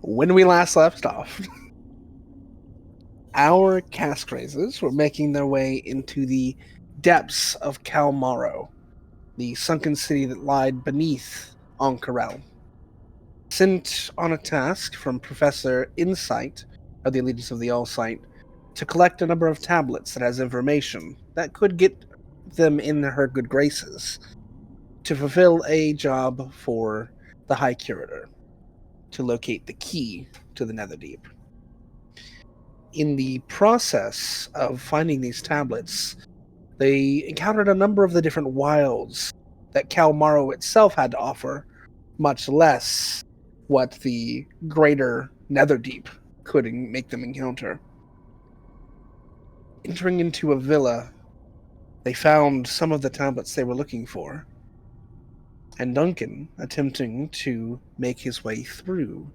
When we last left off, our cask raisers were making their way into the depths of Kalmaro, the sunken city that lied beneath Onkarel. Sent on a task from Professor Insight of the Allegiance of the All-Sight to collect a number of tablets that has information that could get them in her good graces to fulfill a job for the High Curator to locate the key to the Netherdeep. In the process of finding these tablets, they encountered a number of the different wilds that Kalmaro itself had to offer, much less what the greater Netherdeep could make them encounter. Entering into a villa, they found some of the tablets they were looking for, and Duncan, attempting to make his way through,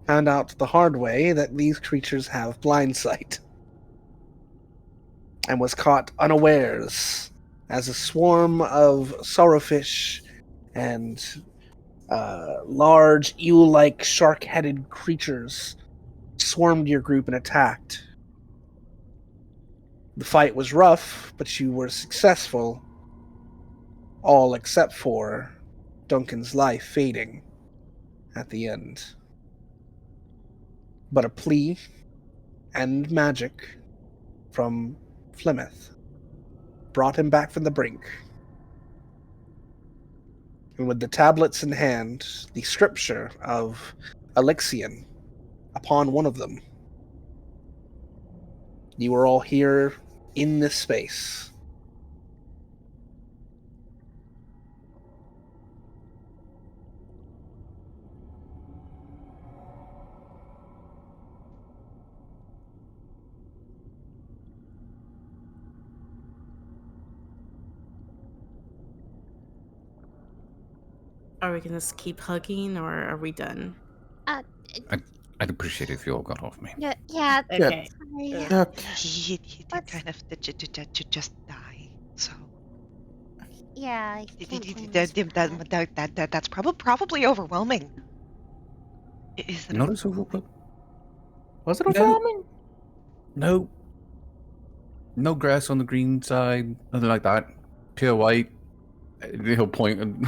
found out the hard way that these creatures have blind sight, and was caught unawares as a swarm of sorrowfish and large eel-like shark-headed creatures swarmed your group and attacked. The fight was rough, but you were successful, all except for Duncan's life fading at the end. But a plea and magic from Plymouth brought him back from the brink. And with the tablets in hand, the scripture of Elixion upon one of them, you are all here in this space. Are we gonna keep hugging, or are we done? I'd appreciate it if you all got off me. Yeah. Okay. Sorry. Okay. He did Let's- kind of to just die. So Yeah. I can't blame us for that. that's probably overwhelming. Is it Not as overwhelming. Was it No. overwhelming? No grass on the green side, nothing like that. Pure white. He'll point and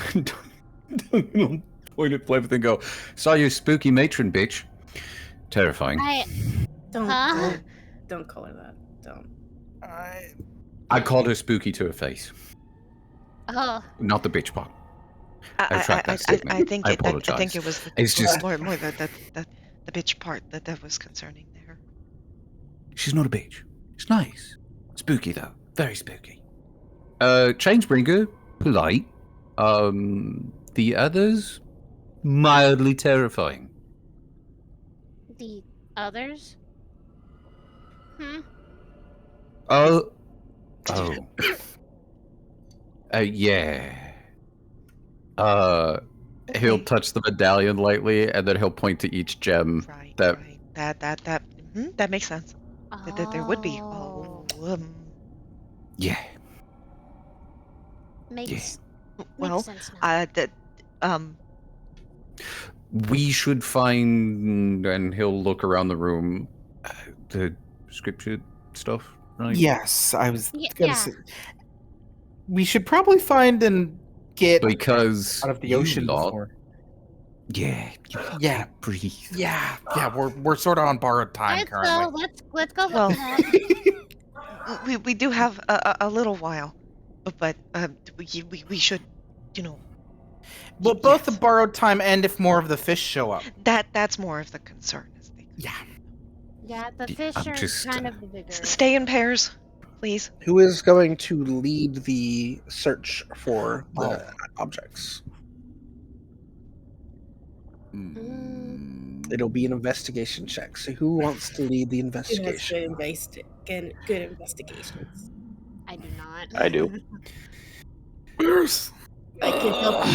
he'll point at Plymouth and go, "Saw your spooky matron, bitch." Terrifying. Don't Huh? don't call her that. Don't. I called her spooky to her face, Oh. not the bitch part. I think I it, I think apologize. it was It's just more the bitch part that was concerning there. she's not a bitch. It's nice, spooky though, very spooky. Changebringer, polite. The others, mildly terrifying. The others? Oh. Yeah. He'll touch the medallion lightly, and then he'll point to each gem. Right. That- Right. That makes sense. That there would be. Oh. Yeah. Makes Well, sense now. We should find, and he'll look around the room, the scripture stuff, right? Yes, I was gonna Yeah. say. We should probably find and get Because out of the you ocean lot- before. Yeah. You Yeah. can't breathe. Yeah, we're sort of on borrowed time currently. Let's go. Well, we do have a little while, but we should, Well, both the yes. borrowed time and if more of the fish show up. That's more of the concern. Is the Yeah. Yeah, the I'm fish are just, kind of the bigger. Stay in pairs, please. Who is going to lead the search for the objects? It'll be an investigation check. So who wants to lead the investigation? Good investigations. I do not. I do. I can help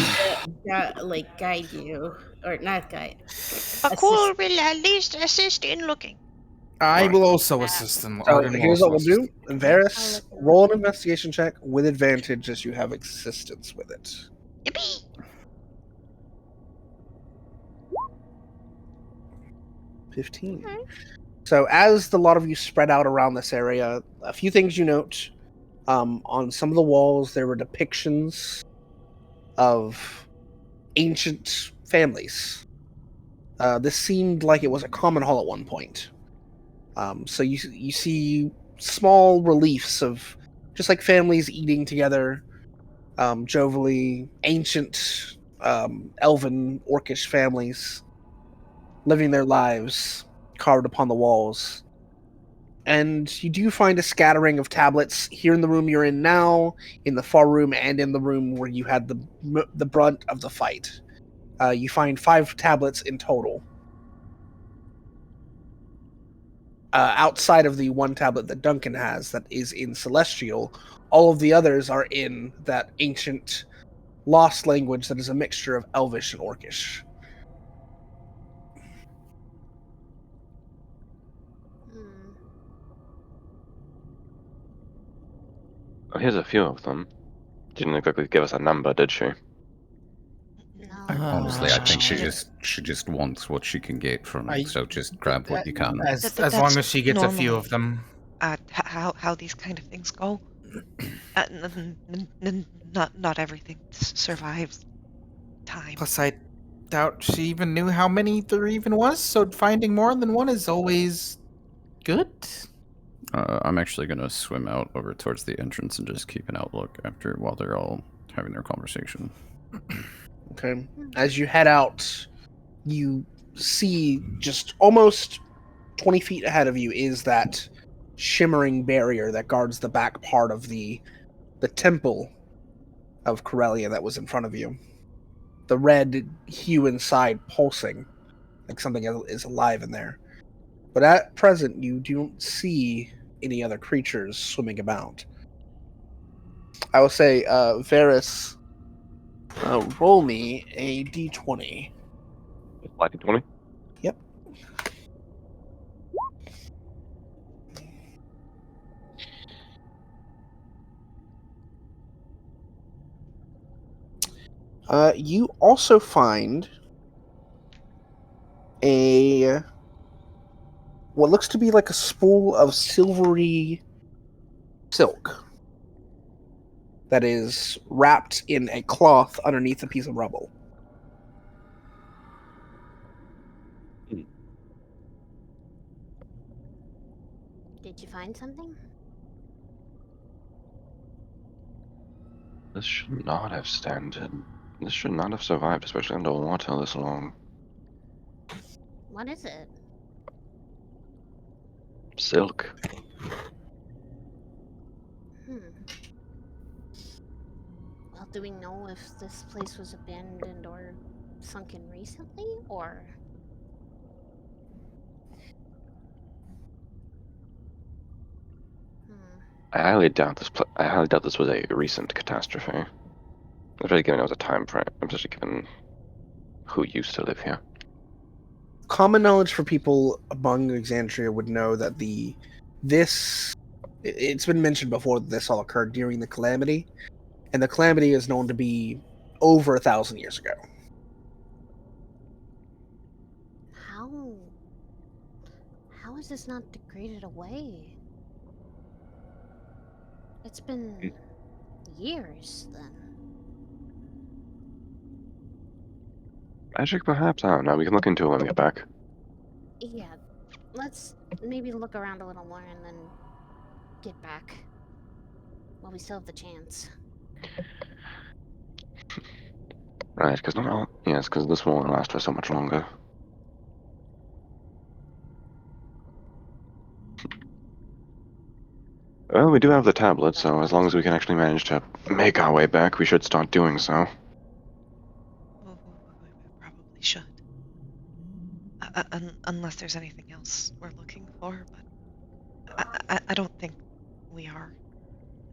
you, guide you, or not guide. Bhaqull will at least assist in looking. I will also assist them. So Arden will here's what we'll also do. Varys, roll an investigation check with advantage as you have assistance with it. Yippee! 15. Okay. So as the lot of you spread out around this area, a few things you note. On some of the walls, there were depictions of ancient families. This seemed like it was a common hall at one point. So you see small reliefs of just like families eating together, jovially, ancient elven, orcish families living their lives carved upon the walls. And you do find a scattering of tablets here in the room you're in now, in the far room, and in the room where you had the brunt of the fight. You find 5 tablets in total. Outside of the 1 tablet that Duncan has that is in Celestial, all of the others are in that ancient lost language that is a mixture of Elvish and Orcish. Hmm. Oh, here's a few of them. Didn't exactly give us a number, did she? No. Honestly, I think She she just wants what she can get from it. I- So just grab what you can. As That's long as she gets a few normally- of them. How these kind of things go. Not everything survives time. Plus, I doubt she even knew how many there even was, so finding more than one is always good. I'm actually gonna swim out over towards the entrance and just keep an outlook while they're all having their conversation. Okay. As you head out, you see just almost 20 feet ahead of you is that shimmering barrier that guards the back part of the temple of Corellia that was in front of you. The red hue inside pulsing, like something is alive in there. But at present, you don't see any other creatures swimming about. I will say, Varys, roll me a d20. Lighting 20? Yep. You also find what looks to be like a spool of silvery silk that is wrapped in a cloth underneath a piece of rubble. Did you find something? This should not have standed. This should not have survived, especially underwater this long. What is it? Silk. Hmm. Well, do we know if this place was abandoned or sunken recently, or? Hmm. I highly doubt this was a recent catastrophe. Especially given it was a time frame. Especially given who used to live here. Common knowledge for people among Exandria would know that it's been mentioned before that this all occurred during the Calamity, and the Calamity is known to be over 1,000 years ago. How is this not degraded away? It's been years then. Magic, perhaps? I don't know. We can look into it when we get back. Yeah, let's maybe look around a little more and then get back. While we still have the chance. Right, because not all. Yes, because this won't last for so much longer. Well, we do have the tablet, so as long as we can actually manage to make our way back, we should start doing so. We probably should. Unless there's anything else we're looking for, but I don't think we are.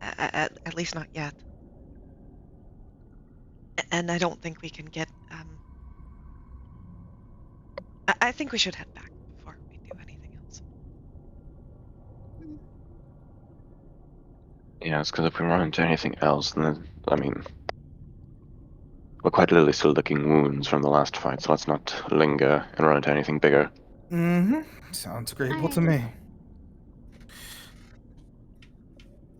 At least not yet. And I don't think we can get. I think we should head back before we do anything else. Yes, because if we run into anything else, then, I mean, we're quite literally still licking wounds from the last fight, so let's not linger and run into anything bigger. Sounds agreeable to Alright. me.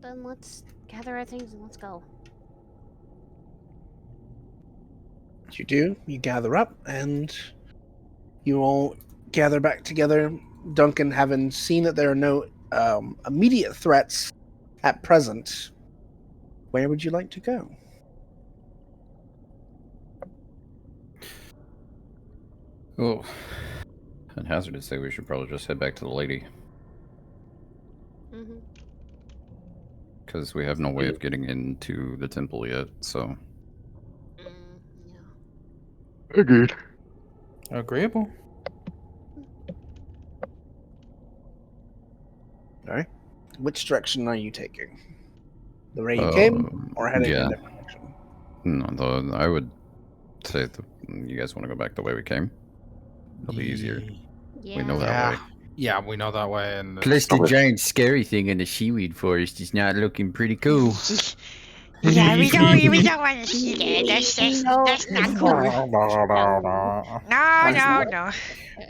Then let's gather our things and let's go. You do. You gather up, and you all gather back together. Duncan, having seen that there are no immediate threats at present, where would you like to go? Oh, I'd hazard to say we should probably just head back to the lady. Mm-hmm. Because we have no way of getting into the temple yet, so... Yeah. Agreed. Agreeable. Alright. Which direction are you taking? The way you came, or heading in yeah. a different direction? No, though, I would say you guys want to go back the way we came. It'll be easier. Yeah. We know that way. Yeah, we know that way. And Plus, the giant scary thing in the seaweed forest is not looking pretty cool. Yeah, we don't want to see that. That's not cool.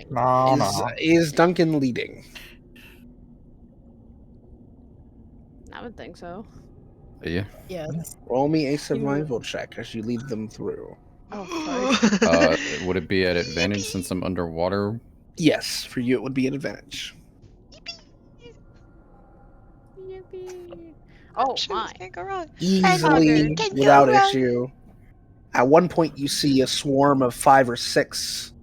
No. Is Duncan leading? I would think so. Yeah. Yes. Roll me a survival check as you lead them through. Oh, fuck. Would it be at advantage since I'm underwater? Yes, for you it would be an advantage. Yippee. Oh, my. Can't go wrong. Easily, Can you without run? issue. At one point, you see a swarm of 5 or 6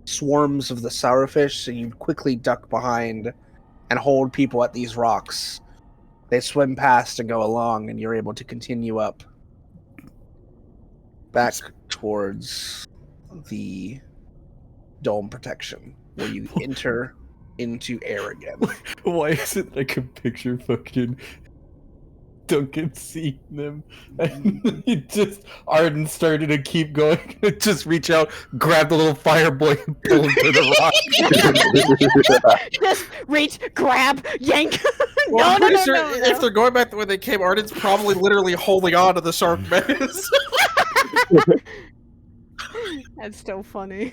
swarms of the sourfish, so you quickly duck behind and hold people at these rocks. They swim past and go along, and you're able to continue up back towards the dome protection, where you enter into air again. Why is it like a picture fucking Duncan seeing them? And he just, Arden started to keep going, just reach out, grab the little fire boy and pull him to the rock. Just reach, grab, yank. Well, I'm no, pretty no, sure no, if they're going back the way they came, Arden's probably literally holding on to the shark maze. That's so funny.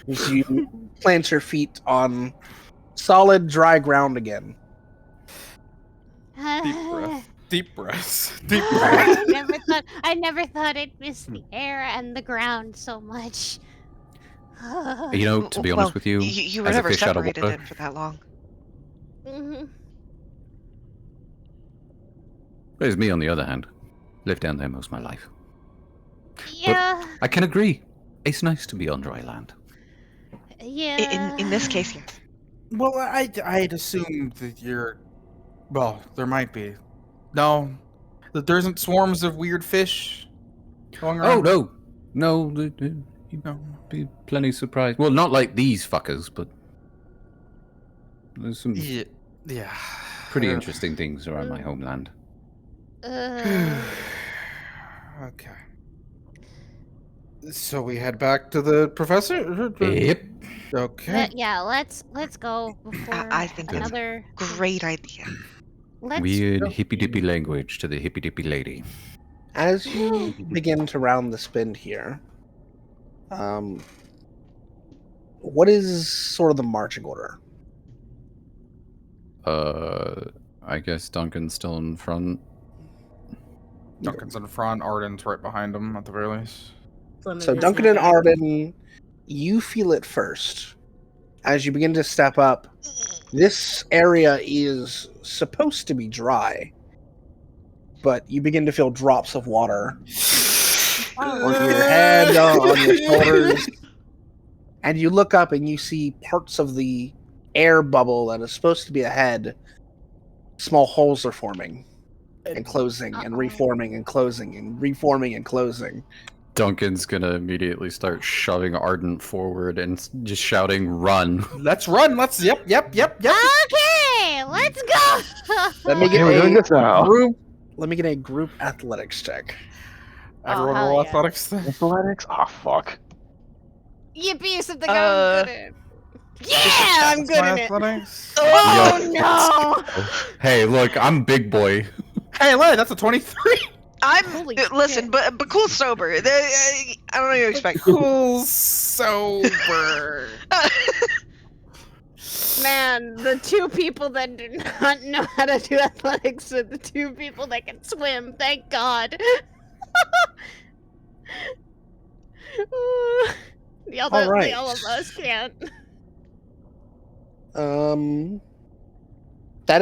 As you plant your feet on solid, dry ground again. Deep breath. Deep breaths. Deep breath. I never thought I'd miss the air and the ground so much. You know, to be honest with you, You were as a never fish out of separated water, then for that long. there's me on the other hand. Lived down there most of my life. Yeah. I can agree. It's nice to be on dry land. Yeah. In this case, yes. Well, I'd assume that you're... Well, there might be. No. That there isn't swarms of weird fish going around? Oh, no. No, you'd be plenty surprised. Well, not like these fuckers, but there's some Yeah. pretty interesting things around my homeland. Okay. So we head back to the professor? Yep. Okay. Yeah, let's go before I think that's another great idea. Weird hippy-dippy language to the hippy-dippy lady. As you begin to round the spin here, what is sort of the marching order? I guess Duncan's still in front. Duncan's in front, Arden's right behind him at the very least. So Duncan and Arden, you feel it first. As you begin to step up, this area is supposed to be dry, but you begin to feel drops of water on your head, on your shoulders, and you look up and you see parts of the air bubble that is supposed to be a head. Small holes are forming and closing and reforming and closing and reforming and closing. Duncan's gonna immediately start shoving Arden forward and just shouting, "Run!" Let's run! Let's yep. Okay, let's go. Let me get we're doing this now. Let me get a group athletics check. Everyone hell roll yeah. athletics thing. Athletics? Oh, fuck. Yippee! Something I'm good at. Yeah, I'm good My at it. athletics. Oh no! Hey, look, I'm big boy. Hey, Larry, that's a 23. Holy Listen, shit. but cool sober. I don't know what you expect. Cool sober. Man, the two people that do not know how to do athletics are the two people that can swim. Thank God. The Alright. all of us can't. That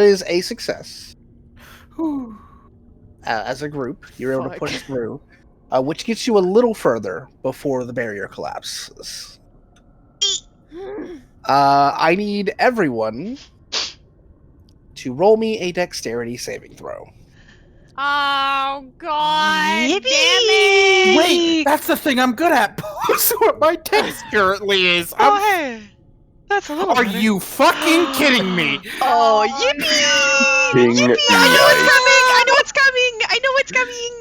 is a success. As a group, you're able to Fuck. push through, which gets you a little further before the barrier collapses. I need everyone to roll me a dexterity saving throw. Oh God! Yippee! Damn it! Wait, that's the thing I'm good at. That's what my text currently is. Oh, hey. That's a little Are better. you fucking kidding me? Oh, Oh, yippee! Ding, Yippee! I know it's yikes. coming! I know it's coming! I know it's coming!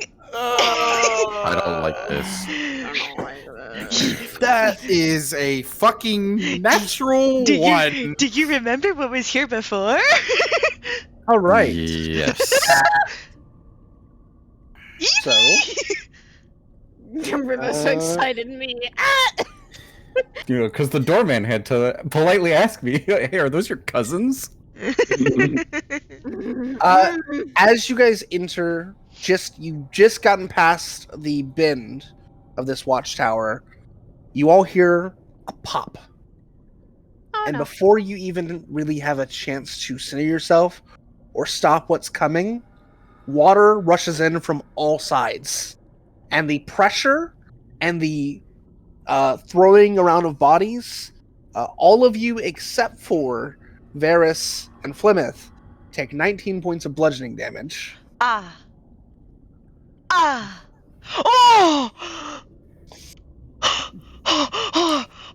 I don't like this. That is a fucking natural Do one. you remember what was here before? All right. Yes. So, The river so Uh, excited me. You know, because the doorman had to politely ask me, "Hey, are those your cousins?" as you guys enter, you've just gotten past the bend of this watchtower, you all hear a pop. Oh And no. before you even really have a chance to center yourself or stop what's coming, water rushes in from all sides. And the pressure and the throwing around of bodies, all of you except for Varys and Flemeth take 19 points of bludgeoning damage. Ah. Oh!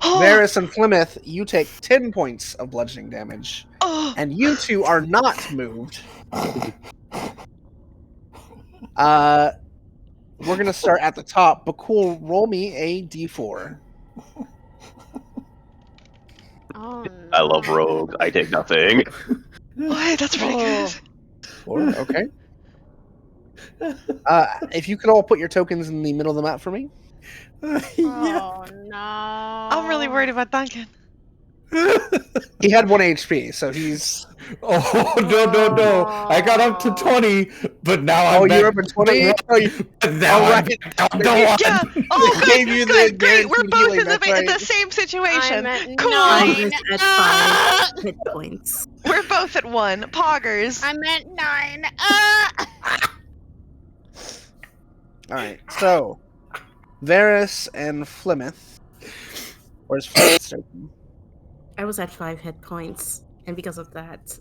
Varys and Flemeth, you take 10 points of bludgeoning damage. Oh! And you two are not moved. We're going to start at the top. Bhaqull, roll me a d4. Oh no. I love rogues. I take nothing. Oh, hey, that's pretty good. 4, okay. If you could all put your tokens in the middle of the map for me. Oh no. I'm really worried about Duncan. He had 1 HP, so he's... Oh no! I got up to 20, but now I'm Oh, back you're up at 20? to 1. But now All I'm right. down to 1. Yeah. Oh, They gave you the good, great. We're guaranteed both healing, in that's right. the same situation. I'm at Cool. 9. At Ah! 5 hit points. We're both at 1. Poggers. I'm at 9. Alright, so... Varys and Flemeth. Where's Flemeth's token? I was at 5 hit points, and because of that,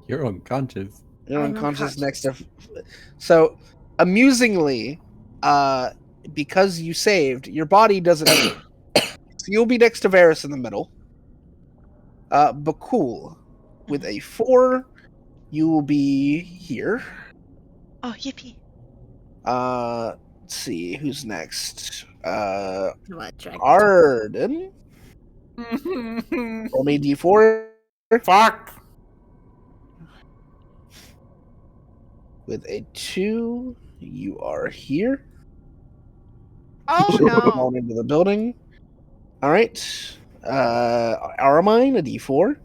You're unconscious. You're I'm unconscious next unconscious. to... So, amusingly, because you saved, your body doesn't... so you'll be next to Varys in the middle. Bhaqull, with a 4, you will be here. Oh, yippee. Let's see, who's next? what, Jack? Arden. Roll me a d4. Fuck. With a 2, you are here. Oh no. Blown into the building. All right. Aramine, a d4.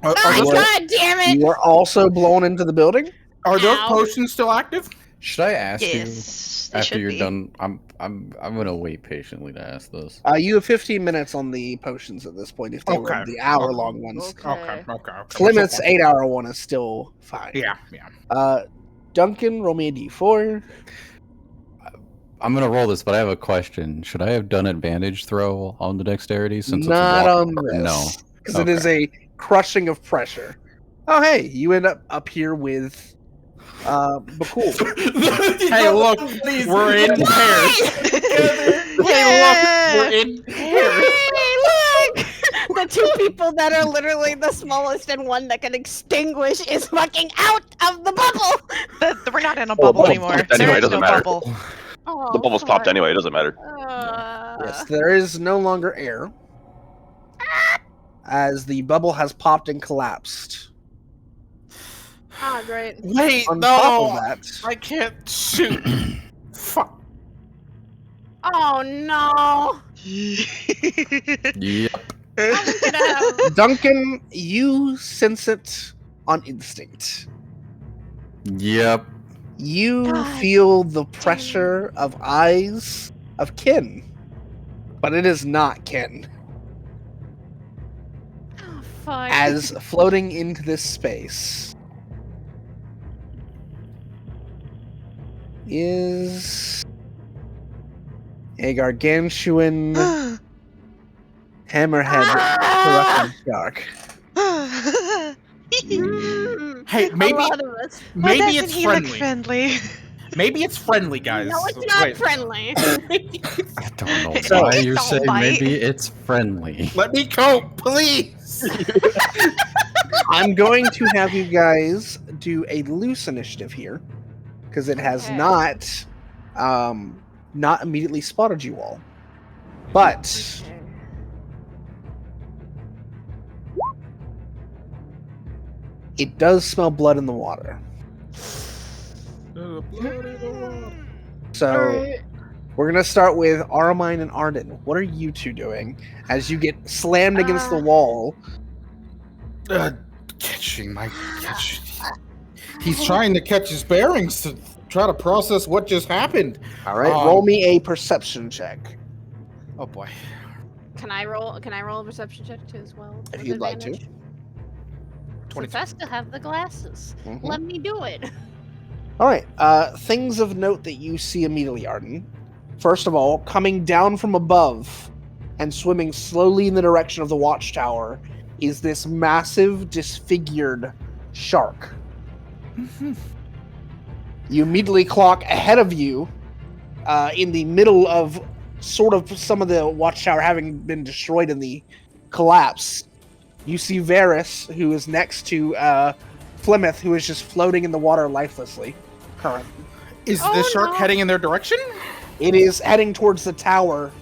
Are, Oh, those- God damn it! You are also blown into the building. are those Ow. potions still active? Should I ask Yes, you they after should you're be. done? I'm gonna wait patiently to ask this. You have 15 minutes on the potions at this point if they were Okay. the hour-long ones. Okay. Flemeth's 8-hour one is still fine. Yeah. Duncan, roll me a d4. I'm gonna roll this, but I have a question. Should I have done advantage throw on the dexterity since Not it's on water? this. No, Because it is a crushing of pressure. Oh, hey, you end up here with Bhaqull. Hey, look, we're in pairs. Hey, look, we're in pairs. Hey, look! The two people that are literally the smallest and one that can extinguish is fucking out of the bubble! We're not in a bubble bubble's anymore. popped anyway, There it is doesn't no matter. bubble. Oh, The bubble's popped fuck. anyway, it doesn't matter. Yes, there is no longer air. As the bubble has popped and collapsed. Ah, great. Wait, On top of no, that, I can't shoot. Fuck. Oh no! Yep. How we gonna have? Duncan, you sense it on instinct. Yep. You God feel the pressure of eyes of kin, but it is not kin. Oh, fuck. As floating into this space is a gargantuan hammerhead corruption shark. Hey, A maybe lot of us. Why maybe doesn't it's he look friendly. friendly? Maybe it's friendly, guys. No, it's not Wait. friendly. I don't know So- why you're Don't saying bite. maybe it's friendly. Let me cope, please. I'm going to have you guys do a loose initiative here because it has Okay. not immediately spotted you all. But it does smell blood in the water. So we're gonna start with Armine and Arden. What are you two doing as you get slammed against the wall? Catching my catch. He's trying to catch his bearings to try to process what just happened. All right, roll me a perception check Oh boy. Can I roll a perception check too as well? if with you'd like to. advantage? 22. Since I still have the glasses. Mhm. Let me do it. All right. Things of note that you see immediately, Arden. First of all, coming down from above and swimming slowly in the direction of the watchtower is this massive, disfigured shark. You immediately clock ahead of you, in the middle of sort of some of the watchtower having been destroyed in the collapse. You see Varys, who is next to Plymouth, who is just floating in the water lifelessly. Currently. Is Oh, the shark no. heading in their direction? It is heading towards the tower,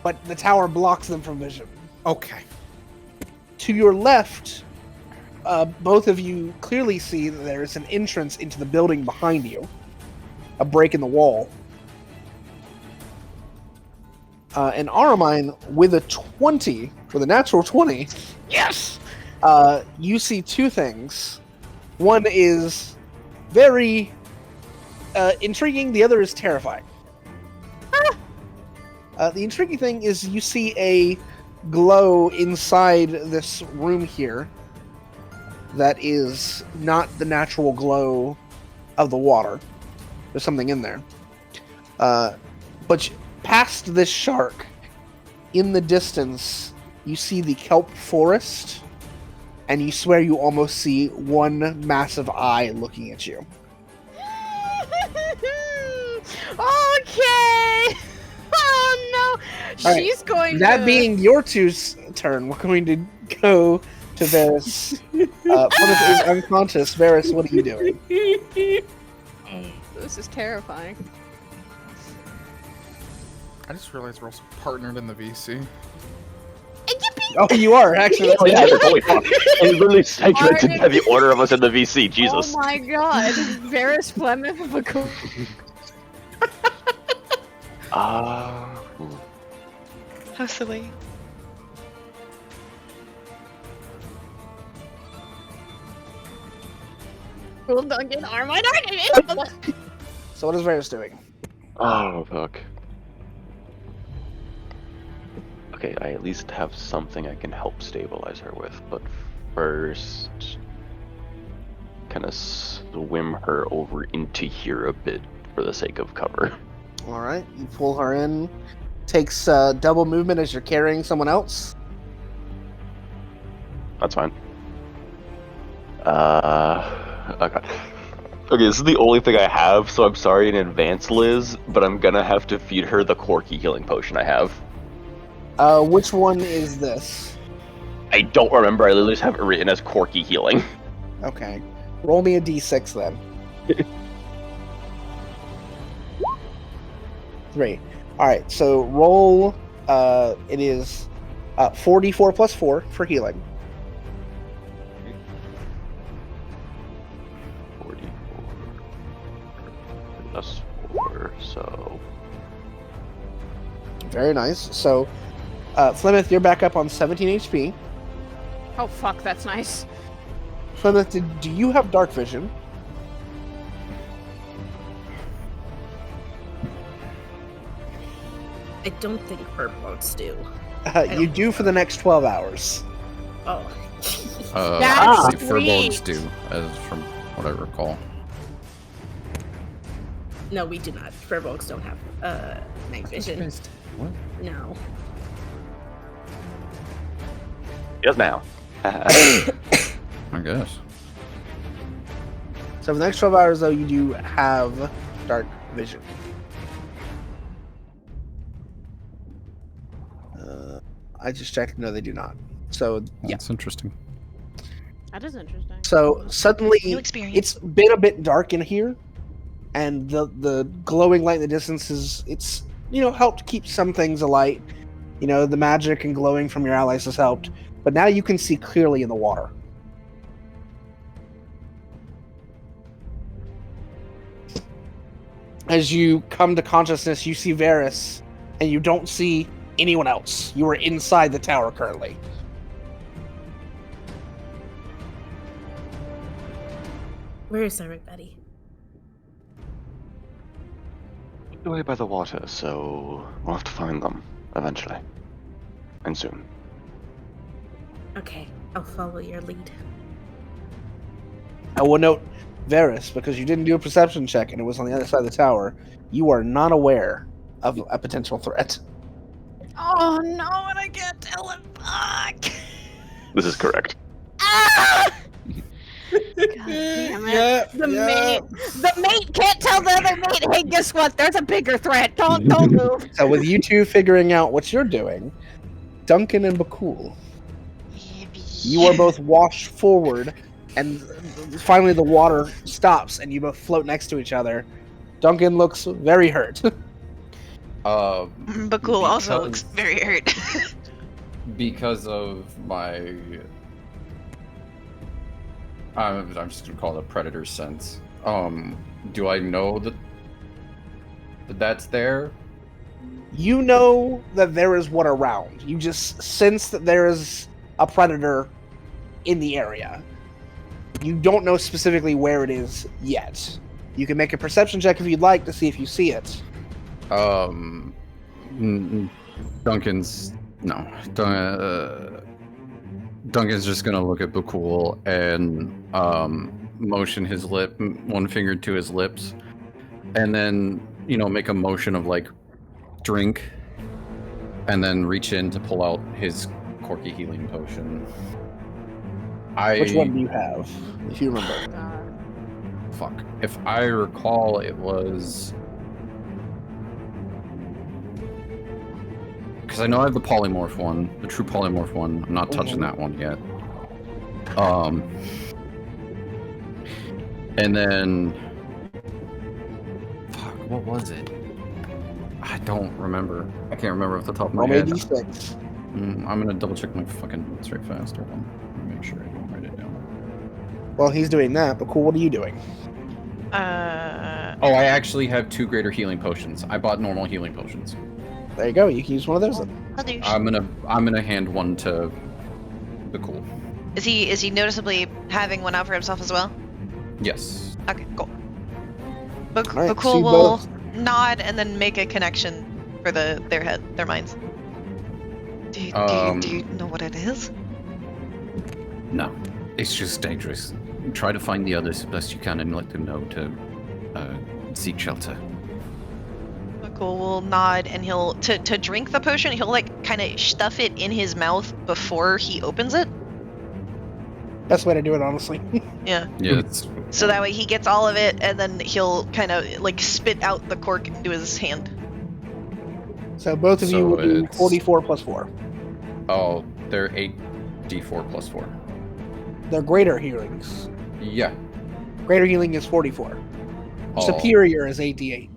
but the tower blocks them from vision. Okay. To your left, both of you clearly see that there is an entrance into the building behind you, a break in the wall. And Aramine, with a natural 20, yes! You see two things. One is very intriguing, the other is terrifying. The intriguing thing is you see a glow inside this room here that is not the natural glow of the water. There's something in there. But past this shark, in the distance, you see the kelp forest, and you swear you almost see one massive eye looking at you. Okay. Oh no. All right, She's going That to being your two's turn, we're going to go to Varys. Plymouth is unconscious. Varys, what are you doing? This is terrifying. I just realized we're also partnered in the VC. Oh, you are actually. Oh yeah, holy fuck! I literally segmented Arden. by the order of us in the VC. Jesus. Oh my god. Varys, Plymouth, Bhaqull. How silly. Cool Duncan, Armine, Arden. So what is Varys doing? Oh fuck. Okay, I at least have something I can help stabilize her with, but first, kind of swim her over into here a bit for the sake of cover. All right, you pull her in. Takes double movement as you're carrying someone else. That's fine. Okay. Okay, this is the only thing I have, so I'm sorry in advance, Liz, but I'm gonna have to feed her the Corky healing potion I have. Which one is this? I don't remember, I literally just have it written as Corky healing. Okay. Roll me a d6 then. 3. Alright, so roll, it is 4d4 plus 4 for healing. 44 plus 4, so... Very nice. So, Flemeth, you're back up on 17 HP. Oh fuck, that's nice. Flemeth, do you have dark vision? I don't think firbolgs do. You do for the next 12 hours. Oh. That's I believe sweet. Furbolgs do, as from what I recall. No, we do not. Firbolgs don't have night vision. What? No. Yes, now. I guess. So for the next 12 hours, though, you do have dark vision. I just checked. No, they do not. So, yeah. That's interesting. That is interesting. So suddenly, New experience. it's been a bit dark in here, and the glowing light in the distance it's helped keep some things alight. The magic and glowing from your allies has helped, but now you can see clearly in the water. As you come to consciousness, you see Varys, and you don't see anyone else. You are inside the tower currently. Where is everybody? Away by the water, so we'll have to find them eventually. And soon. Okay, I'll follow your lead. I will note, Varys, because you didn't do a perception check and it was on the other side of the tower, you are not aware of a potential threat. Oh no, and I can't tell him. Fuck. This is correct. Ah! God damn it. The mate can't tell the other mate, hey, guess what? There's a bigger threat. Don't move. So with you two figuring out what you're doing, Duncan and Bhaqull, you are both washed forward, and finally the water stops, and you both float next to each other. Duncan looks very hurt. Bhaqull also looks very hurt. Because of my... I'm just gonna call it a predator sense. Do I know that that's there? You know that there is one around. You just sense that there is a predator in the area. You don't know specifically where it is yet. You can make a perception check if you'd like to see if you see it. Duncan's just gonna look at Bhaqull and motion his one finger to his lips, and then make a motion of like drink, and then reach in to pull out his quirky healing potion. Which one do you have, if you remember? Fuck. If I recall, it was... Because I know I have the polymorph one, the true polymorph one. I'm not touching that one yet. And then... Fuck, what was it? I don't remember. I can't remember off the top of my head. D6. I'm gonna double check my fucking notes right fast. Hold on. Let me make sure I don't write it down. While he's doing that, Bhaqull, what are you doing? Oh, I actually have 2 greater healing potions. I bought normal healing potions. There you go. You can use one of those then. I'm gonna hand one to Bhaqull. Is he noticeably having one out for himself as well? Yes. Okay, cool. Right, Bhaqull see will both. nod and then make a connection for their minds. Do you know what it is? No, it's just dangerous. Try to find the others as best you can and let them know to seek shelter. Bhaqull will nod and he'll to drink the potion. He'll like kind of stuff it in his mouth before he opens it. Best way to do it, honestly. Yeah. Yeah. It's, So that way he gets all of it, and then he'll kind of like spit out the cork into his hand. So both of you So will do it's- 44 plus 4. oh, they're 8d4 plus 4. They're greater healings. Yeah. Greater healing is 44. Oh. Superior is 8d8.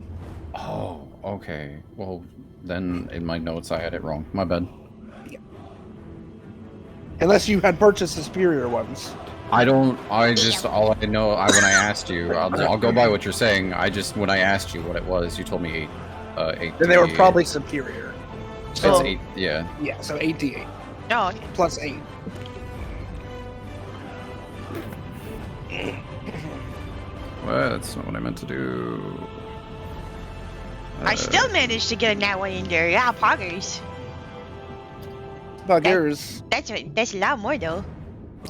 Oh, okay. Well, then in my notes I had it wrong. My bad. Unless you had purchased the superior ones. I just, all I know, when I asked you, I'll go by what you're saying. When I asked you what it was, you told me 8. Then they were probably superior. It's So 8, yeah. yeah, so 8d8 Oh, okay. plus 8. Well, that's not what I meant to do. I still managed to get a nat 1 in there. Yeah, poggers. Buggers. That's a lot more though.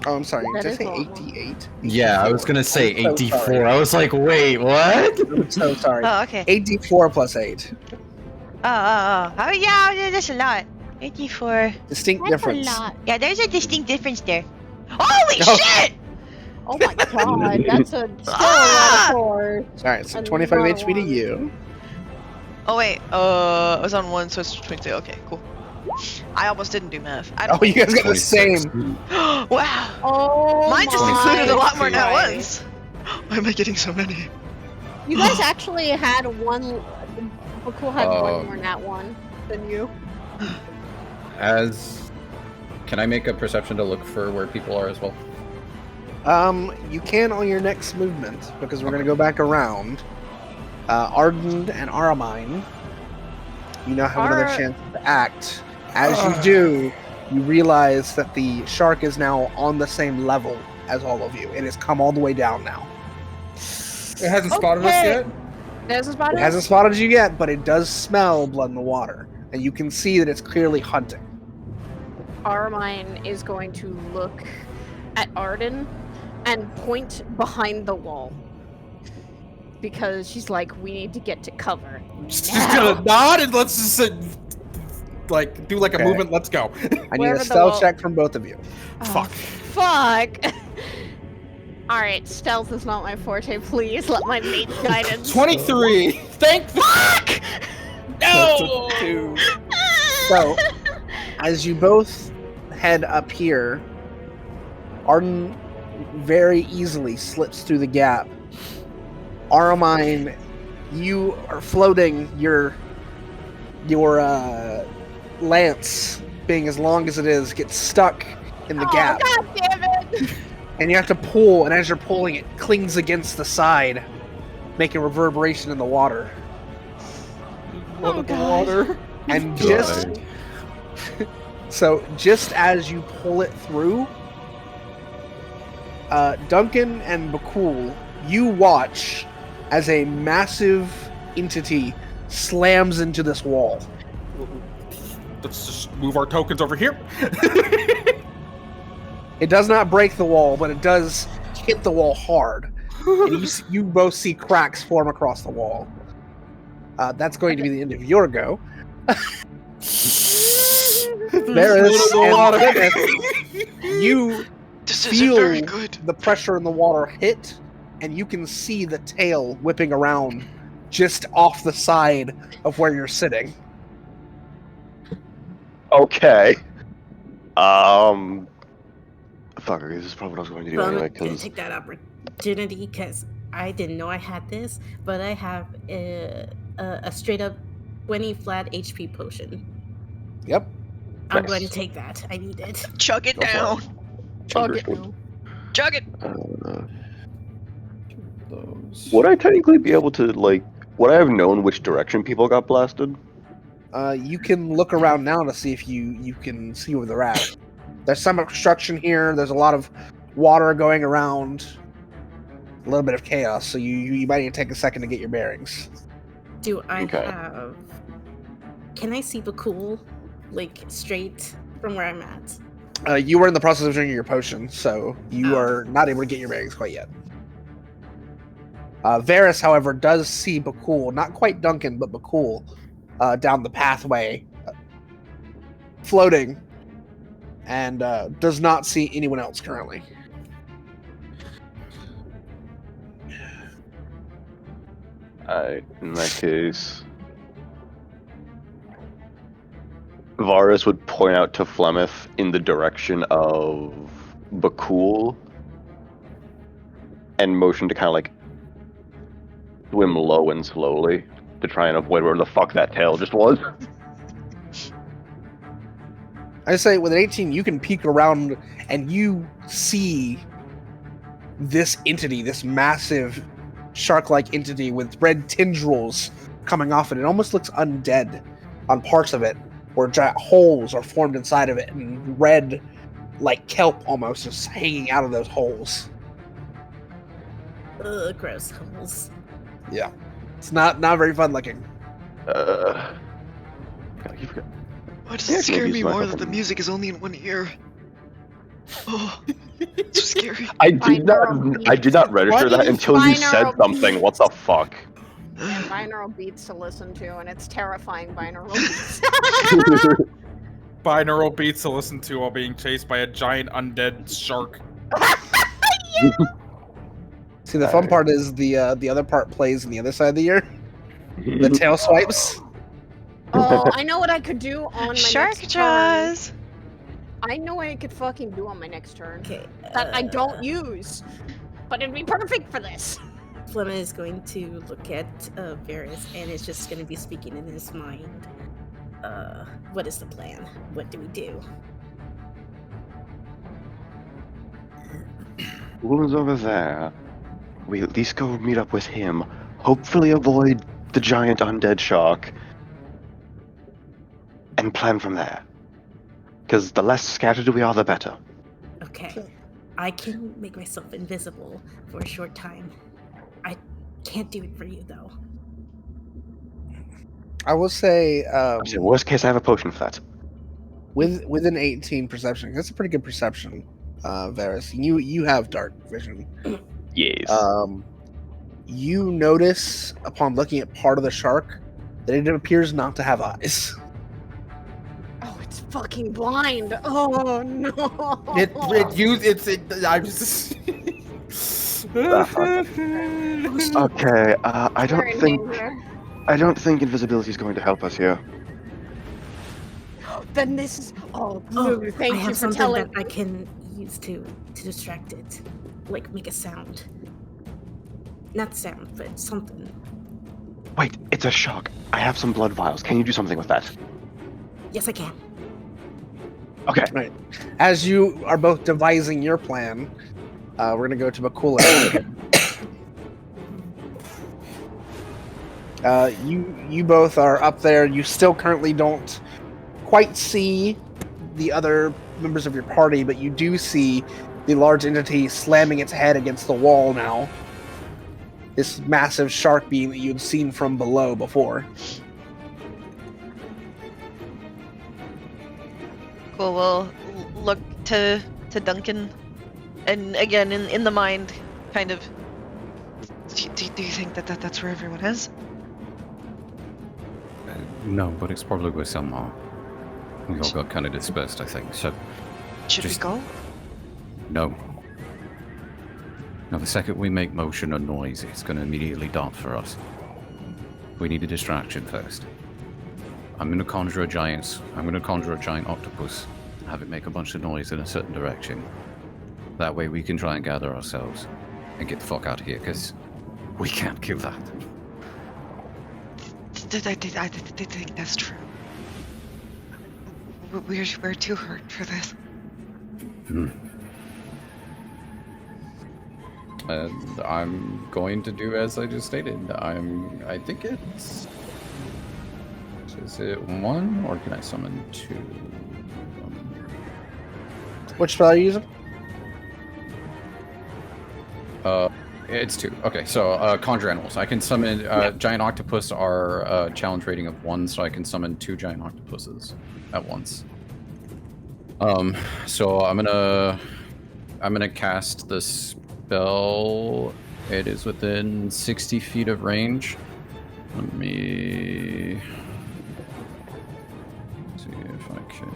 Oh, I'm sorry. That Did I is say a lot 8d8? Yeah, I was gonna say I'm so 8d4. sorry. I was like, wait, what? I'm so sorry. Oh, okay. 8d4 plus 8. Oh, yeah, that's a lot. 84. Distinct That's difference. a lot. Yeah, there's a distinct difference there. Holy Oh. shit! Oh my god, that's still a lot of fours. Alright, so And 25 not a HP to one. you. Oh wait, I was on 1, so it's 22. Okay, cool. I almost didn't do math. I don't. Oh, you guys got the 26. same. Wow. Oh Mine just my included a lot more nat Christ. ones. Why am I getting so many? You guys actually had one. Bhaqull had one Um, more nat 1 than you. Can I make a perception to look for where people are as well? You can on your next movement, because we're going to go back around. Arden and Aramine, you now have another chance to act. As you do, you realize that the shark is now on the same level as all of you. It has come all the way down now. It hasn't spotted us Okay. yet. There's a spot. It hasn't spotted you yet, but it does smell blood in the water. And you can see that it's clearly hunting. Aramine is going to look at Arden and point behind the wall. Because she's like, we need to get to cover. Just gonna nod and let's just do like a Okay. movement. Let's go. I need Wherever a the stealth wall- check from both of you. Fuck. Fuck! Alright, stealth is not my forte. Please let my mate guidance. 23. Thank fuck. No. So, as you both head up here, Arden very easily slips through the gap. Aramine, you are floating. Your lance, being as long as it is, gets stuck in the gap, God damn it! and you have to pull. And as you're pulling, it clings against the side, making reverberation in the water. Blood in the God. water. And God. just as you pull it through, Duncan and Bhaqull, you watch as a massive entity slams into this wall. Let's just move our tokens over here. It does not break the wall, but it does hit the wall hard. And you both see cracks form across the wall. That's going to be the end of your go. There is you This feel isn't very good. the pressure in the water hit, and you can see the tail whipping around just off the side of where you're sitting. Okay. Fuck, okay, this is probably what I was going to do Well, I'm anyway, gonna because take that opportunity because I didn't know I had this, but I have a straight up 20 flat HP potion. Yep. I'm Nice. going to take that. I need it. Chug it Go for down. Chug it. Understood. Chug it. Those. Would I technically be able to, would I have known which direction people got blasted? You can look around now to see if you can see where they're at. There's some obstruction here. There's a lot of water going around. A little bit of chaos, so you might need to take a second to get your bearings. Do I Okay. have... Can I see Bhaqull, straight from where I'm at? You were in the process of drinking your potion, so you Oh. are not able to get your bearings quite yet. Varys, however, does see Bhaqull, not quite Duncan, but Bhaqull, down the pathway, floating, and does not see anyone else currently. In that case, Varus would point out to Flemeth in the direction of Bhaqull and motion to kind of swim low and slowly to try and avoid where the fuck that tail just was. I say with an 18, you can peek around and you see this entity, this massive shark-like entity with red tendrils coming off it. It almost looks undead on parts of it, where giant holes are formed inside of it, and red, like kelp almost, just hanging out of those holes. Ugh, gross holes. Yeah, it's not very fun looking. I keep forgetting. Why does Yeah, it scare maybe me it's my more that the fucking- music is only in one ear? Oh, it's so scary. I did not register Why that did you- until you said Binaural something. beats. What the fuck? And binaural beats to listen to, and it's terrifying binaural beats. Binaural beats to listen to while being chased by a giant undead shark. See, the fun part is the other part plays on the other side of the ear. The tail swipes. Oh, I know what I could do on my Shark next turn. jaws. I know what I could fucking do on my next turn. Okay. That I don't use. But it'd be perfect for this. Flemma is going to look at Varys and is just going to be speaking in his mind. What is the plan? What do we do? Who's over there? We at least go meet up with him. Hopefully avoid the giant undead shark. And plan from there. Because the less scattered we are, the better. Okay. I can make myself invisible for a short time. I can't do it for you, though. I will say, So worst case, I have a potion for that. with an 18 perception, that's a pretty good perception, Varys. You have dark vision. Yes. You notice upon looking at part of the shark that it appears not to have eyes. Oh, it's fucking blind. Oh no. I'm just. Okay, We're in danger. I don't think invisibility is going to help us here. Then this is. Oh, Oh, Lou, thank I you have for something telling. that I can use to distract it. Like, make a sound. Not sound, but something. Wait, it's a shark. I have some blood vials. Can you do something with that? Yes, I can. Okay. Right. As you are both devising your plan, we're gonna go to Bhaqull. You both are up there. You still currently don't quite see the other members of your party, but you do see the large entity slamming its head against the wall now. This massive shark being that you'd seen from below before. Cool. We'll look to Duncan, and again in the mind, kind of. Do you think that's where everyone is? No, but it's probably where some are. We all got kind of dispersed, I think. So, Should we Just- go? no. Now, the second we make motion or noise, it's going to immediately dart for us. We need a distraction first. I'm going to conjure a giant octopus, have it make a bunch of noise in a certain direction. That way we can try and gather ourselves and get the fuck out of here, because we can't kill that. I think that's true. We're too hurt for this. And I'm going to do as I just stated. I think it's... Is it 1, or can I summon 2? Which spell are you using? It's 2. Okay, so conjure animals. I can summon giant octopus are challenge rating of 1, so I can summon 2 giant octopuses at once. So I'm gonna cast the spell. It is within 60 feet of range. Let me see if I can.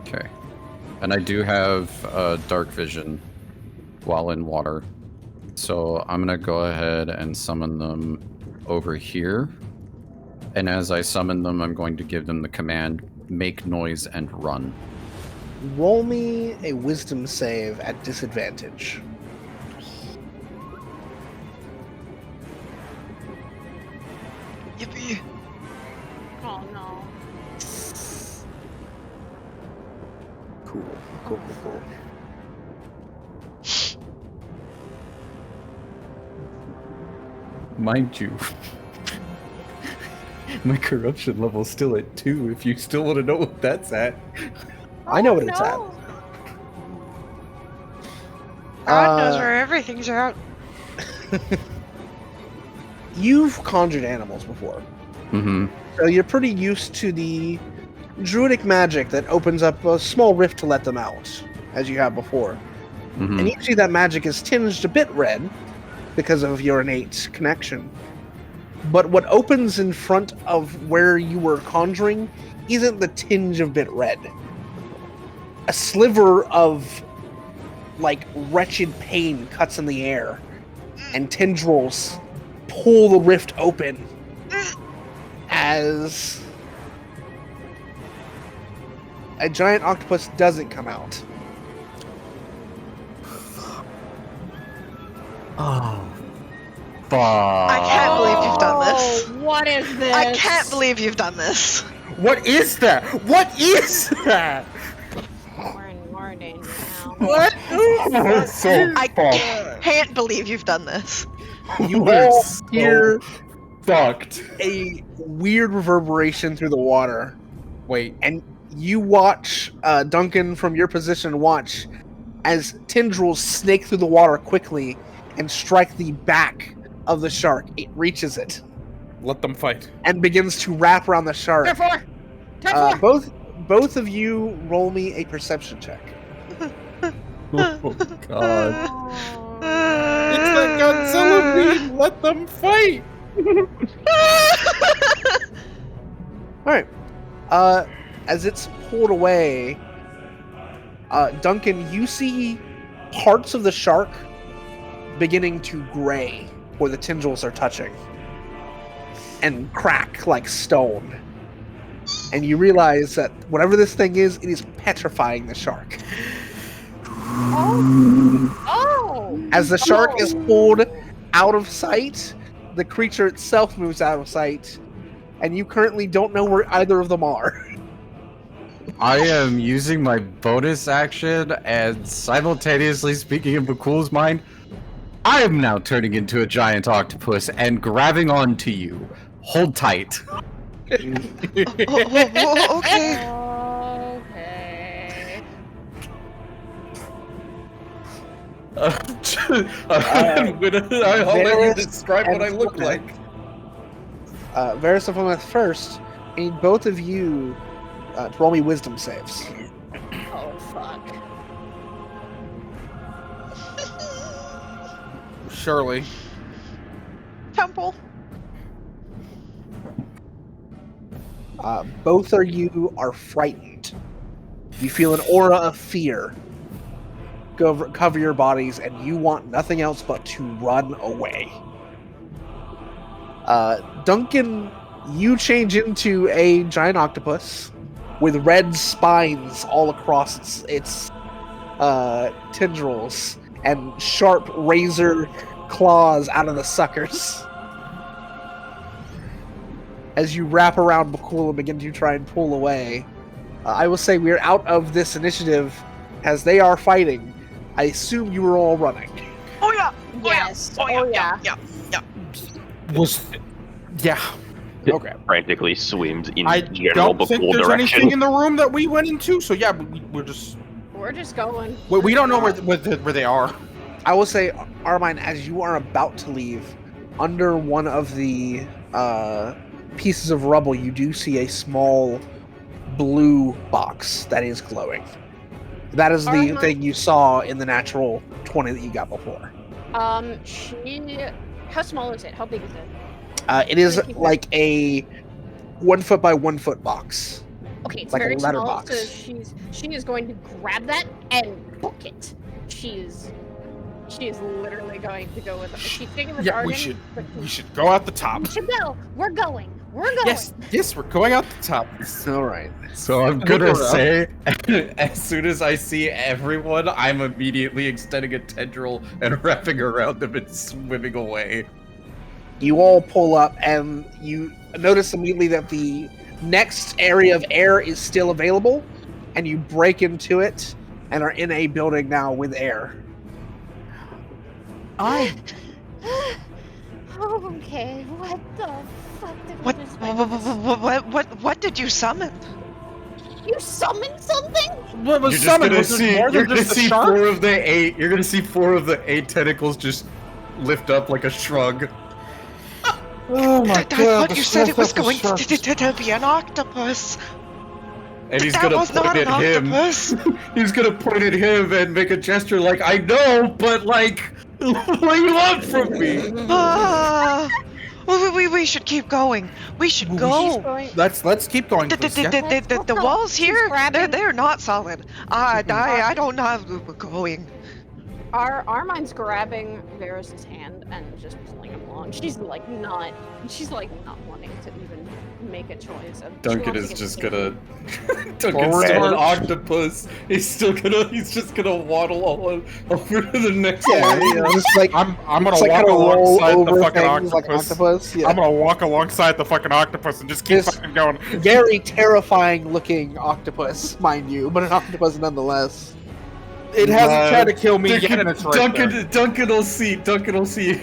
Okay, and I do have dark vision while in water, so I'm gonna go ahead and summon them over here. And as I summon them, I'm going to give them the command: make noise and run. Roll me a wisdom save at disadvantage. Yippee! Oh no. Cool. Mind you, My corruption level's still at 2. If you still want to know what that's at. I know what it's at. no. God knows where everything's at. You've conjured animals before, Mm-hmm. so you're pretty used to the druidic magic that opens up a small rift to let them out, as you have before. Mm-hmm. And usually that magic is tinged a bit red because of your innate connection. But what opens in front of where you were conjuring isn't the tinge of bit red. A sliver of, like, wretched pain cuts in the air, and tendrils pull the rift open as a giant octopus doesn't come out. Oh. Fuck. I can't believe you've done this. Oh, what is this? I can't believe you've done this. What is that? What is that? We're in Warden now. What? So I fucked. can't believe you've done this. You We're all so hear fucked. a weird reverberation through the water, Wait. and you watch, Duncan, from your position, watch as tendrils snake through the water quickly and strike the back of the shark. It reaches it Let them fight. and begins to wrap around the shark. 10-4. 10-4. Both of you roll me a perception check. Oh god. It's the Godzilla meme. Let them fight. All right. As it's pulled away, Duncan, you see parts of the shark beginning to gray where the tendrils are touching and crack like stone. And you realize that whatever this thing is, it is petrifying the shark. Oh! As the shark is pulled out of sight, the creature itself moves out of sight, and you currently don't know where either of them are. I am using my bonus action and simultaneously speaking in Bhaqull's mind. I am now turning into a giant octopus and grabbing onto you. Hold tight. Okay. Okay. I'll let you describe what I look like. Varys and Plymouth first, I need both of you to roll me wisdom saves. Oh, fuck. Surely. Temple. Both of you are frightened. You feel an aura of fear cover your bodies, and you want nothing else but to run away. Duncan, you change into a giant octopus with red spines all across its tendrils and sharp razor claws out of the suckers. As you wrap around Bhaqull and begin to try and pull away, I will say we are out of this initiative as they are fighting. I assume you were all running. Oh yeah. Yes. Oh yeah. Oh, yeah. Yeah. Yeah. Okay. Frantically swims in I general don't think Bhaqull there's direction. anything in the room that we went into, so yeah, we're just... We're just going. We don't know where they are. I will say, Armine, as you are about to leave, under one of the pieces of rubble, you do see a small blue box that is glowing. That is the Armine? thing you saw in the natural 20 that you got before. How small is it? How big is it? It is like a 1 foot by 1 foot box. Okay, it's Like a very small, letterbox. so she is going to grab that and book it. She is literally going to go with it. She's sticking with Yeah, Arden, we but should go out the top. we should go. We're going. We're going. Yes, we're going out the top. All right. So I'm Look gonna around. say, as soon as I see everyone, I'm immediately extending a tendril and wrapping around them and swimming away. You all pull up, and you notice immediately that the next area of air is still available, and you break into it and are in a building now with air. Okay, what the fuck did we just make? What did you summon? You summoned something? What was You're just summoned? gonna Was there see. more You're than gonna just a see shark? 4 of the 8. You're gonna see 4 of the 8 tentacles just lift up like a shrug. Oh my I god! thought the you said it was shark- the going shark- to be an octopus. And he's That gonna was point not an at him. octopus. He's gonna point at him and make a gesture like, I know, but like, what do you want from me? Ah, we should keep going. We should She's go. going. Let's keep going. Please. Yeah. The walls She's here, grabbing- they're not solid. I don't know how we're going. Armine's grabbing Varys's hand and just pulling him along. She's like not wanting to even make a choice. Duncan is just gonna. Duncan's Forward. still an octopus. He's just gonna waddle all over to the next Yeah, one. you know, just like I'm gonna it's like walk kind of roll alongside the over fucking things like octopus. octopus. Yeah. I'm gonna walk alongside the fucking octopus and just keep This- fucking going. Very terrifying looking octopus, mind you, but an octopus nonetheless. It hasn't tried to kill me yet, and it's right there. Duncan will see Duncan will see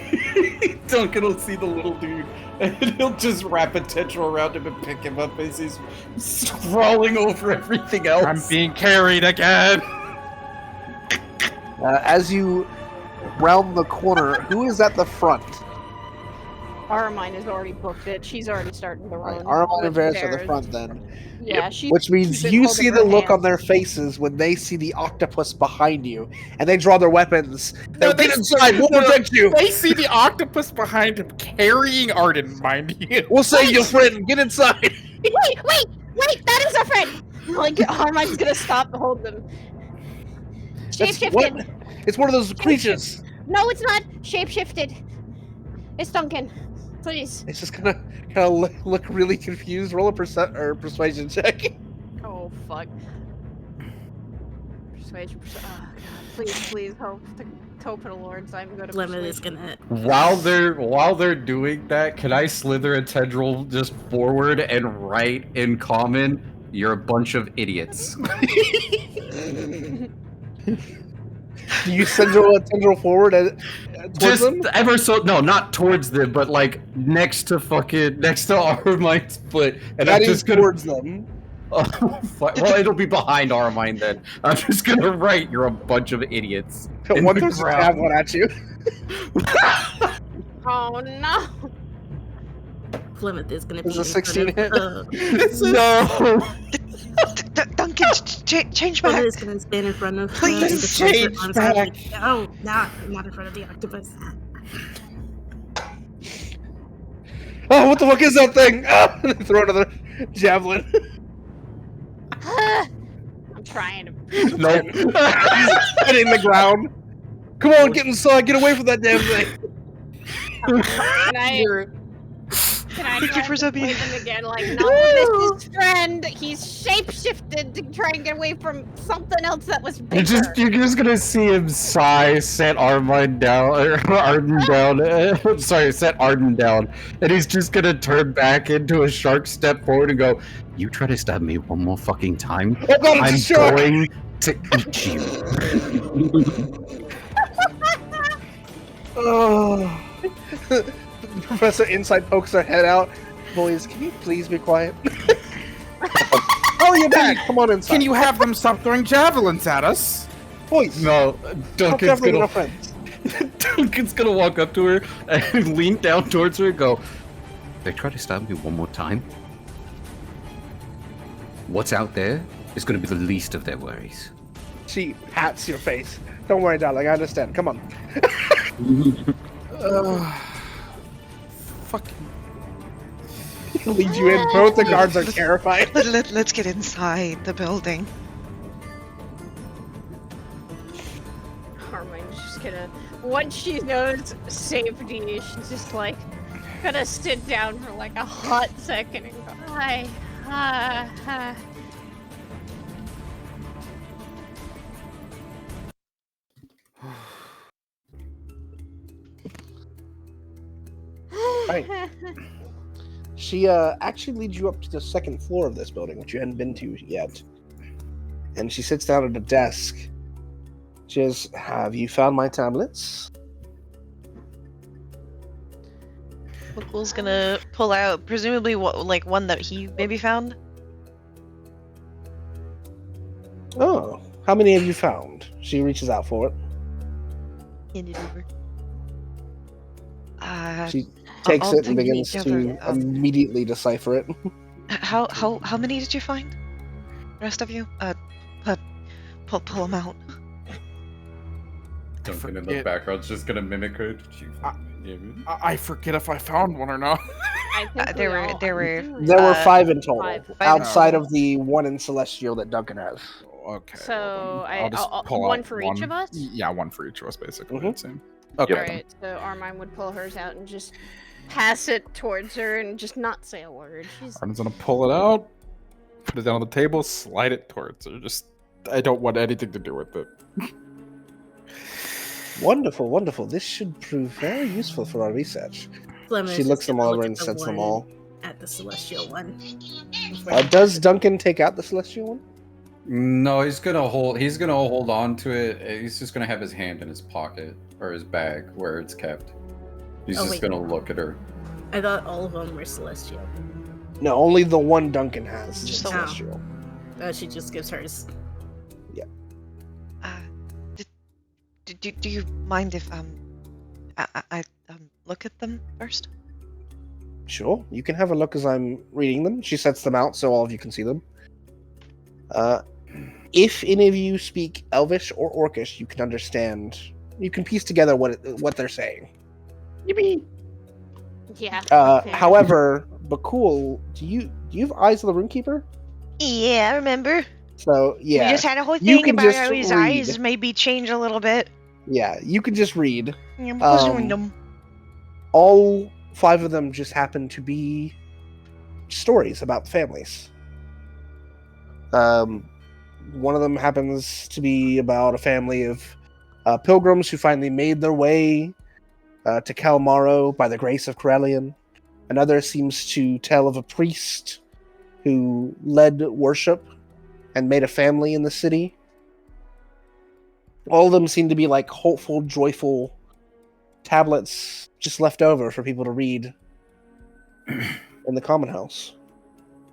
the little dude, and he'll just wrap a tendril around him and pick him up as he's sprawling over everything else. I'm being carried again. As you round the corner, who is at the front? Armine has already booked it. She's already starting to Right, run. Armand and with Varys are the Varys. front then. Yeah, she. Which means she's been you holding see her the look on hands. their faces when they see the octopus behind you, and they draw their weapons. They'll they- get inside. We'll no, protect you. They see the octopus behind him carrying Arden, mind you. We'll save you, friend. Get inside. Wait! That is our friend. Like Armine's gonna stop and hold them. That's what? Shapeshifted. It's one of those creatures. No, it's not. Shapeshifted. It's Duncan. Please. It's just gonna kind of look really confused. Roll a persuasion check. Oh fuck. Persuasion. Oh god. Please, hope to the Lords. I'm gonna. Lemon persuade is gonna. While they're doing that, can I slither a tendril just forward and write in common? You're a bunch of idiots. Do you send a tendril forward towards Just them? ever so not towards them, but like next to Armine's foot, and That I'm is just gonna. towards them. Oh, fuck. Well, it'll be behind Armine then. I'm just gonna write. You're a bunch of idiots. in One the throws a ground. javelin at you. Oh no. Plymouth is gonna Is be a in 16 front of, No. Duncan, change Plymouth back. is gonna stand in front of Please and just raise her change arms back. like, oh, not in front of the octopus. Oh, what the fuck is that thing? Ah! Throw another javelin. I'm trying to. Nope. Hitting the ground. Come on, get inside. Get away from that damn thing. Can I? You're- Can I Thank you try for to Zebby. persuade them again? Like, no, this is friend. He's shapeshifted to try and get away from something else that was bigger. You're just gonna see him sigh, set Armine down, or Arden down. Sorry, set Arden down, and he's just gonna turn back into a shark, step forward, and go. You try to stab me one more fucking time, Oh god, I'm it's a shark! going to eat you. Oh. Professor Inside pokes her head out. Boys, can you please be quiet? Oh, you're back. Come on inside. Can you have them stop throwing javelins at us? Boys, No, talk Duncan's carefully with gonna our friends. Duncan's gonna walk up to her and lean down towards her and go. They try to stab me one more time. What's out there is gonna be the least of their worries. She pats your face. Don't worry, darling. I understand. Come on. Fucking. Lead you in. Both the guards are terrified. Let's get inside the building. Armine's just gonna. Once she knows safety, she's just like gonna sit down for like a hot second and go, hi. Right. She actually leads you up to the second floor of this building, which you hadn't been to yet. And she sits down at a desk. She says, have you found my tablets? Bhaqull's gonna pull out, presumably, like one that he maybe found. Oh, how many have you found? She reaches out for it. Hand it over. She takes I'll it and take begins the to other, immediately decipher it. How many did you find? The rest of you? Pull them out. Duncan in the background's just gonna mimic her. I forget if I found one or not. I think There we were There were 5 in total, five in outside total. of the one in Celestial that Duncan has. Okay. So I'll just pull one out for each of us? Yeah, one for each of us, basically. Mhm. It seemed. Okay. Alright, so Armine would pull hers out and just pass it towards her and just not say a word. She's Arden's gonna pull it out, put it down on the table, slide it towards her. I don't want anything to do with it. Wonderful, wonderful. This should prove very useful for our research. Fleming She is looks just them gonna all look over at and the sets them one all. At the celestial one. Does Duncan take out the Celestial one? No, he's gonna hold on to it. He's just gonna have his hand in his pocket or his bag where it's kept. He's Oh, just wait. gonna look at her. I thought all of them were celestial. No, only the one Duncan has is Just in the one. Celestial. She just gives hers. Do you mind if I look at them first? Sure, you can have a look as I'm reading them. She sets them out so all of you can see them. If any of you speak Elvish or Orcish, you can understand. You can piece together what they're saying. Yippee! yeah. fair. However, Bhaqull, do you have Eyes of the Runekeeper? Yeah, I remember. So yeah, We just had a whole you thing can about just how his read. eyes maybe change a little bit. Yeah, you can just read. Yeah, because of them. All 5 of them just happen to be stories about families. One of them happens to be about a family of pilgrims who finally made their way to Kalmaro by the grace of Corellian. Another seems to tell of a priest who led worship and made a family in the city. All of them seem to be like hopeful, joyful tablets just left over for people to read in the common house.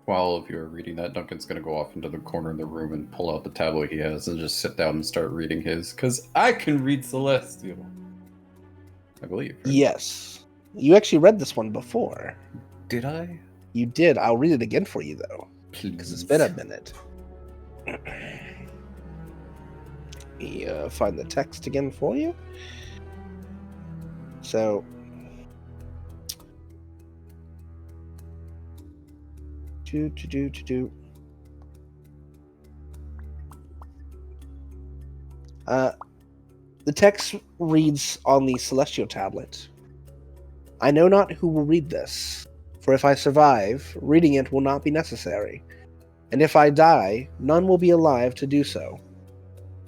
While all of you are reading that, Duncan's gonna go off into the corner of the room and pull out the tablet he has and just sit down and start reading his. Because I can read Celestial. I believe. Right? Yes. You actually read this one before. Did I? You did. I'll read it again for you, though, because it's been a minute. Let me find the text again for you. So, the text reads on the celestial tablet. I know not who will read this, for if I survive, reading it will not be necessary, and if I die, none will be alive to do so.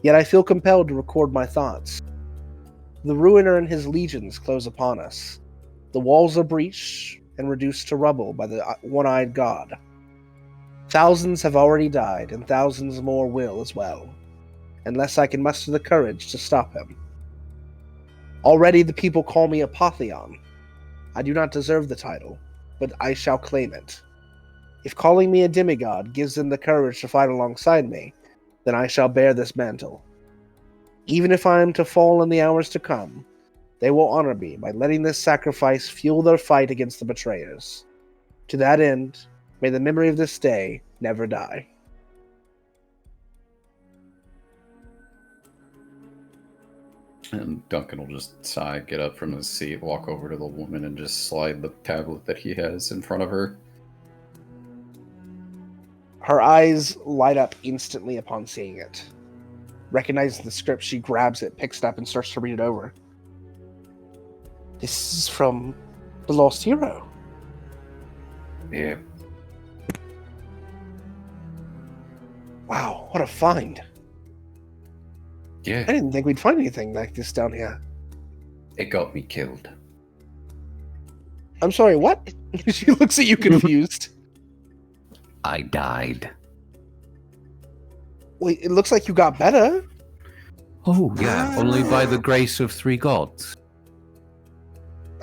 Yet I feel compelled to record my thoughts. The ruiner and his legions close upon us. The walls are breached and reduced to rubble by the one-eyed god. Thousands have already died, and thousands more will as well, unless I can muster the courage to stop him. Already the people call me Apotheon. I do not deserve the title, but I shall claim it. If calling me a demigod gives them the courage to fight alongside me, then I shall bear this mantle. Even if I am to fall in the hours to come, they will honor me by letting this sacrifice fuel their fight against the betrayers. To that end, may the memory of this day never die. And Duncan will just sigh, get up from his seat, walk over to the woman, and just slide the tablet that he has in front of her. Her eyes light up instantly upon seeing it. Recognizing the script, she grabs it, picks it up, and starts to read it over. This is from The Lost Hero. Yeah. Wow, what a find. Yeah. I didn't think we'd find anything like this down here. It got me killed. I'm sorry, what? She looks at you confused. I died. Wait, it looks like you got better. Oh, yeah, only by the grace of 3 gods.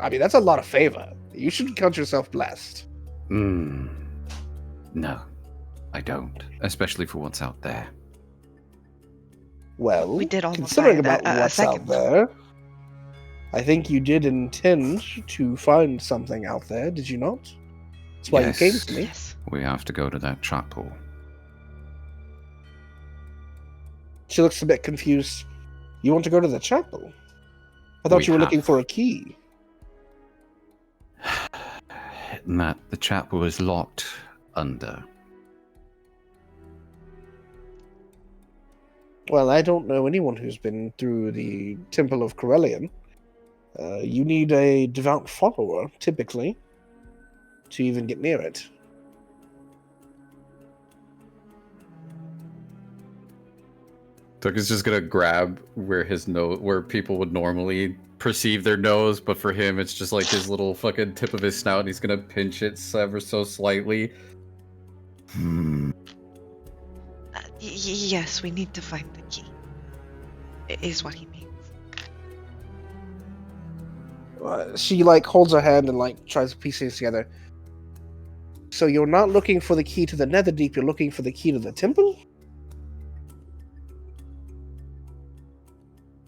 I mean, that's a lot of favor. You should count yourself blessed. No, I don't. Especially for what's out there. Well, We did almost considering die about a what's out second. there, I think you did intend to find something out there, did you not? That's why you came to me. Yes. We have to go to that chapel. She looks a bit confused. You want to go to the chapel? I thought We you were looking have. for a key. That the chapel is locked under. Well, I don't know anyone who's been through the Temple of Corellian. You need a devout follower, typically, to even get near it. Doug is just gonna grab where his nose, where people would normally perceive their nose, but for him it's just like his little fucking tip of his snout, and he's gonna pinch it ever so slightly. Yes, we need to find the key. Is what he means. She holds her hand and tries to piece things together. So you're not looking for the key to the Netherdeep, you're looking for the key to the temple?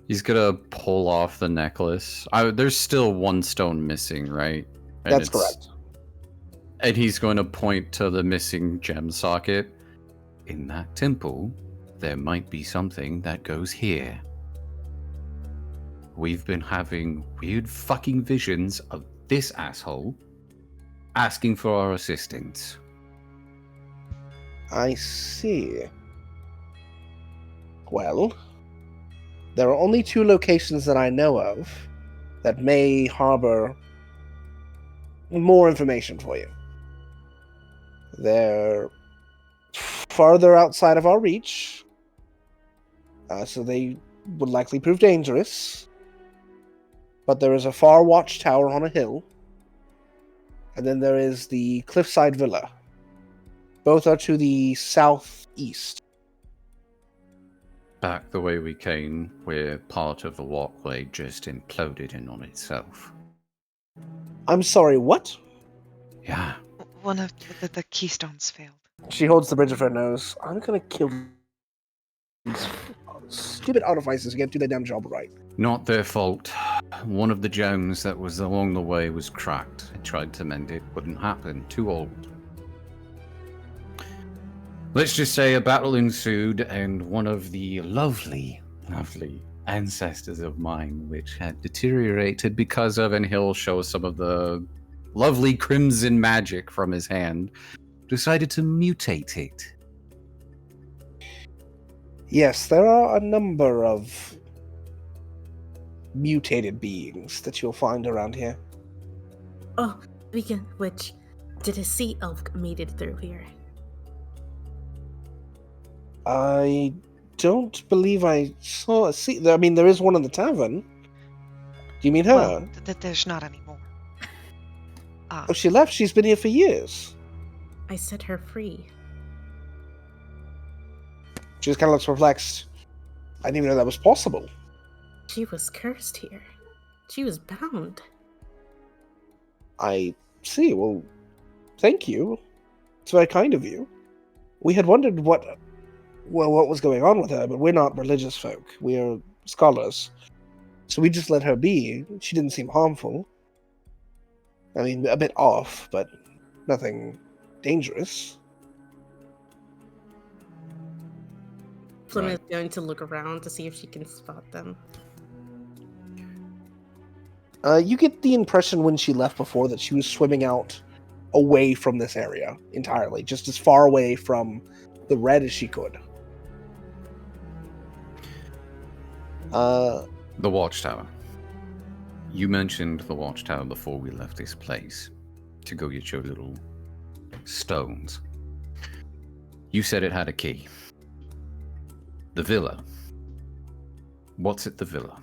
He's gonna pull off the necklace. There's still one stone missing, right? And That's correct. And he's going to point to the missing gem socket. In that temple, there might be something that goes here. We've been having weird fucking visions of this asshole asking for our assistance. I see. Well, there are only 2 locations that I know of that may harbor more information for you. They're farther outside of our reach, so they would likely prove dangerous. But there is a far watchtower on a hill, and then there is the Cliffside Villa. Both are to the southeast. Back the way we came, where part of the walkway just imploded in on itself. I'm sorry, what? Yeah. One of the keystones failed. She holds the bridge of her nose. I'm gonna kill these stupid artificers who can't do their damn job right. Not their fault. One of the gems that was along the way was cracked. I tried to mend it, wouldn't happen. Too old. Let's just say a battle ensued, and one of the lovely ancestors of mine, which had deteriorated because of, and he'll show some of the lovely crimson magic from his hand, decided to mutate it. Yes, there are a number of mutated beings that you'll find around here. Oh, speaking of which, did a sea elf made it through here? I don't believe I saw a sea. I mean, there is one in the tavern. Do you mean her? Well, there's not anymore. Oh, she left. She's been here for years. I set her free. She just kind of looks perplexed. I didn't even know that was possible. She was cursed here. She was bound. I see. Well, thank you. It's very kind of you. We had wondered what was going on with her, but we're not religious folk. We are scholars. So we just let her be. She didn't seem harmful. I mean, a bit off, but nothing dangerous. Flim is going to look around to see if she can spot them. You get the impression when she left before that she was swimming out away from this area entirely, just as far away from the red as she could. The watchtower. You mentioned the watchtower before we left this place to go get your little stones. You said it had a key. The villa. What's at the villa?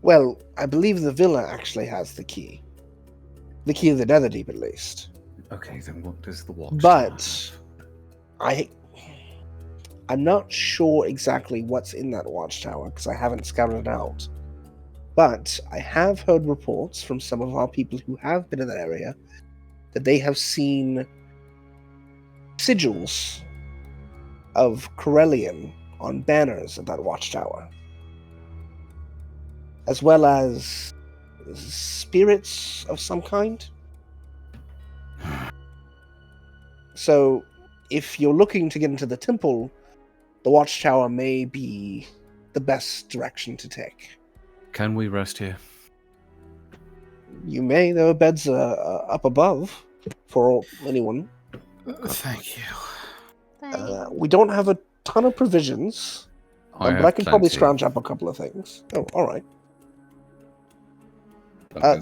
Well, I believe the villa actually has the key. The key of the Netherdeep, at least. Okay, then what does the watchtower But have? I'm not sure exactly what's in that watchtower because I haven't scouted it out. But I have heard reports from some of our people who have been in that area that they have seen sigils of Corellian on banners at that watchtower, as well as spirits of some kind. So, if you're looking to get into the temple, the watchtower may be the best direction to take. Can we rest here? You may. There are beds up above for anyone. Thank you. We don't have a ton of provisions, but I can probably scrounge up a couple of things. Oh, all right.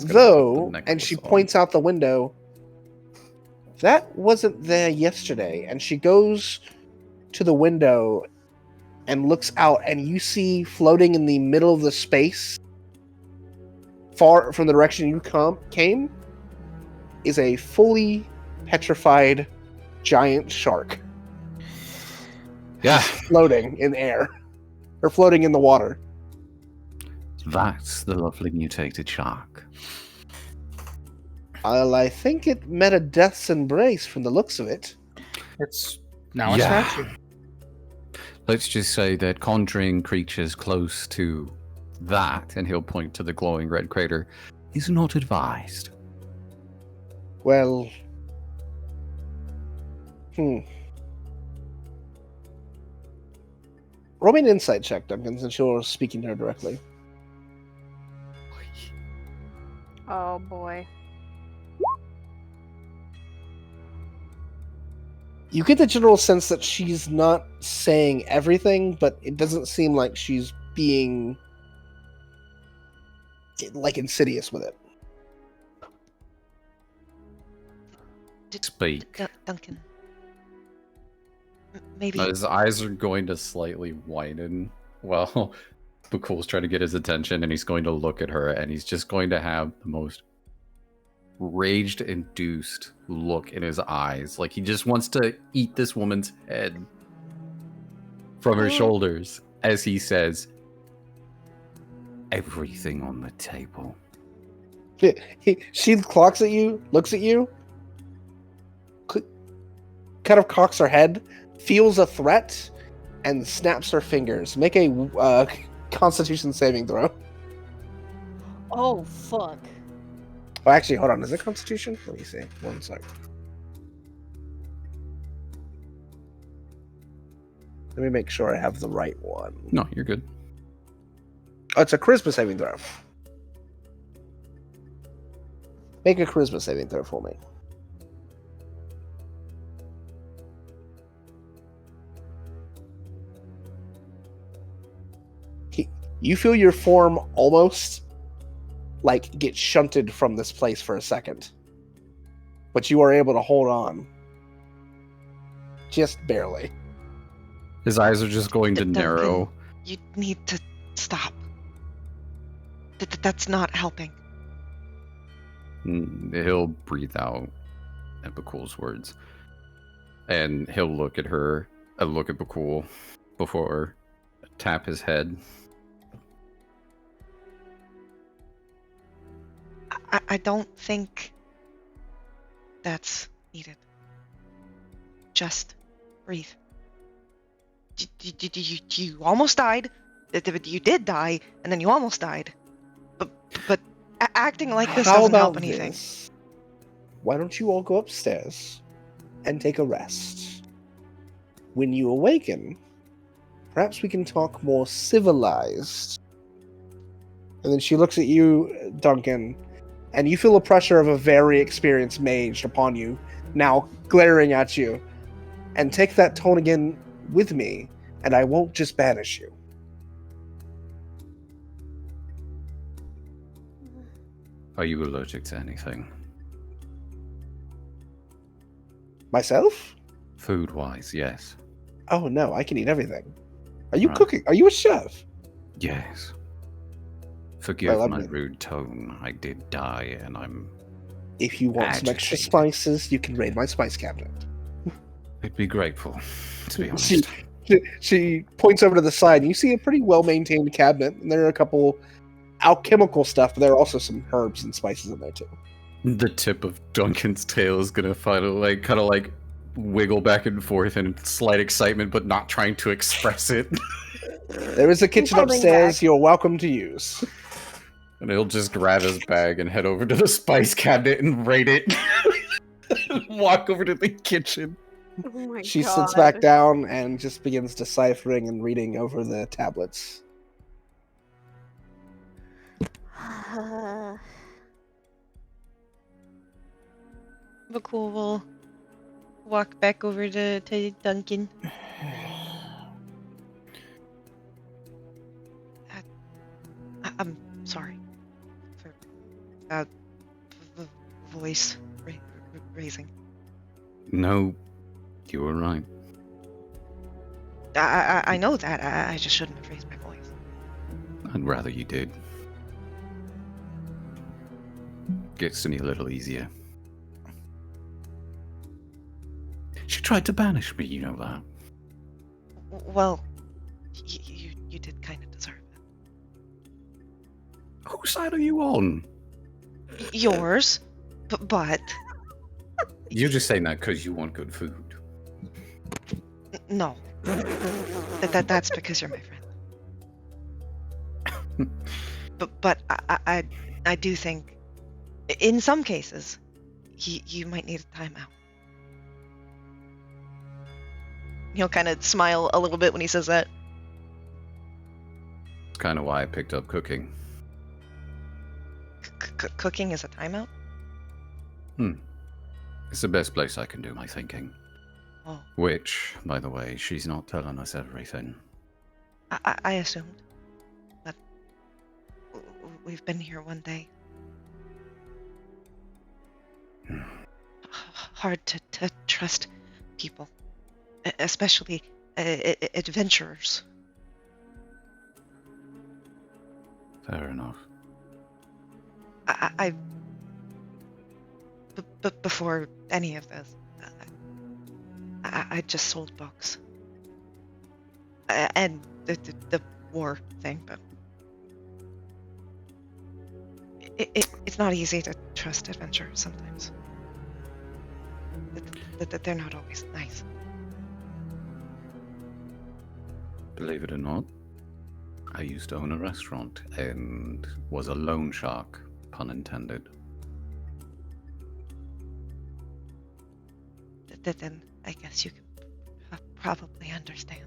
Though, and she points out the window, that wasn't there yesterday. And she goes to the window and looks out, and you see floating in the middle of the space, far from the direction you came, is a fully petrified giant shark. Yeah. Floating in air. Or floating in the water. That's the lovely mutated shark. Well, I think it met a death's embrace from the looks of it. It's now a statue. Let's just say that conjuring creatures close to that, and he'll point to the glowing red crater, is not advised. Well... Roll me an insight check, Duncan, since you're speaking to her directly. Oh boy. You get the general sense that she's not saying everything, but it doesn't seem like she's being like insidious with it. Speak. Duncan. Maybe. His eyes are going to slightly widen. Well, Bhaqull's trying to get his attention, and he's going to look at her, and he's just going to have the most rage-induced look in his eyes. Like he just wants to eat this woman's head from her shoulders as he says, "Everything on the table." She clocks at you, looks at you, kind of cocks her head, feels a threat, and snaps her fingers. Make a Constitution saving throw. Oh, fuck. Oh, actually, hold on. Is it Constitution? Let me see. One sec. Let me make sure I have the right one. No, you're good. Oh, it's a Charisma saving throw. Make a Charisma saving throw for me. You feel your form almost like get shunted from this place for a second, but you are able to hold on, just barely. His eyes are just going to narrow. You need to stop. That's not helping. He'll breathe out at Bhaqull's words, and he'll look at her, look at Bhaqull before tap his head. I don't think that's needed. Just breathe. You almost died. You did die, and then you almost died. But acting like this doesn't help anything. This? Why don't you all go upstairs and take a rest? When you awaken, perhaps we can talk more civilized. And then she looks at you, Duncan, and you feel the pressure of a very experienced mage upon you, now glaring at you. And take that tone again with me, and I won't just banish you. Are you allergic to anything? Myself? Food-wise, yes. Oh no, I can eat everything. Are you Right. cooking? Are you a chef? Yes. Forgive Well, my rude tone. I did die, and I'm... If you want some extra agitated. spices, you can raid my spice cabinet. I'd be grateful, to be honest. She points over to the side, and you see a pretty well-maintained cabinet, and there are a couple alchemical stuff, but there are also some herbs and spices in there too. The tip of Duncan's tail is gonna finally kind of like wiggle back and forth in slight excitement, but not trying to express it. There is a kitchen coming upstairs back. you're welcome to use. And he'll just grab his bag and head over to the spice cabinet and raid it. Walk over to the kitchen. Oh my She god. sits back down and just begins deciphering and reading over the tablets. Bhaqull will walk back over to Duncan. I'm sorry for voice raising. No, you were right. I know that. I just shouldn't have raised my voice. I'd rather you did. Gets to me a little easier. She tried to banish me, you know that. Well, you did kind of deserve it. Whose side are you on? Yours, but You're just saying that because you want good food. no. That's because you're my friend. but I do think, in some cases, you might need a timeout. He'll kind of smile a little bit when he says that. It's kind of why I picked up cooking. Cooking is a timeout? It's the best place I can do my thinking. Oh. Which, by the way, she's not telling us everything. I assumed. But we've been here one day. Hard to trust people. Especially adventurers. Fair enough. But before any of this, I just sold books. And the war thing, but it's not easy to trust adventurers sometimes. That they're not always nice. Believe it or not, I used to own a restaurant and was a loan shark, pun intended. Then I guess you can probably understand.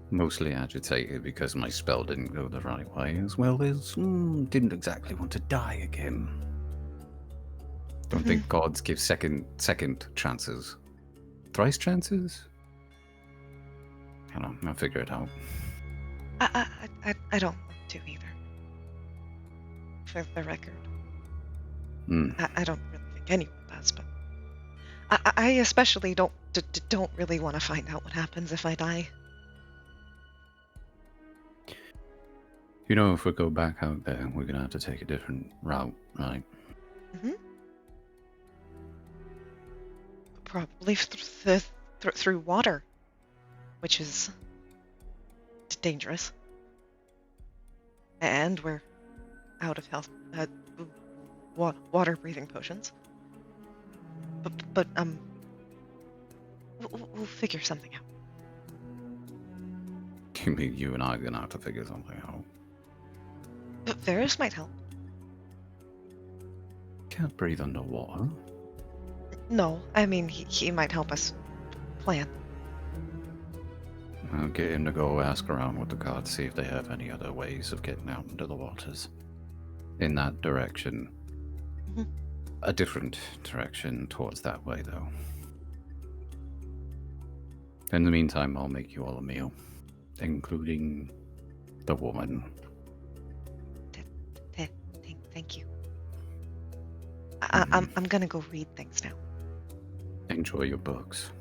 Mostly agitated because my spell didn't go the right way, as well as didn't exactly want to die again. Don't think gods give second chances. Thrice chances? I don't know, I'll figure it out. I don't want to either. For the record. I don't really think anyone does, but I especially don't really want to find out what happens if I die. You know, if we go back out there, we're gonna have to take a different route, right? Probably through water, which is dangerous. And we're out of health, water breathing potions. But we'll figure something out. You mean you and I are gonna have to figure something out? But Varys might help. Can't breathe underwater. No, I mean he might help us plan. I'll get him to go ask around with the gods, see if they have any other ways of getting out into the waters. In that direction. A different direction towards that way, though. In the meantime, I'll make you all a meal, including the woman. Thank you. I'm gonna go read things now. Enjoy your books.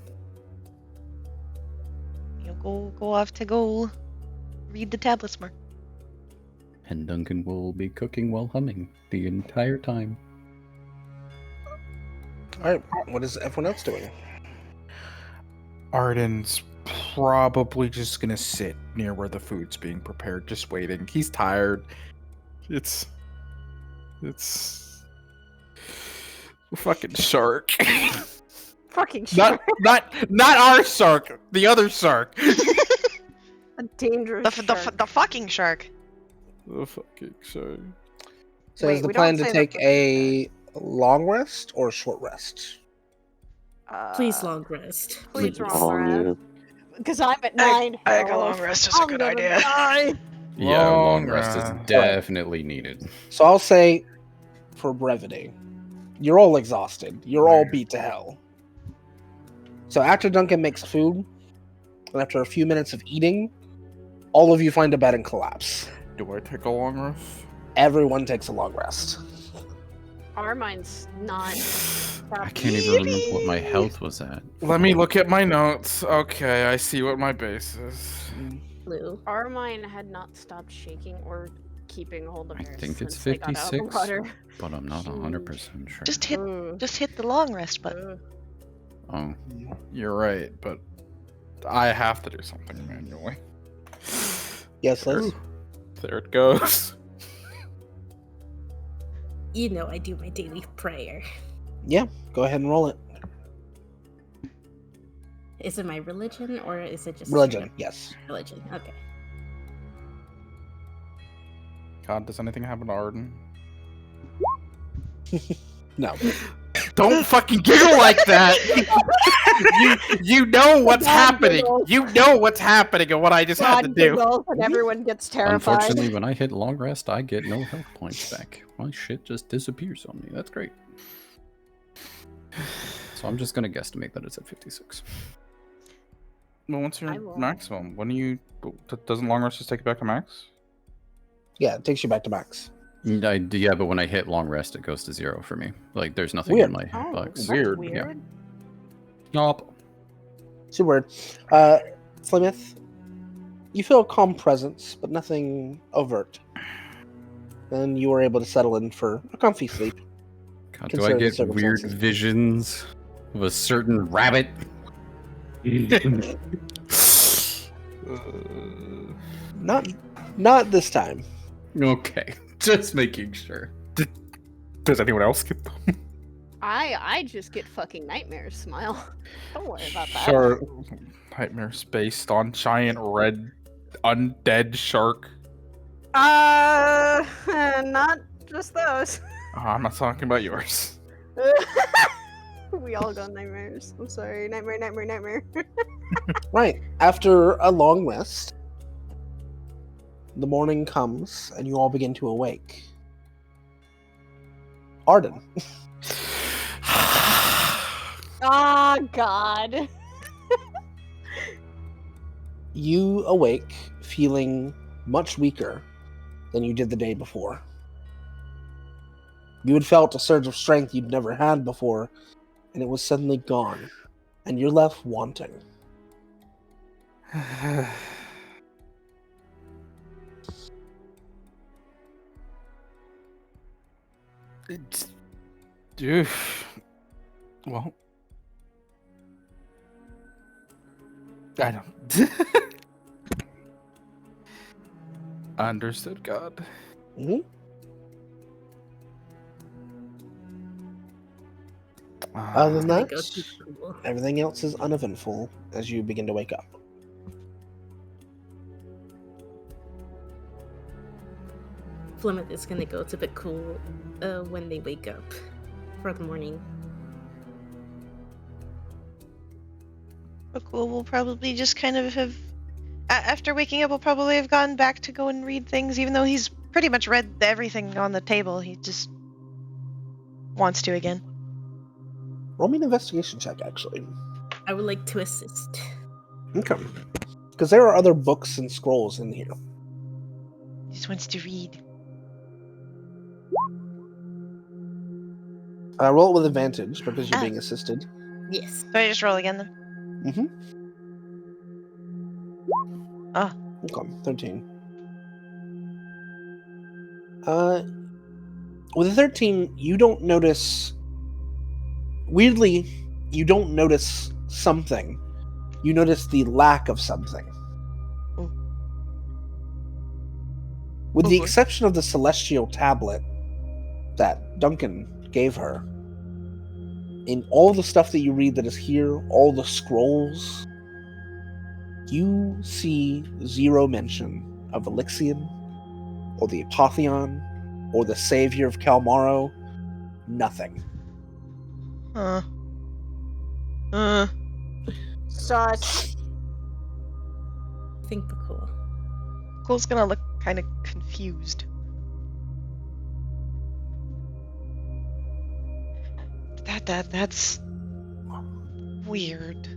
You'll go off to go read the tablets more. And Duncan will be cooking while humming the entire time. Alright, what is everyone else doing? Arden's probably just gonna sit near where the food's being prepared, just waiting. He's tired. It's a fucking shark. Fucking shark. Not our shark. The other shark. A dangerous shark. The fucking shark. The fucking shark. So Wait, is the we plan don't to say the take fucking a long rest or a short rest? Please long rest. Please Please. long rest. Because I'm at 9. I think a long rest is a good idea. Die. Yeah, a long Long rest is rest. definitely needed. So I'll say, for brevity, you're all exhausted. You're all beat to hell. So after Duncan makes food, and after a few minutes of eating, all of you find a bed and collapse. Do I take a long rest? Everyone takes a long rest. Armine's not. I can't even remember what my health was at. Let me look at my notes. Okay, I see what my base is. Blue. Armine had not stopped shaking or keeping hold of I her think it's since they got out of the 56, water. but I'm not 100% sure. Just hit Ooh. the long rest button. Oh, You're right, but I have to do something manually. Yes, Liz? There it goes. You know I do my daily prayer. Yeah, go ahead and roll it. Is it my religion or is it just Religion, yes. religion? Okay. God, does anything happen to Arden? No. Don't fucking giggle like that! you know what's happening. You know what's happening and what I just had to do. And everyone gets terrified. unfortunately, when I hit long rest, I get no health points back. My shit just disappears on me. That's great. So I'm just gonna guesstimate that it's at 56. Well, what's I your will. maximum? When you doesn't long rest just take you back to max? Yeah, it takes you back to max. Yeah, but when I hit long rest, it goes to 0 for me. Like, there's nothing Weird. in my Oh, box. that's Weird. weird. Yup. Super weird. Slimith, you feel a calm presence, but nothing overt. Then you were able to settle in for a comfy sleep. God, do I Consider the get weird circumstances. visions of a certain rabbit? Not this time. Okay, just making sure. Does anyone else get them? I just get fucking nightmares, Smile. Don't worry about that. Sure. Nightmares based on giant red undead shark. Not just those. I'm not talking about yours. We all got nightmares. I'm sorry. Nightmare. Right. After a long rest, the morning comes and you all begin to awake. Arden. Oh, God. You awake feeling much weaker than you did the day before. You had felt a surge of strength you'd never had before, and it was suddenly gone, and you're left wanting. Well, I don't. Understood, God. Mm-hmm. Other than I that, go to school. everything else is uneventful as you begin to wake up. Plymouth is gonna go to Bhaqull when they wake up for the morning. Bhaqull will probably just kind of have, after waking up, will probably have gone back to go and read things, even though he's pretty much read everything on the table. He just wants to again. Roll me an investigation check, actually. I would like to assist. Okay. Because there are other books and scrolls in here. He just wants to read. Roll it with advantage because you're Ah. being assisted. Yes. Do I just roll again then? Mm-hmm. Ah. Okay, 13. With a 13, you don't notice... Weirdly, you don't notice something you notice the lack of something. Oh. With Oh, the boy. exception of the celestial tablet that Duncan gave her, in all the stuff that you read that is here, all the scrolls, you see zero mention of Elixion, or the Apotheon, or the Savior of Kalmaro. Nothing. Sus. I think Bhaqull. Cole's gonna look kind of confused. That's weird.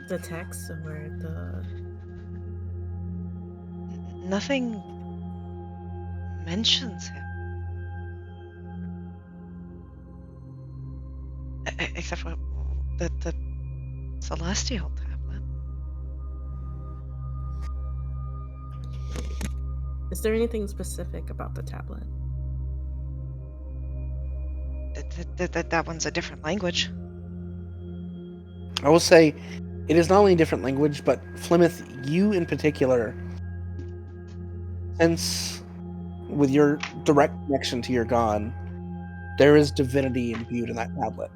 The text or the. Nothing mentions him. Except for the celestial tablet. Is there anything specific about the tablet? That one's a different language. I will say, it is not only a different language, but Flemeth, you in particular, since with your direct connection to your god, there is divinity imbued in that tablet.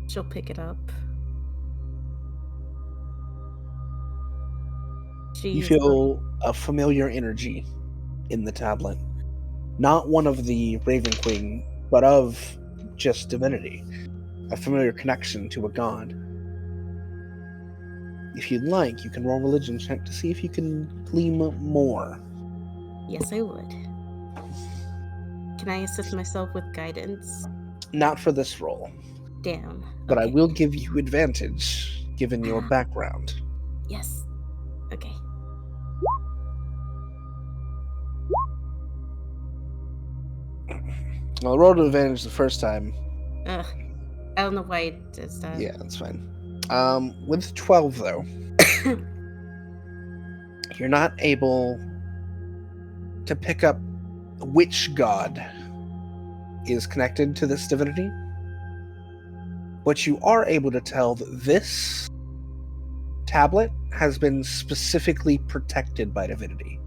She'll pick it up. You feel a familiar energy in the tablet. Not one of the Raven Queen, but of just divinity. A familiar connection to a god. If you'd like, you can roll a religion check to see if you can glean more. Yes, I would. Can I assist myself with guidance? Not for this roll, Damn. but I okay. will give you advantage, given your background. Yes. Okay. Well, I rolled an advantage the first time. I don't know why it does that. Yeah, that's fine. With 12, though, you're not able to pick up which god is connected to this divinity, but you are able to tell that this tablet has been specifically protected by divinity.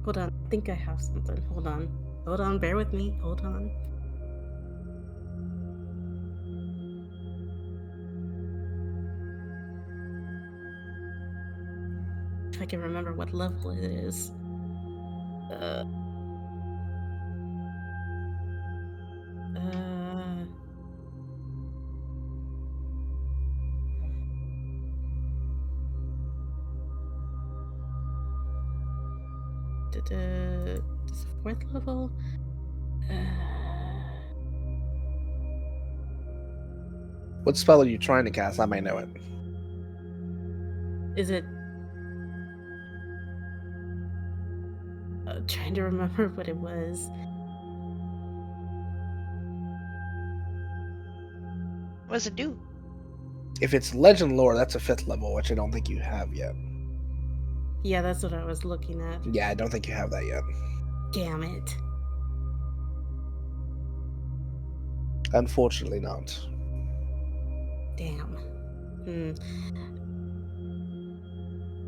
Hold on, I think I have something. Hold on, bear with me. Hold on. If I can remember what level it is. This 4th level? What spell are you trying to cast? I might know it. Is it... trying to remember what it was. What does it do? If it's legend lore, that's a 5th level, which I don't think you have yet. Yeah, that's what I was looking at. Yeah, I don't think you have that yet. Damn it. Unfortunately not. Damn.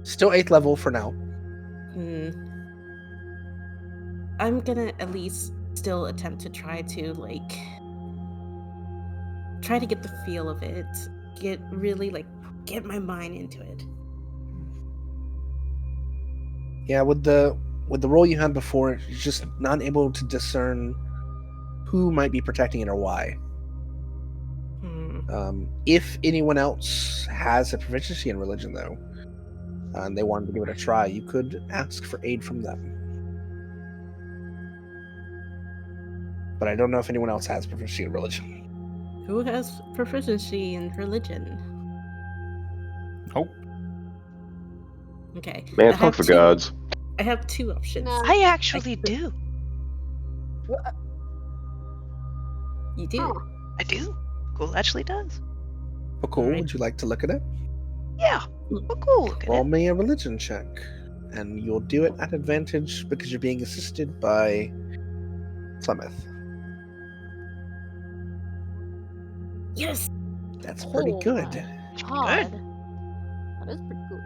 Still 8th level for now. I'm gonna at least still attempt to try to, like... try to get the feel of it. Get my mind into it. Yeah, with the role you had before, you're just not able to discern who might be protecting it or why. If anyone else has a proficiency in religion, though, and they wanted to give it a try, you could ask for aid from them. But I don't know if anyone else has proficiency in religion. Who has proficiency in religion? Oh. Okay. Man, fuck for gods. I have 2 options. No. I actually do. You do? Huh. I do. Cool actually does. Bhaqull, Alright. would you like to look at it? Yeah. Well, cool. Look at Roll it. me a religion check. and you'll do it at advantage because you're being assisted by Plymouth. Yes. That's pretty good. My God. That is pretty good.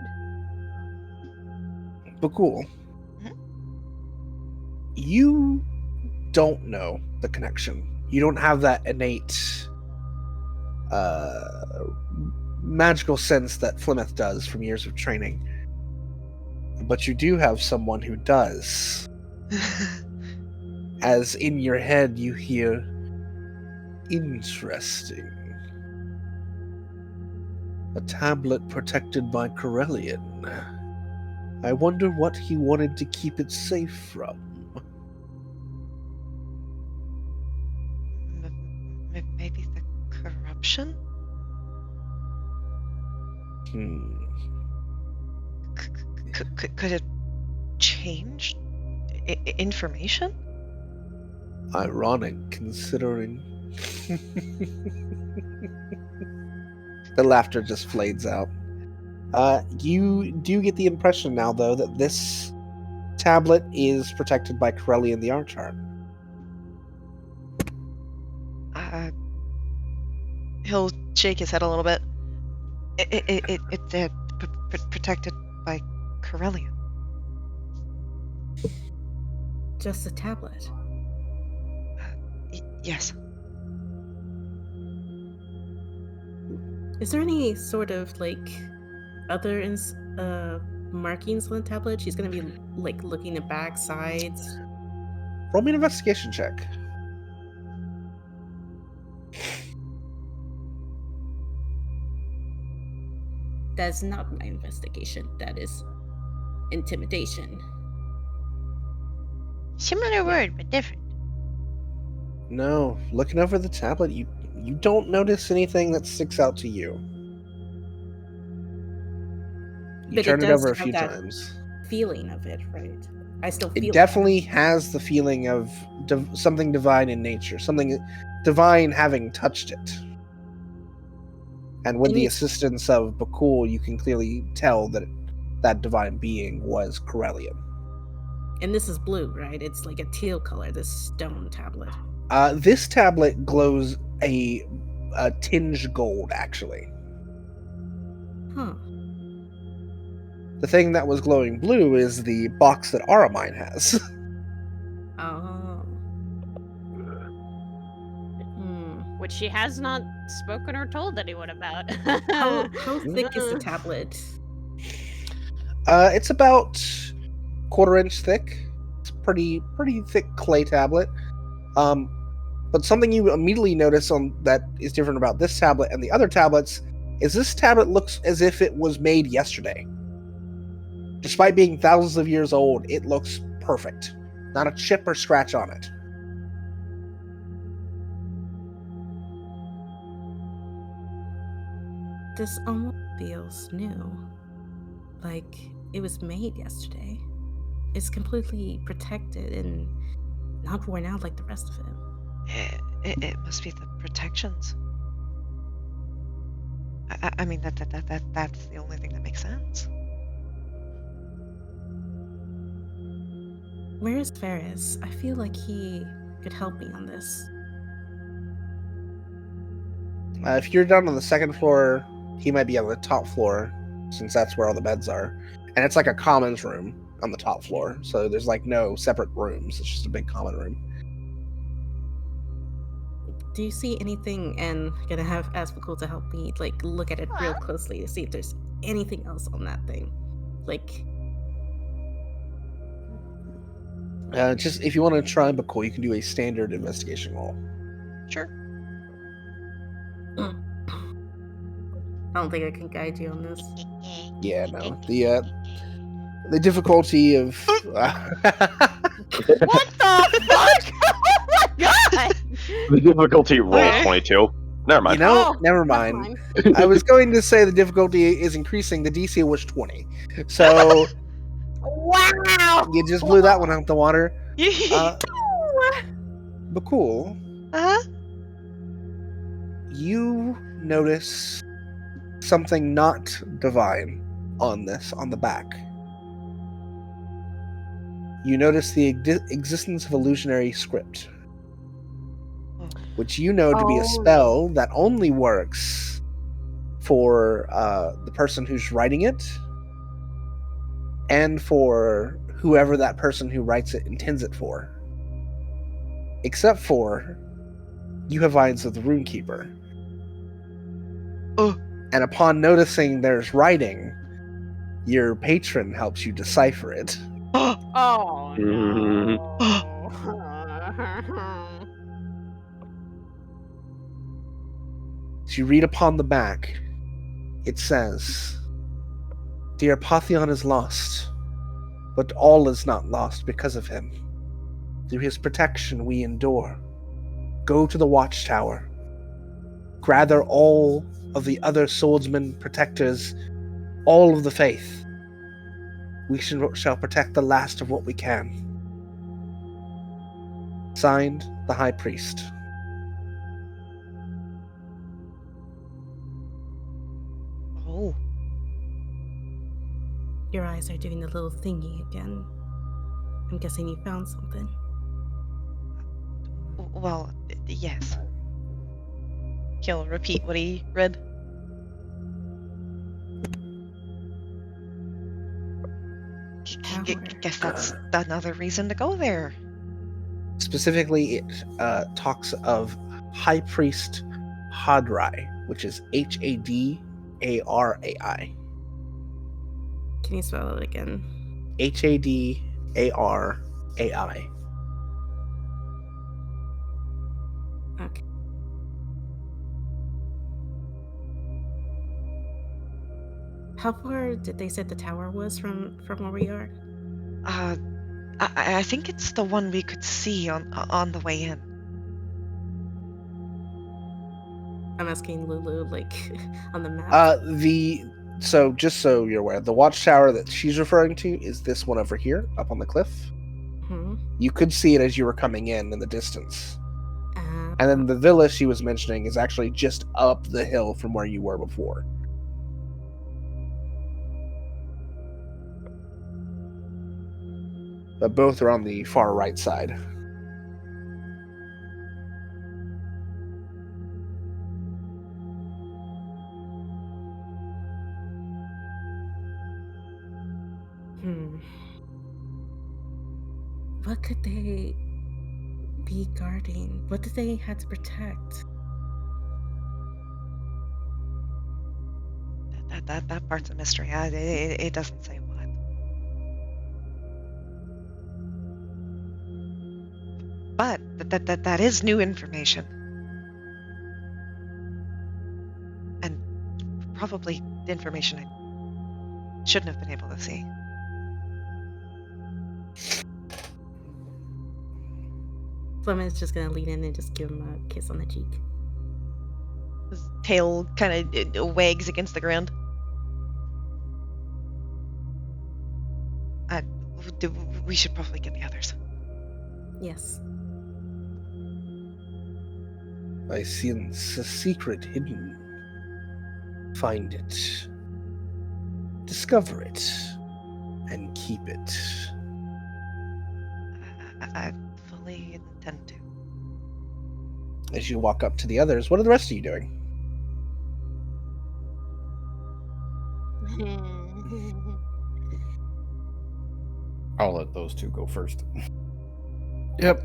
Bhaqull, Mhm. you don't know the connection. You don't have that innate magical sense that Plymouth does from years of training. But you do have someone who does. As in your head you hear, interesting. A tablet protected by Corellian. I wonder what he wanted to keep it safe from. Maybe the corruption? Could it change information? Ironic, considering. The laughter just fades out. You do get the impression now, though, that this tablet is protected by Corellian the Archart. He'll shake his head a little bit. It's protected by Corellian. Just a tablet. Yes. Is there any sort of like other markings on the tablet? She's gonna be like looking at back, sides. Roll me an investigation check. That's not my investigation. That is intimidation. Similar word, but different. No, looking over the tablet, you don't notice anything that sticks out to you. You But turn it it does over a have few that times. feeling of it, right? I still feel It definitely has the feeling of something divine in nature, something divine having touched it. And with It the needs- assistance of Bhaqull, you can clearly tell that that divine being was Corellian. And this is blue, right? It's like a teal color, this stone tablet. This tablet glows a tinge gold, actually. Huh. The thing that was glowing blue is the box that Aramine has. Oh. Which she has not spoken or told anyone about. How thick is the tablet? It's about 1/4 inch thick. It's pretty thick clay tablet. But something you immediately notice that is different about this tablet and the other tablets is this tablet looks as if it was made yesterday. Despite being thousands of years old, it looks perfect. Not a chip or scratch on it. This almost feels new. Like it was made yesterday. It's completely protected and not worn out like the rest of it. It must be the protections. I mean that's the only thing that makes sense. Where is Ferris? I feel like he could help me on this. If you're down on the second floor, he might be on the top floor, since that's where all the beds are. And it's like a commons room on the top floor, so there's like no separate rooms. It's just a big common room. Do you see anything? And gonna ask Bhaqull to help me like look at it real closely to see if there's anything else on that thing. Like Just if you want to try Bhaqull, you can do a standard investigation roll. Sure. I don't think I can guide you on this. Yeah, no. The difficulty of What the fuck? Oh my god! The difficulty roll Okay. 22. Never mind. Oh, never never mind. I was going to say the difficulty is increasing. The DC was 20, so Wow! you just blew that one out the water. Bhaqull, you notice something not divine on the back. you notice the existence of illusionary script, which you know to be a spell that only works for the person who's writing it and for whoever that person who writes it intends it for. Except for you have eyes of the Runekeeper. And upon noticing there's writing, your patron helps you decipher it. Oh no. As you read upon the back, it says, "Dear Apotheon is lost, but all is not lost because of him. Through his protection we endure. Go to the watchtower. Gather all of the other swordsmen, protectors, all of the faith. We shall protect the last of what we can." Signed, the High Priest. Oh. Your eyes are doing the little thingy again. I'm guessing you found something. Well, yes. He'll repeat what he read. Guess that's another reason to go there. Specifically, it talks of High Priest Hadrai, which is Hadrarai. Can you spell it again? Hadrarai. Okay. How far did they say the tower was from where we are? I think it's the one we could see on the way in. I'm asking Lulu, like, on the map. So just so you're aware, the watchtower that she's referring to is this one over here, up on the cliff. Hmm. You could see it as you were coming in the distance. And then the villa she was mentioning is actually just up the hill from where you were before. But both are on the far right side. What could they be guarding? What did they have to protect? That part's a mystery. It doesn't say what. But that is new information. And probably information I shouldn't have been able to see. Fleming's just gonna lean in and just give him a kiss on the cheek. His tail kind of wags against the ground. We should probably get the others. Yes. I sense a secret hidden. Find it. Discover it. And keep it. I fully intend to. As you walk up to the others, what are the rest of you doing? I'll let those two go first. Yep.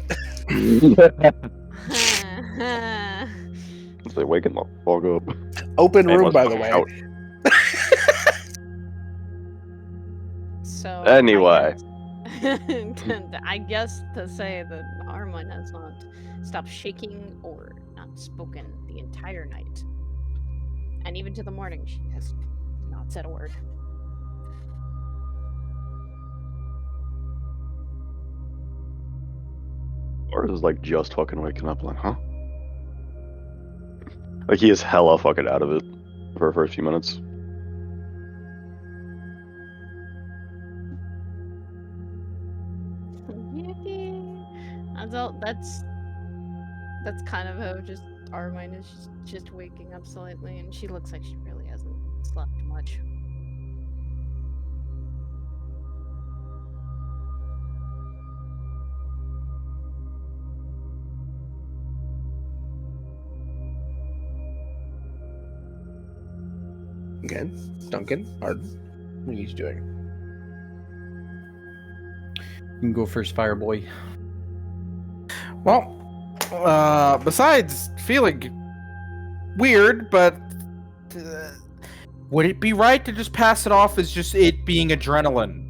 It's like waking the fuck up. Open Man room, was by the fucking way. out. So Anyway. I guess to say that Armand has not stopped shaking or not spoken the entire night. And even to the morning, she has not said a word. Or is like just fucking waking up like, huh? Like he is hella fucking out of it for the first few minutes. That's kind of how just Armine is just waking up slightly, and she looks like she really hasn't slept much. Okay. Duncan, Arden, what are you doing? You can go first, fire boy. Well, besides feeling weird, but would it be right to just pass it off as just it being adrenaline?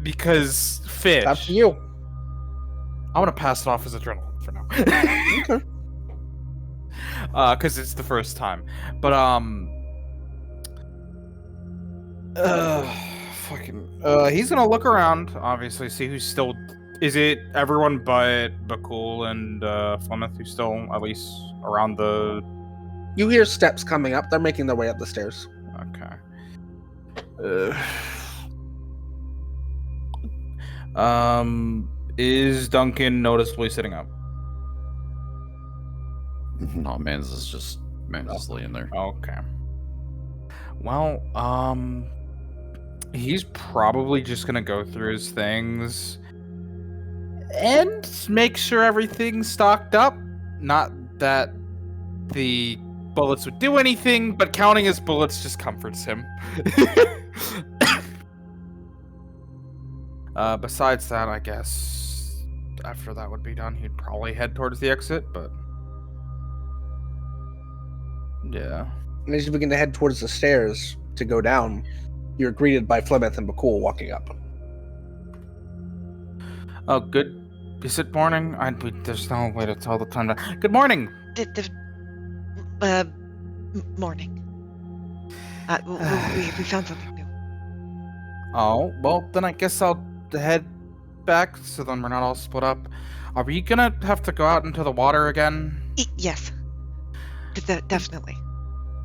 Because fish. Up to you. I want to pass it off as adrenaline for now. Okay. Because it's the first time. But he's gonna look around, obviously, see who's still. Is it everyone but Bhaqull and Flemeth who's still at least around the? You hear steps coming up. They're making their way up the stairs. Okay. Is Duncan noticeably sitting up? No, Mans is just laying there. Okay. Well, he's probably just gonna go through his things and make sure everything's stocked up. Not that the bullets would do anything, but counting his bullets just comforts him. Besides that, I guess after that would be done, he'd probably head towards the exit, but yeah. And as you begin to head towards the stairs to go down, you're greeted by Flemeth and Bhaqull walking up. Oh, good. Is it morning? There's no way to tell the time. Good morning. Morning. We found something new. Oh, well, then I guess I'll head back, so then we're not all split up. Are we gonna have to go out into the water again? Yes. Definitely.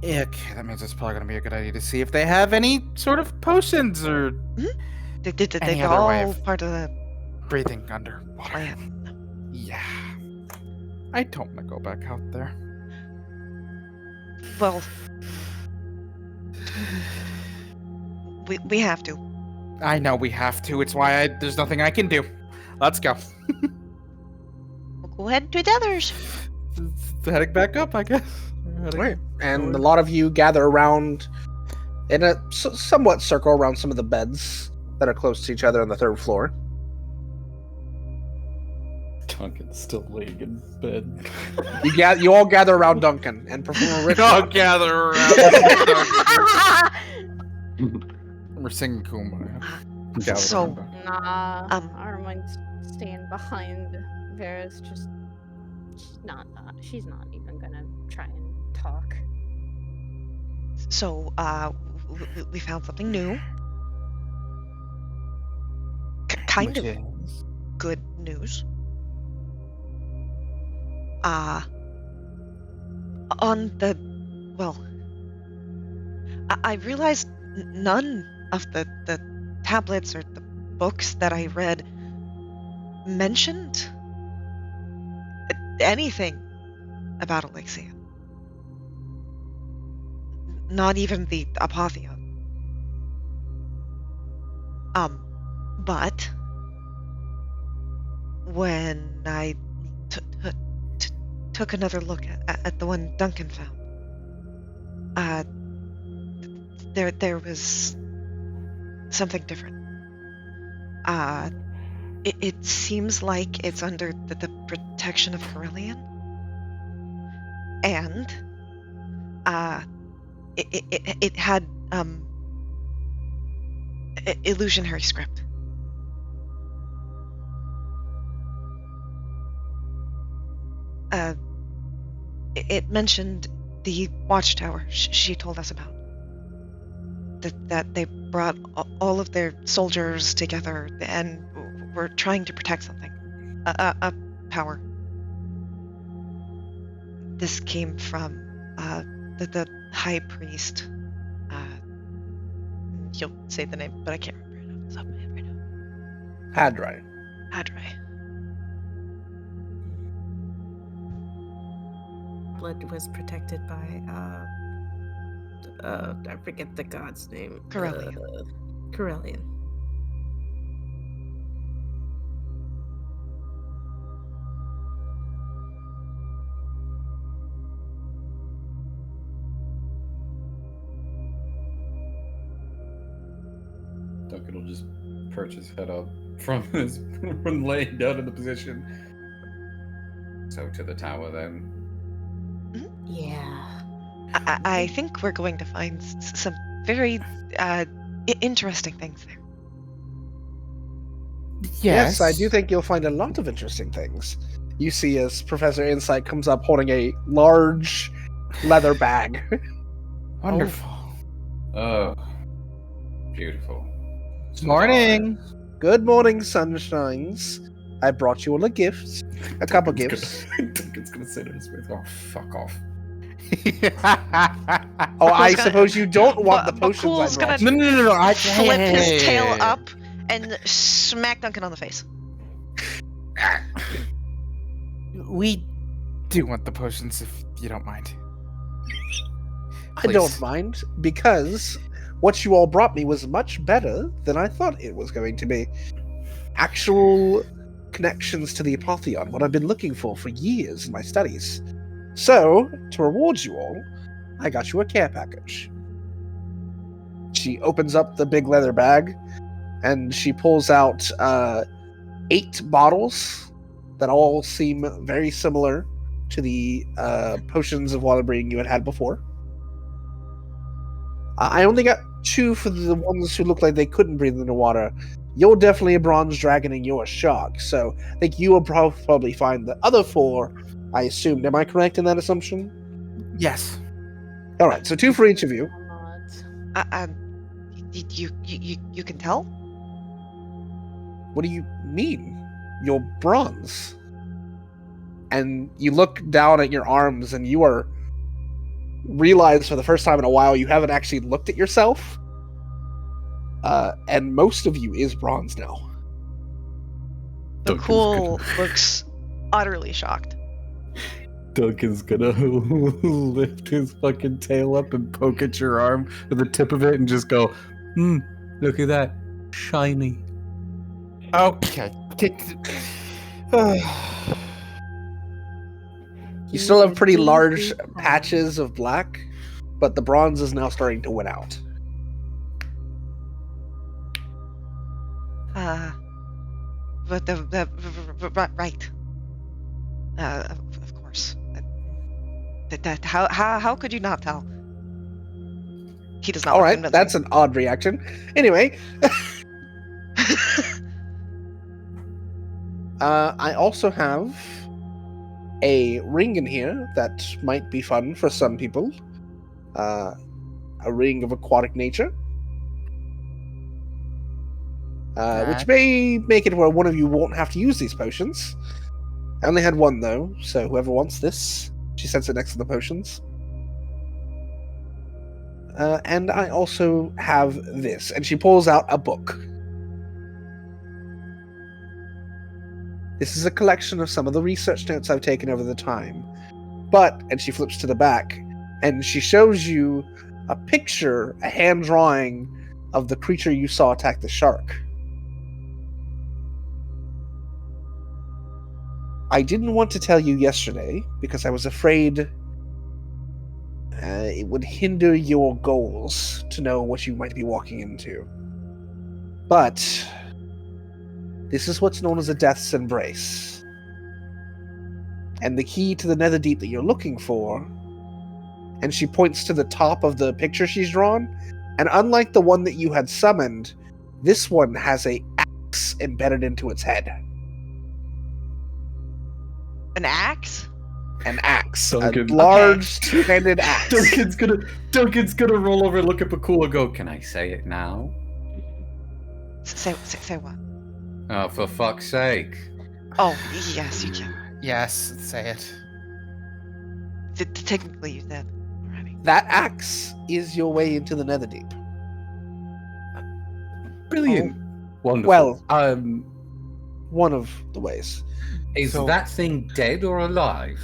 Yeah, okay, that means it's probably gonna be a good idea to see if they have any sort of potions or any They're other all way of part of the breathing underwater. plan. Yeah. I don't want to go back out there. Well, we have to. I know we have to. It's why there's nothing I can do. Let's go. We'll go ahead to the others. Heading back up, I guess. Right. And a lot of you gather around in a somewhat circle around some of the beds that are close to each other on the third floor. Duncan's still laying in bed. You all gather around Duncan and perform a ritual. All gather around. We're singing Kumbaya. Gather So, around Duncan. Nah, Armand's staying behind. Vera's just she's not even gonna try and talk. So, we found something new. Kind of good news. I realized none of the tablets or the books that I read mentioned anything about Alexian. Not even the Apotheon. But when I took another look at the one Duncan found, there was something different. It seems like it's under the protection of Carillion, and it had illusionary script. It mentioned the watchtower she told us about. That they brought all of their soldiers together and were trying to protect something. A power. This came from the high priest. You'll say the name, but I can't remember it off the top of my head right now. Hadrai. Hadrai. Blood was protected by I forget the god's name. Carillion. Carillion. Duncan will just perch his head up from laying down in the position. So to the tower then. Yeah. I think we're going to find some very interesting things there. Yes, I do think you'll find a lot of interesting things. You see as Professor Insight comes up holding a large leather bag. Wonderful. Oh, beautiful. Morning. Good morning, sunshines. I brought you all a gift. A couple gifts. Duncan's gonna sit in his face. Oh, fuck off. Oh, I Bhaqull's gonna- suppose you don't want the potions I Bhaqull's brought gonna you. No. flip his tail up and smack Duncan on the face. We do want the potions if you don't mind. I don't Please. mind, because what you all brought me was much better than I thought it was going to be. Actual connections to the Apotheon, what I've been looking for years in my studies. So, to reward you all, I got you a care package. She opens up the big leather bag, and she pulls out 8 bottles that all seem very similar to the potions of water breathing you had before. I only got 2 for the ones who look like they couldn't breathe underwater. You're definitely a bronze dragon and you're a shark, so I think you will probably find the other 4, I assumed. Am I correct in that assumption? Yes. Alright, so 2 for each of you. I'm not. You can tell? What do you mean? You're bronze. And you look down at your arms and you are realize for the first time in a while you haven't actually looked at yourself. And most of you is bronze now. Bhaqull looks utterly shocked. Duncan's gonna lift his fucking tail up and poke at your arm with the tip of it and just go, look at that. Shiny. Okay. You still have pretty large patches of black, but the bronze is now starting to win out. But right. Of course. How could you not tell? He does not. All look right, convincing. that's an odd reaction. Anyway, I also have a ring in here that might be fun for some people. A ring of aquatic nature. Which may make it where one of you won't have to use these potions. I only had 1 though, so whoever wants this, she sets it next to the potions. And I also have this, and she pulls out a book. This is a collection of some of the research notes I've taken over the time. But, and she flips to the back, and she shows you a picture, a hand drawing of the creature you saw attack the shark. I didn't want to tell you yesterday because I was afraid it would hinder your goals to know what you might be walking into. But this is what's known as a Death's Embrace. And the key to the Netherdeep that you're looking for, and she points to the top of the picture she's drawn, and unlike the one that you had summoned, this one has a axe embedded into its head. An axe? An axe. Duncan. A large two-handed axe. Duncan's gonna roll over and look at Bhaqull and go, can I say it now? Say what? Oh, for fuck's sake. Oh, yes, you can. Yes, say it. Technically, you did already. That axe is your way into the Netherdeep. Brilliant. Wonderful. Well, one of the ways. Is that thing dead or alive?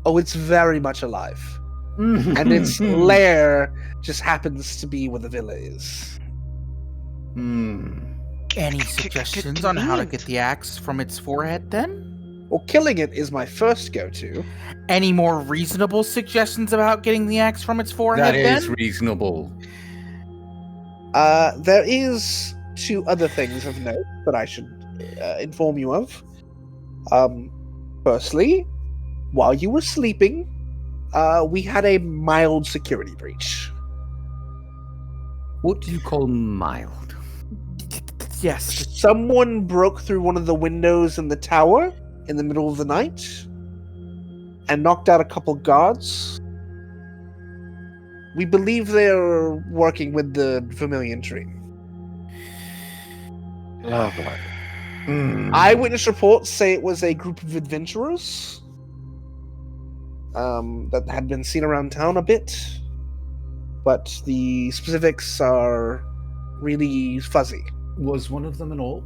Oh, it's very much alive. And its lair just happens to be where the villa is. Any suggestions on how to get the axe from its forehead then? Well, killing it is my first go-to. Any more reasonable suggestions about getting the axe from its forehead That then? is reasonable. There is two other things of note that I should inform you of. Firstly, while you were sleeping, we had a mild security breach. What do you call mild? Yes. Someone broke through one of the windows in the tower in the middle of the night and knocked out a couple guards. We believe they're working with the Vermilion Dream. Oh boy. Eyewitness reports say it was a group of adventurers that had been seen around town a bit, but the specifics are really fuzzy. Was one of them an orc?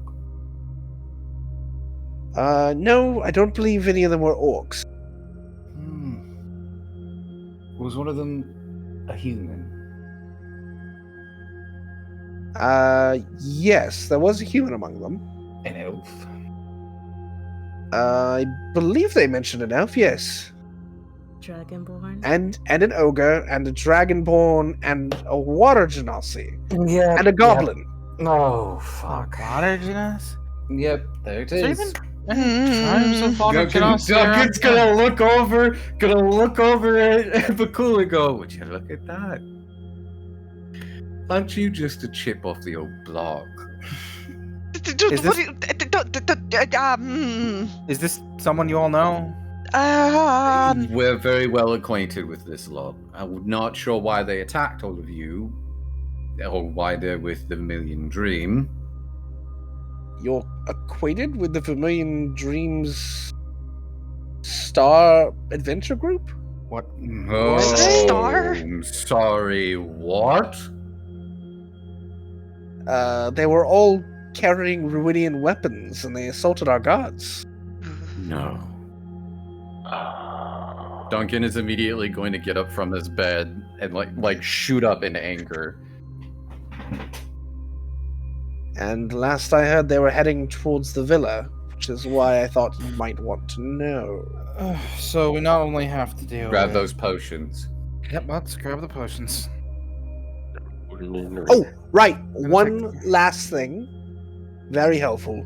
No, I don't believe any of them were orcs. Was one of them a human? Yes, there was a human among them. An elf? I believe they mentioned an elf, yes. Dragonborn. And an ogre, and a dragonborn, and a water genasi, Yeah. and a goblin. Oh, fuck. Water genus? Yep, there it Is there is. even tribes of water genus Duncan's gonna look over at Bhaqull and go, would you look at that? Aren't you just a chip off the old block? Is this- Is this someone you all know? We're very well acquainted with this lot. I'm not sure why they attacked all of you, or why they're with the Vermilion Dream. You're acquainted with the Vermilion Dreams Star Adventure Group? What? Oh, Star? I'm sorry, what? They were all carrying Ruidian weapons, and they assaulted our guards. No. Duncan is immediately going to get up from his bed and like shoot up in anger. And last I heard, they were heading towards the villa, which is why I thought you might want to know. So we not only have to deal Grab with... those potions. Yep, let's grab the potions. Oh, right. One last thing. Very helpful.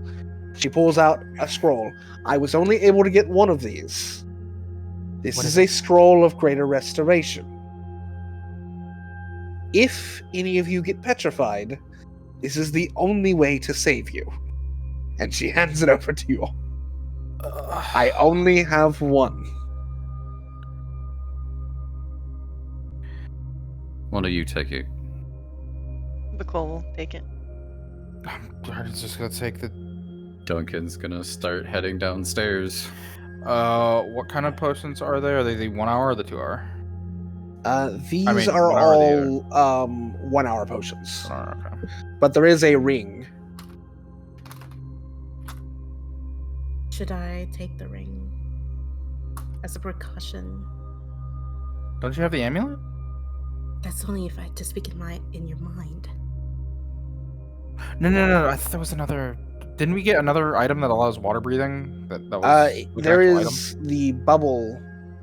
She pulls out a scroll. I was only able to get one of these. This What is is a scroll of greater restoration. If any of you get petrified, this is the only way to save you. And she hands it over to you all. I only have one. Why don't you take it? Bhaqull will take it. Guardian's just gonna take the... Duncan's gonna start heading downstairs. What kind of potions are they? Are they the 1 hour or the 2 hour? These I mean, are 1 hour the all 1 hour potions. 1 hour, okay. But there is a ring. Should I take the ring as a precaution? Don't you have the amulet? That's only if I just speak in your mind. No. I thought there was another... Didn't we get another item that allows water breathing? That was like an There actual is the bubble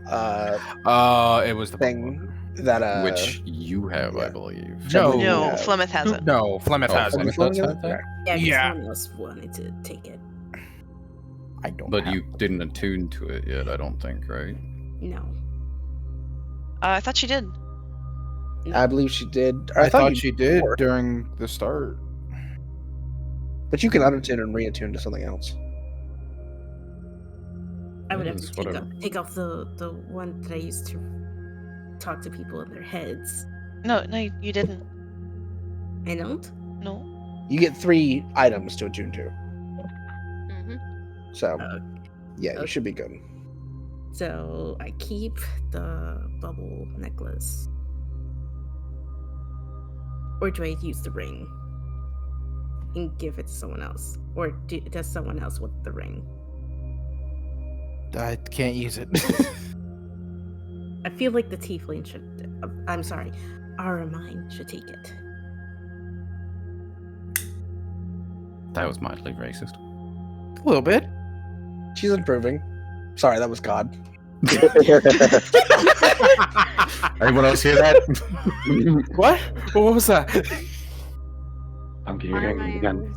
it was the thing that Which you have, I believe. No. No, Flemeth has it. No, Flemeth Oh, has it. Flemeth does have that? Yeah, 'cause Yeah. someone else wanted to take it. I don't But have you didn't attune to it yet, I don't think, right? No. I thought she did. I believe she did. Or I thought you she did before. during the start. But you can unattune and reattune to something else. I would have Yes, to whatever. take off the one that I used to talk to people in their heads. No, you didn't. I don't? No. You get 3 items to attune to. Mm-hmm. So, yeah, okay. you should be good. So I keep the bubble necklace. Or do I use the ring and give it to someone else? Or does someone else want the ring? I can't use it. I feel like the tiefling should... I'm sorry. Aramine should take it. That was mildly racist. A little bit. She's improving. Sorry, that was God. Anyone else hear that? What? What was that? Duncan, you're getting it again.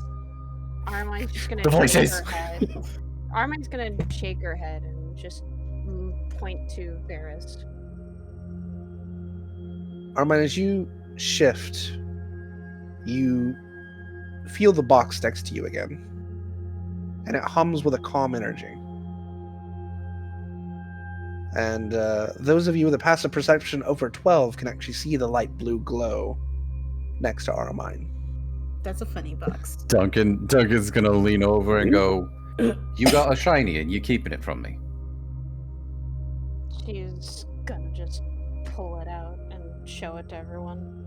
Armine's just gonna The shake voices. her head. Armine's gonna shake her head and just point to Varys. Armine, as you shift, you feel the box next to you again, and it hums with a calm energy. And those of you with a passive perception over 12 can actually see the light blue glow next to Armine. That's a funny box. Duncan's gonna lean over and go, "You got a shiny and you keeping it from me?" She's gonna just pull it out and show it to everyone.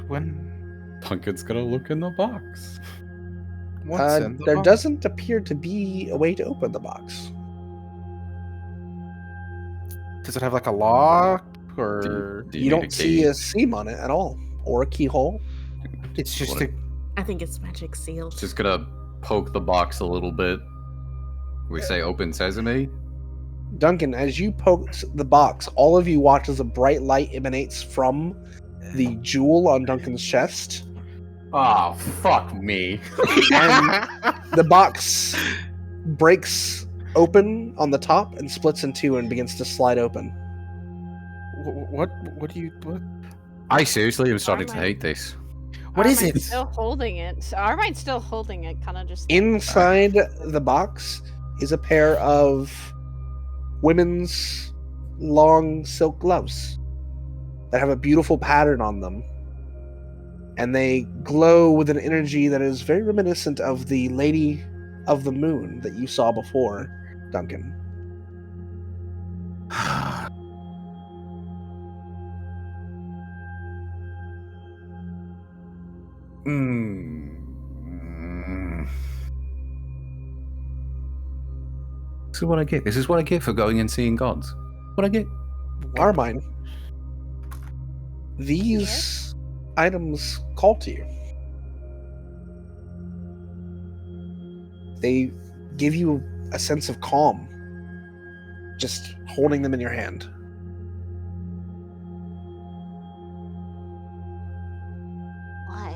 When? Duncan's gonna look in the box. What's in the There box? doesn't appear to be a way to open the box. Does it have like a lock or? Do You need don't see key? a seam on it at all, or a keyhole. It's just Wanna- a. I think it's magic sealed. Just gonna poke the box a little bit. We say open sesame. Duncan, as you poke the box, all of you watch as a bright light emanates from the jewel on Duncan's chest. Oh, fuck me. And the box breaks open on the top and splits in two and begins to slide open. What do you? What? I seriously am starting to Armine. hate this. What is Armine's it? Still holding it. So Armine's still holding it, kind of just. Inside the box is a pair of women's long silk gloves that have a beautiful pattern on them. And they glow with an energy that is very reminiscent of the Lady of the Moon that you saw before, Duncan. This is what I get. This is what I get for going and seeing gods. What I get. Armine, these items call to you. They give you a sense of calm, just holding them in your hand. Why?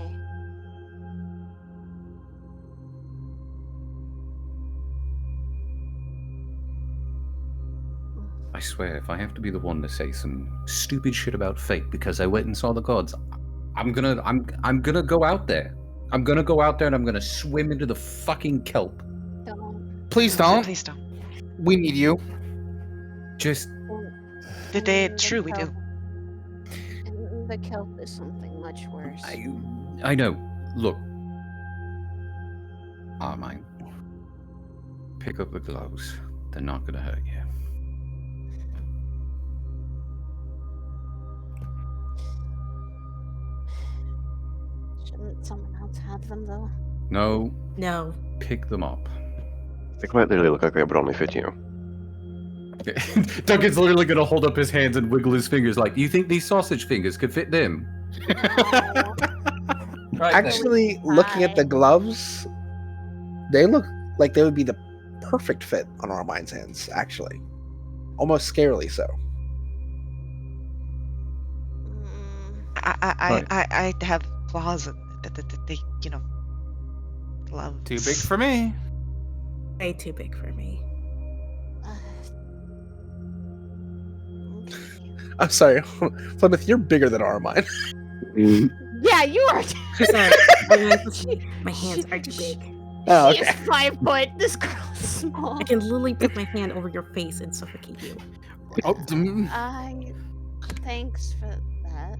I swear, if I have to be the one to say some stupid shit about fate because I went and saw the gods, I'm gonna go out there. I'm gonna go out there and I'm gonna swim into the fucking kelp. Don't. Please don't. Please don't. We need you. Just They The truly do. kelp- and the kelp is something much worse. I know. Look. Armine. Pick up the gloves. They're not gonna hurt you. Shouldn't someone else have them though? No, No. pick them up. They quite literally look like they would only fit you. Duncan's literally gonna hold up his hands and wiggle his fingers like, you think these sausage fingers could fit them? Oh, Right, Actually, looking at the gloves, they look like they would be the perfect fit on Armine's hands, actually. Almost scarily so. I have claws that they, gloves. Too big for me. Way too big for me. okay. I'm sorry, Plymouth, you're bigger than Armine. Yeah, you are. Sorry. My hands are too big. Oh, She's okay. 5 foot. This girl's small. I can literally put my hand over your face and suffocate you. Oh, Thanks for that.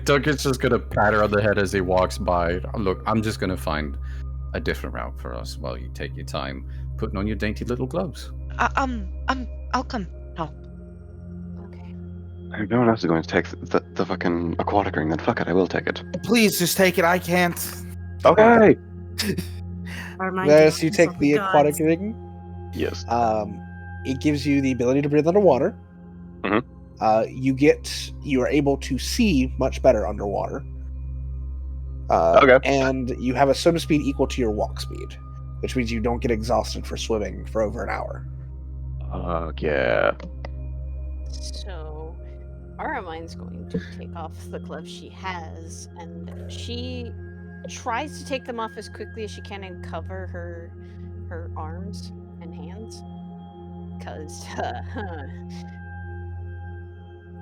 Duncan's just gonna pat her on the head as he walks by. Look, I'm just gonna find a different route for us while you take your time putting on your dainty little gloves. I'll come help. Okay. If no one else is going to take the fucking aquatic ring, then fuck it, I will take it. please just take it. I can't. Okay! As you take the aquatic ring, Yes. it gives you the ability to breathe underwater. Mhm. You are able to see much better underwater. Okay. And you have a swim speed equal to your walk speed, which means you don't get exhausted for swimming for over an hour. Yeah. So, Aramine's going to take off the gloves she has, and she tries to take them off as quickly as she can and cover her arms and hands, because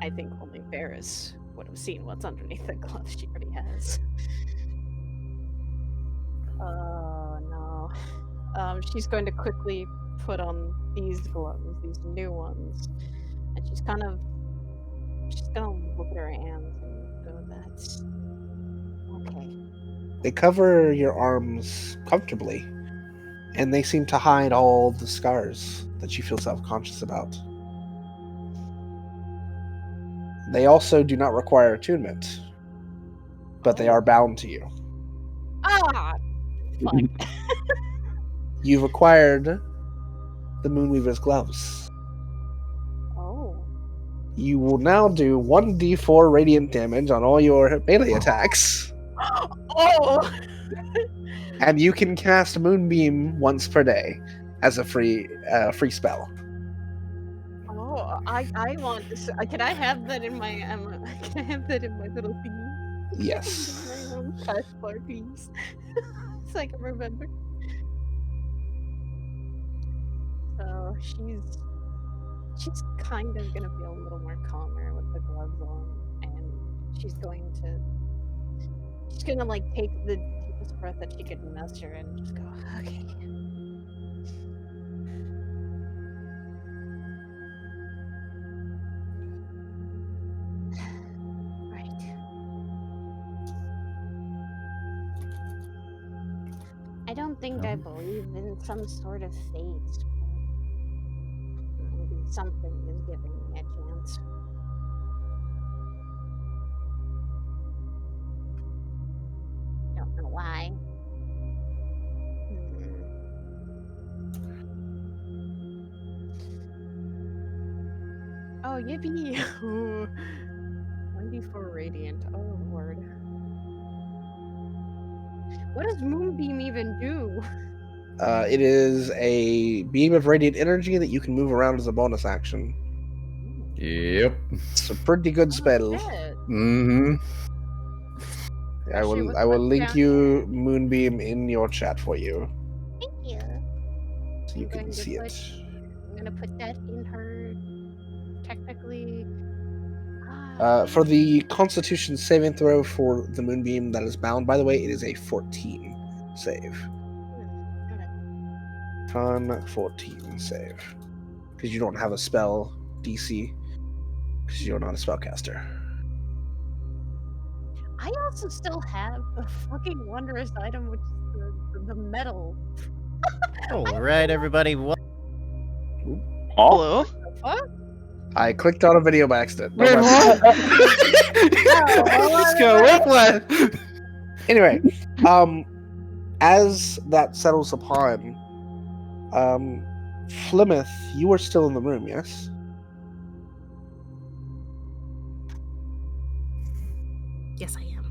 I think only Varys would have seen what's underneath the gloves she already has. Oh no. She's going to quickly put on these gloves, these new ones, and she's gonna look at her hands and go, "That's okay." They cover your arms comfortably, and they seem to hide all the scars that you feel self-conscious about. They also do not require attunement, but they are bound to you. Ah, fuck. You've acquired the Moonweaver's gloves. Oh. You will now do 1d4 radiant damage on all your melee attacks, Oh. and you can cast Moonbeam once per day as a free spell. Oh, I want this. Can I have that in my can I have that in my little thingy? Yes. My own passport, please. So I can remember. So she's kind of gonna feel a little more calmer with the gloves on, and she's gonna like take the deepest breath that she could muster and just go, okay. Right. I don't think I believe in some sort of fate. Maybe something is giving me a chance. Don't know why. Oh, yippee! 1d4 radiant. Oh lord. What does Moonbeam even do? It is a beam of radiant energy that you can move around as a bonus action. Yep. It's a pretty good spell. Shit. Mm-hmm. I Especially will with I will what's link down you Moonbeam in your chat for you, Thank you. so you I'm can going to see put- it. I'm gonna put that in her. Technically. For the Constitution saving throw for the Moonbeam that is bound, by the way, it is a 14 save. Con 14 save. Because you don't have a spell DC. Because you're not a spellcaster. I also still have the fucking wondrous item, which is the metal. All right, everybody. Hello? What? I clicked on a video by accident. Wait, what? Let's go. What? Anyway, as that settles upon, Plymouth, you are still in the room, yes? Yes, I am.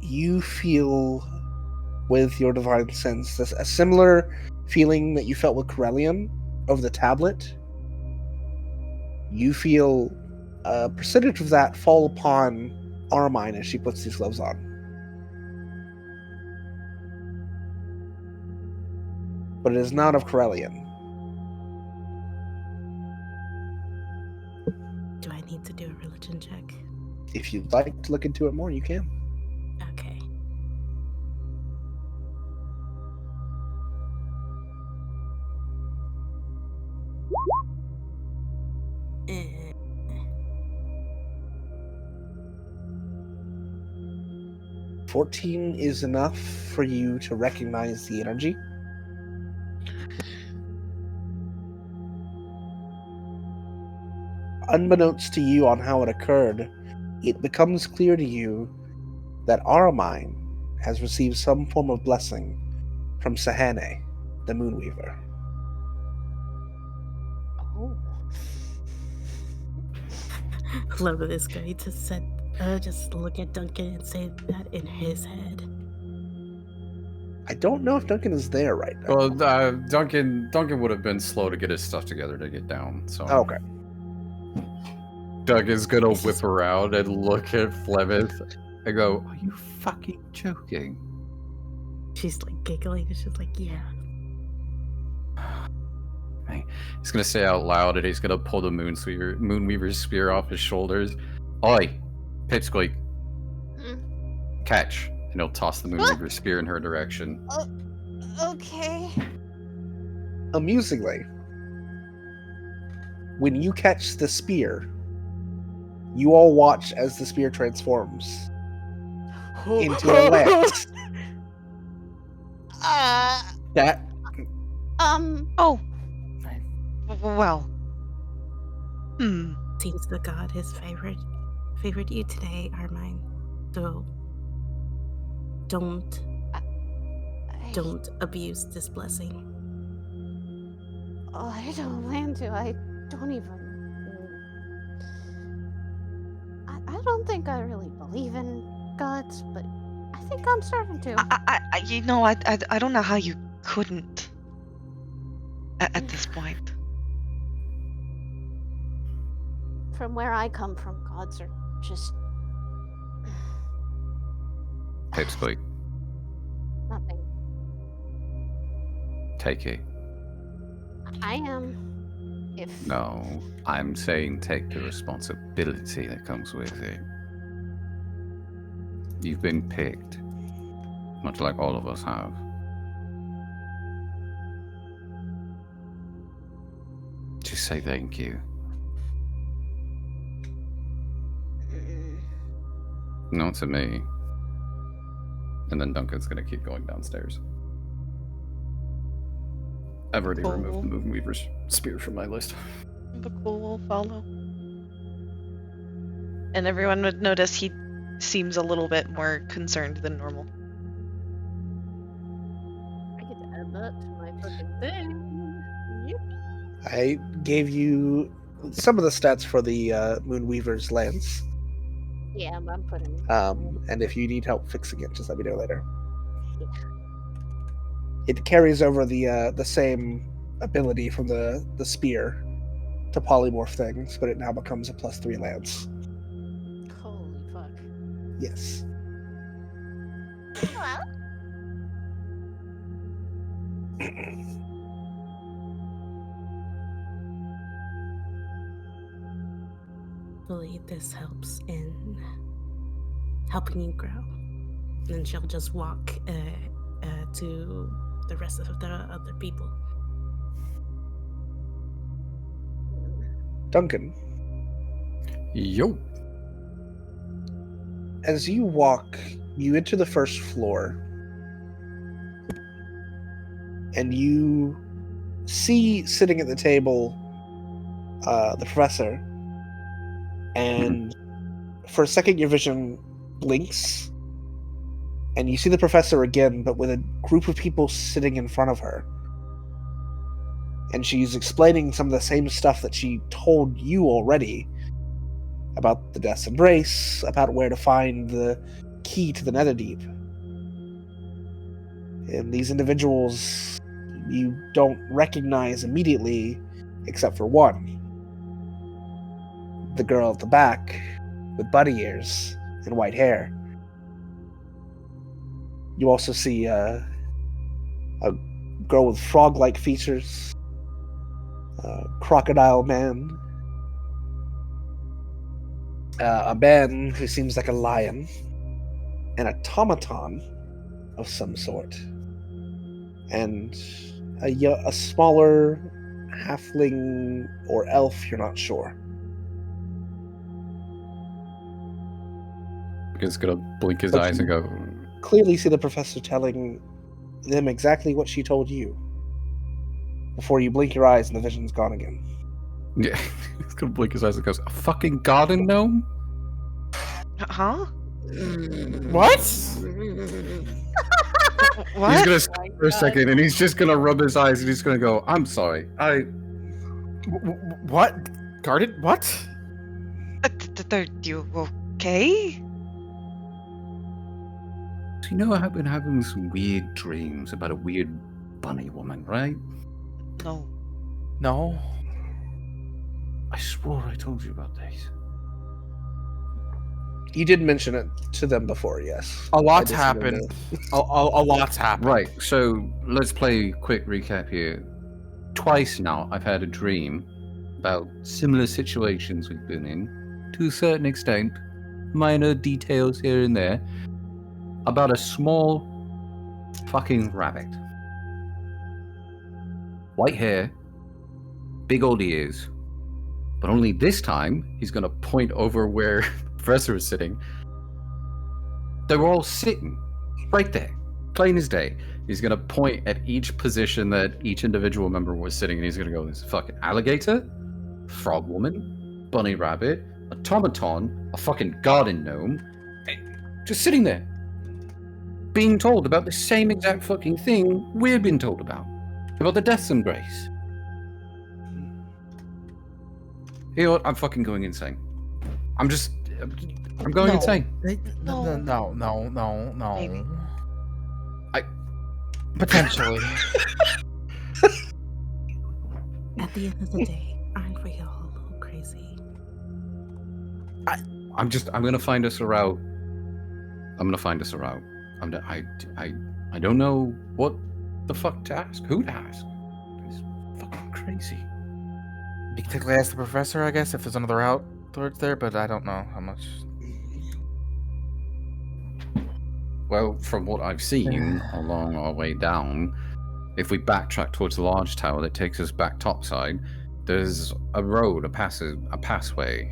You feel, with your divine sense, this a similar feeling that you felt with Corellian of the tablet. You feel a percentage of that fall upon Armine as she puts these gloves on. But it is not of Corellian. Do I need to do a religion check? If you'd like to look into it more, you can. Okay. Eh. 14 is enough for you to recognize the energy. Unbeknownst to you on how it occurred, it becomes clear to you that Aramine has received some form of blessing from Sahane, the Moonweaver. Oh. Love this guy just look at Duncan and say that in his head. I don't know if Duncan is there right now. Well, Duncan would have been slow to get his stuff together to get down. So Okay. Doug is gonna It's whip just- around and look at Flemeth and go, "Are you fucking joking?" She's like giggling. And she's like, yeah. He's gonna say out loud, and he's gonna pull the Moonweaver's spear off his shoulders. Oi, Pipsqueak, catch! And he'll toss the Moonweaver's spear in her direction. Okay. Amusingly, when you catch the spear, you all watch as the spear transforms into a lance. That Oh. Well. Seems the god has favored you today, Armine. So don't abuse this blessing. Oh, I don't plan to. I don't even. I don't think I really believe in gods, but I think I'm starting to. I don't know how you couldn't at this point. From where I come from, gods are just Pipsqueak, nothing. take it. I am. If No, I'm saying take the responsibility that comes with it. You've been picked, much like all of us have. Just say thank you. Not to me. And then Duncan's gonna keep going downstairs. I've already removed the Moonweaver's spear from my list. Bhaqull will follow. And everyone would notice he seems a little bit more concerned than normal. I get to add that to my fucking thing. Yippee. I gave you some of the stats for the Moonweaver's lance. Yeah, I'm putting. And if you need help fixing it, just let me know later. It carries over the same ability from the spear to polymorph things, but it now becomes a +3 lance. Holy fuck. Yes. Well, Hopefully this helps in helping you grow. And she'll just walk to the rest of the other people. Duncan, Yo. as you walk, you enter the first floor, and you see sitting at the table the professor, and for a second your vision blinks, and you see the professor again, but with a group of people sitting in front of her. And she's explaining some of the same stuff that she told you already about the Death's Embrace, about where to find the key to the Netherdeep. And these individuals you don't recognize immediately, except for one. The girl at the back with bunny ears and white hair. You also see a girl with frog-like features, a crocodile man, a man who seems like a lion, an automaton of some sort, and a smaller halfling or elf, you're not sure. He's gonna blink his But eyes and you- go, Clearly see the professor telling them exactly what she told you before you blink your eyes and the vision's gone again. yeah. He's gonna blink his eyes and goes, a fucking garden gnome? Huh? What? What? He's gonna stop for a second and he's just gonna rub his eyes and he's gonna go, I'm sorry. What? Guarded? What? Are you okay? So you know I've been having some weird dreams about a weird bunny woman, right? No. No. I swore I told you about this. You did mention it to them before, yes. A lot's I just didn't happened. A lot's happened. Right, so let's play a quick recap here. Twice now, I've had a dream about similar situations we've been in, to a certain extent, minor details here and there, about a small fucking rabbit. White hair, big old ears, but only this time he's gonna point over where the professor is sitting. They were all sitting right there, plain as day. He's gonna point at each position that each individual member was sitting, and he's gonna go, "This fucking alligator, frog woman, bunny rabbit, automaton, a fucking garden gnome, just sitting there, being told about the same exact fucking thing we've been told about the deaths and grace." You know what? I'm fucking going insane. I'm going insane. No. Maybe. Potentially. At the end of the day, aren't we all a little crazy? I'm gonna find us a route. I don't know what the fuck to ask. Who to ask? It's fucking crazy. You can technically ask the professor, I guess, if there's another route towards there, but I don't know how much. Well, from what I've seen along our way down, if we backtrack towards the large tower that takes us back topside, there's a road, a passway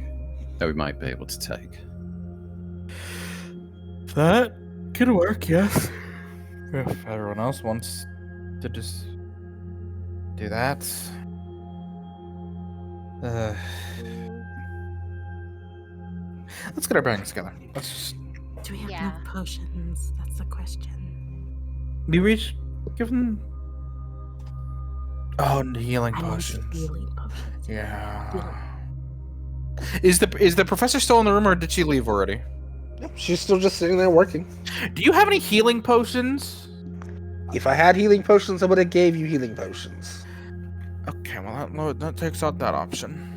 that we might be able to take. That could work, yes. If everyone else wants to just do that. Let's get our bearings together. Let's just. Do we have Yeah. enough potions? That's the question. Give them. Oh, and healing I need potions. healing potions. Yeah. Is the professor still in the room, or did she leave already? Yep, she's still just sitting there working. Do you have any healing potions? If I had healing potions, I would have gave you healing potions. Okay, well that takes out that option.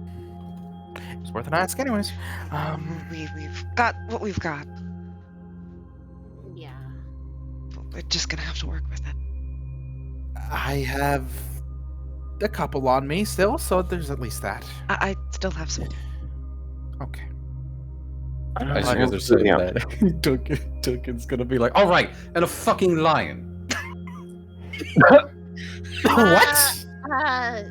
It's worth an ask, anyways. We've got what we've got. Yeah. We're just gonna have to work with it. I have a couple on me still, so there's at least that. I still have some. Okay. I just guys are saying that Duncan's gonna be like, all right, and a fucking lion. What? Huh?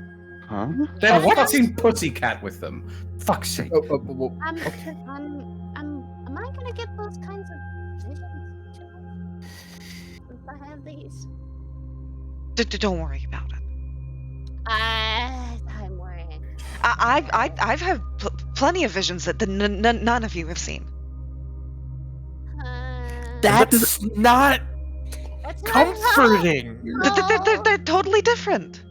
They have a fucking pussycat with them. Fuck's sake. Am I gonna get those kinds of visions too? If I have these? Don't worry about it. I'm worrying. I've had plenty of visions that none of you have seen. That's not That's comforting. They're totally different.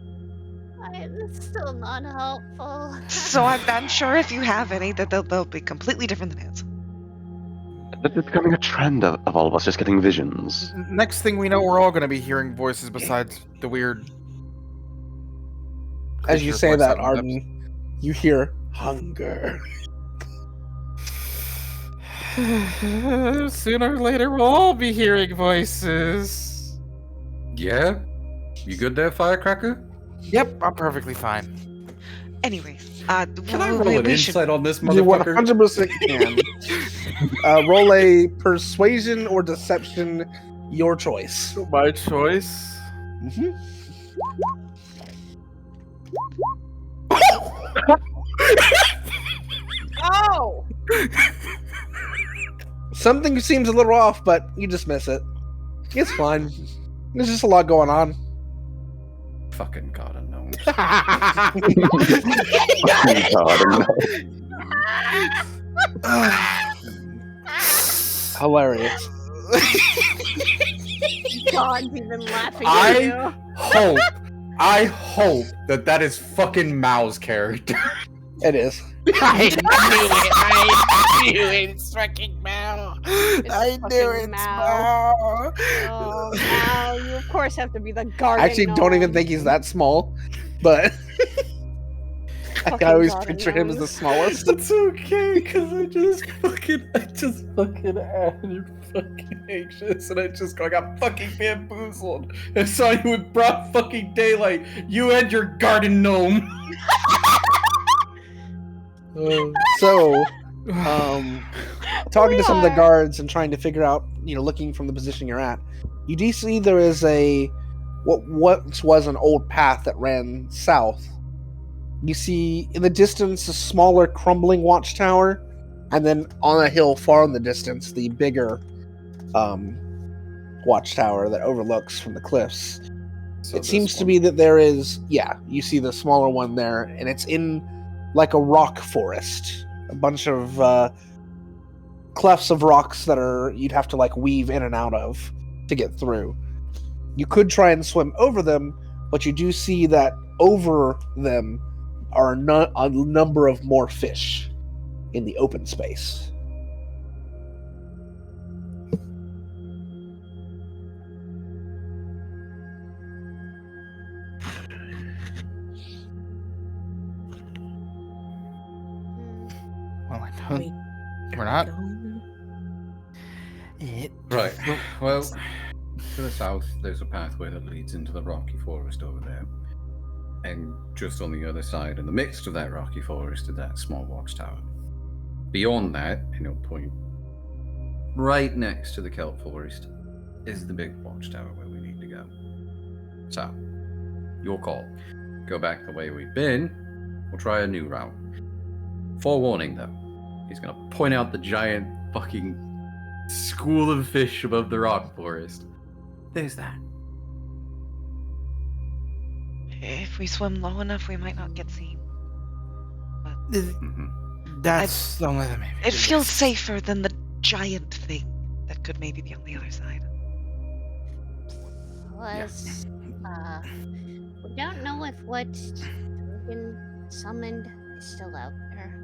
It's still not helpful. So I'm sure if you have any, that they'll be completely different than his. It's becoming a trend of all of us just getting visions. Next thing we know, we're all going to be hearing voices besides the weird. As you creature say voice that, out of Arden, you hear hunger. the Sooner or later, we'll all be hearing voices. Yeah? You good there, Firecracker? Yep, I'm perfectly fine. Anyways, Can I roll an we should. insight on this You motherfucker? 100% can. Roll a persuasion or deception, your choice. My choice. Mm-hmm. Oh! Something seems a little off, but you dismiss it. It's fine. There's just a lot going on. Fucking god, I know. Hilarious. God's even laughing at you. I hope that is fucking Mao's character. It is. I knew it's fucking Mal. I knew fucking it's Mal. Mal. Oh, now you of course have to be the guardian. I actually don't even think he's that small, but I Fucking always God picture him as the knows. smallest. That's okay, because I just fucking added fucking anxious, and I got fucking bamboozled. I saw you in broad fucking daylight. You and your garden gnome. So, talking We to some of the are. guards and trying to figure out, looking from the position you're at, you do see there is what once was an old path that ran south. You see in the distance a smaller crumbling watchtower, and then on a hill far in the distance, the bigger watchtower that overlooks from the cliffs. So it seems to be that there is, you see the smaller one there, and it's in like a rock forest. A bunch of clefts of rocks that you'd have to like weave in and out of to get through. You could try and swim over them, but you do see that over them are a number of more fish in the open space. Well, I Are don't. we We're not. going? Right. Well, to the south, there's a pathway that leads into the rocky forest over there. And just on the other side, in the midst of that rocky forest, is that small watchtower. Beyond that, and he'll point right next to the kelp forest, is the big watchtower where we need to go. So, your call. Go back the way we've been. We'll try a new route. Forewarning, though. He's going to point out the giant fucking school of fish above the rock forest. There's that. If we swim low enough, we might not get seen. That's the only thing. It feels safer than the giant thing that could maybe be on the other side. Plus, we don't know if what Token summoned is still out there.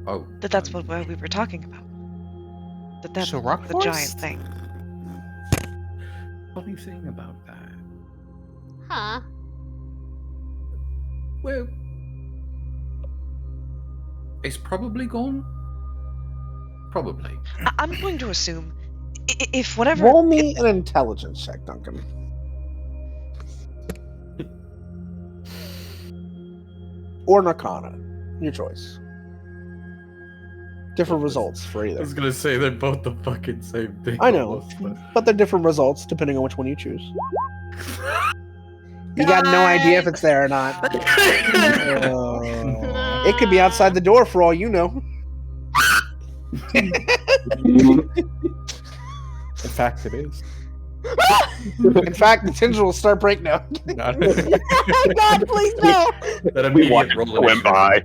Oh. That's what we were talking about. That's So rock the forest? giant thing. Funny thing about that. Huh? Well, it's probably gone. Probably. I'm going to assume if whatever. Roll me an intelligence check, Duncan. Or an Arcana. Your choice. Different results for either. I was gonna say they're both the fucking same thing. I know, almost, but they're different results depending on which one you choose. You got no idea if it's there or not. It could be outside the door for all you know. In fact, it is. In fact, the tendril will start breaking now. God, please no! That We immediate watch roll swim initiative. by.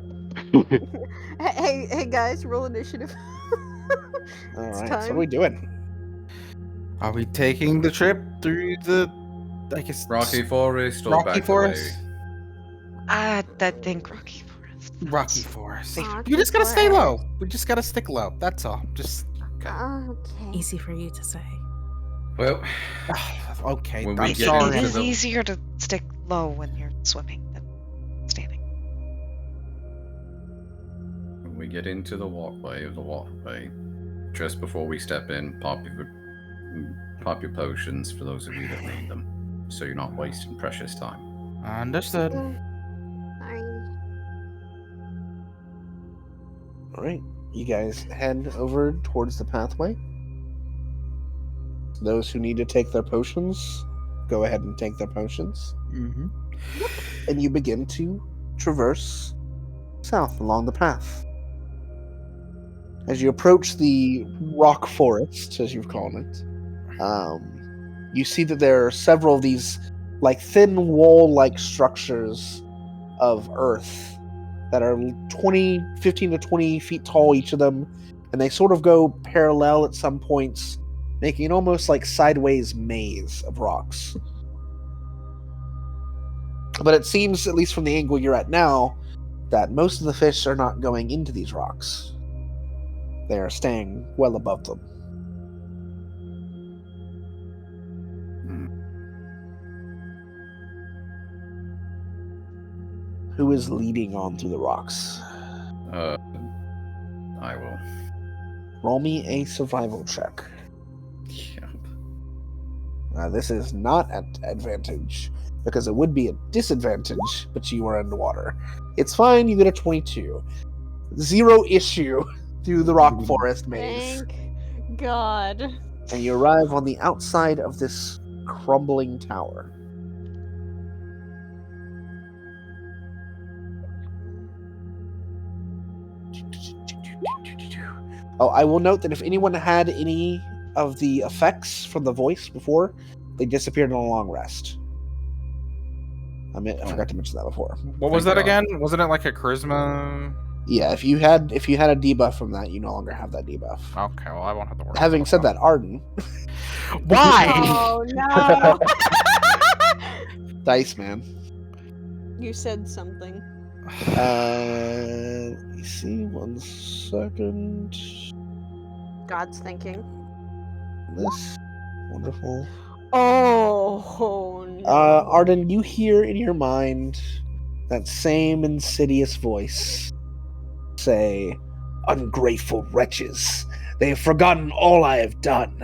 Hey guys, roll initiative. All right, so time. what are we doing? Are we taking the trip through the, I guess, Rocky Forest or Rocky back Forest? away? I think Rocky Forest. Rocky Forest. Safer. You just gotta stay Forest. low. We just gotta stick low. That's all. Just Okay. Easy for you to say. Well, okay. When we I'm get sorry. It into is the- easier to stick low when you're swimming than standing. when we get into the walkway, just before we step in, pop your potions for those of you that need them, so you're not wasting precious time. Understood. Fine. All right, you guys head over towards the pathway. Those who need to take their potions, go ahead and take their potions. Mm-hmm. And you begin to traverse south along the path. As you approach the rock forest, as you've called it, you see that there are several of these like thin wall-like structures of earth that are 15 to 20 feet tall, each of them, and they sort of go parallel at some points, making an almost like sideways maze of rocks. But it seems, at least from the angle you're at now, that most of the fish are not going into these rocks. They are staying well above them. Who is leading on through the rocks? I will. Roll me a survival check. Yeah. This is not at advantage, because it would be a disadvantage, but you are underwater. It's fine, you get a 22. Zero issue through the rock forest maze. Thank God. And you arrive on the outside of this crumbling tower. Oh, I will note that if anyone had any of the effects from the voice before, they disappeared on a long rest. I forgot to mention that before. What was that again? Wasn't it like a charisma? Yeah, if you had a debuff from that, you no longer have that debuff. Okay, well I won't have to worry. Having said that, Arden. Why? Oh no! Dice man. You said something. Let me see. 1 second. God's thinking. This wonderful. Oh no. Arden, you hear in your mind that same insidious voice say, "Ungrateful wretches! They have forgotten all I have done."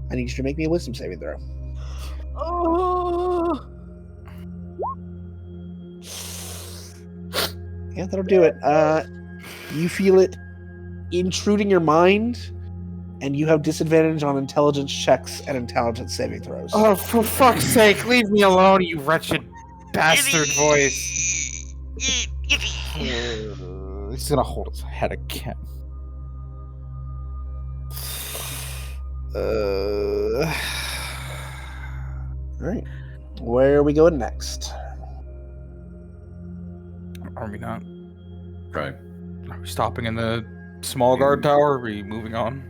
I need you to make me a wisdom saving throw. Oh. Yeah, that'll do it. You feel it intruding your mind, and you have disadvantage on intelligence checks and intelligence saving throws. Oh, for fuck's sake, leave me alone, you wretched bastard voice. He's gonna hold his head again. Alright. Where are we going next? Are we not? Right. Are we stopping in the small guard tower? Or are we moving on?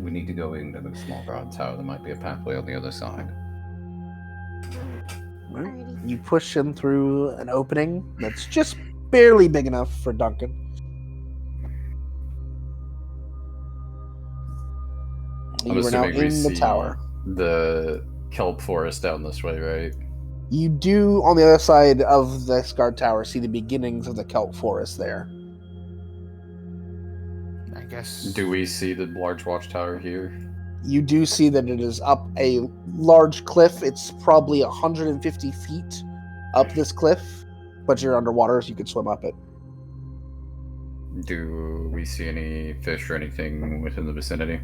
We need to go into the small guard tower. There might be a pathway on the other side. Right. You push in through an opening that's just barely big enough for Duncan. You are now in the tower. The kelp forest down this way, right? You do, on the other side of this guard tower, see the beginnings of the kelp forest there. I guess. Do we see the large watchtower here? You do see that it is up a large cliff. It's probably 150 feet up this cliff, but you're underwater, so you could swim up it. Do we see any fish or anything within the vicinity?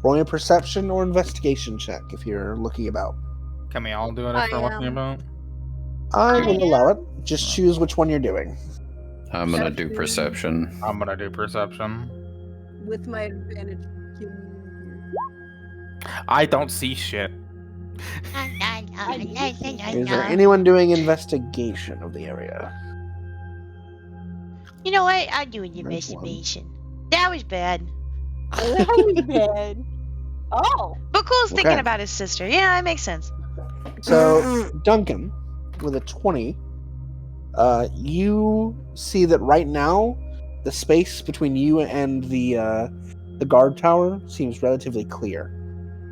Roll a perception or investigation check if you're looking about. Can we all do it if we're looking about? I will allow it. Just choose which one you're doing. I'm gonna do perception. I'm gonna do perception. With my advantage. I don't see shit. Is there anyone doing investigation of the area? You know what? I'll do an investigation. That was bad. That was bad. Oh. Bhaqull's thinking Okay. about his sister. Yeah, that makes sense. So, Duncan, with a 20, you see that right now, the space between you and the guard tower seems relatively clear.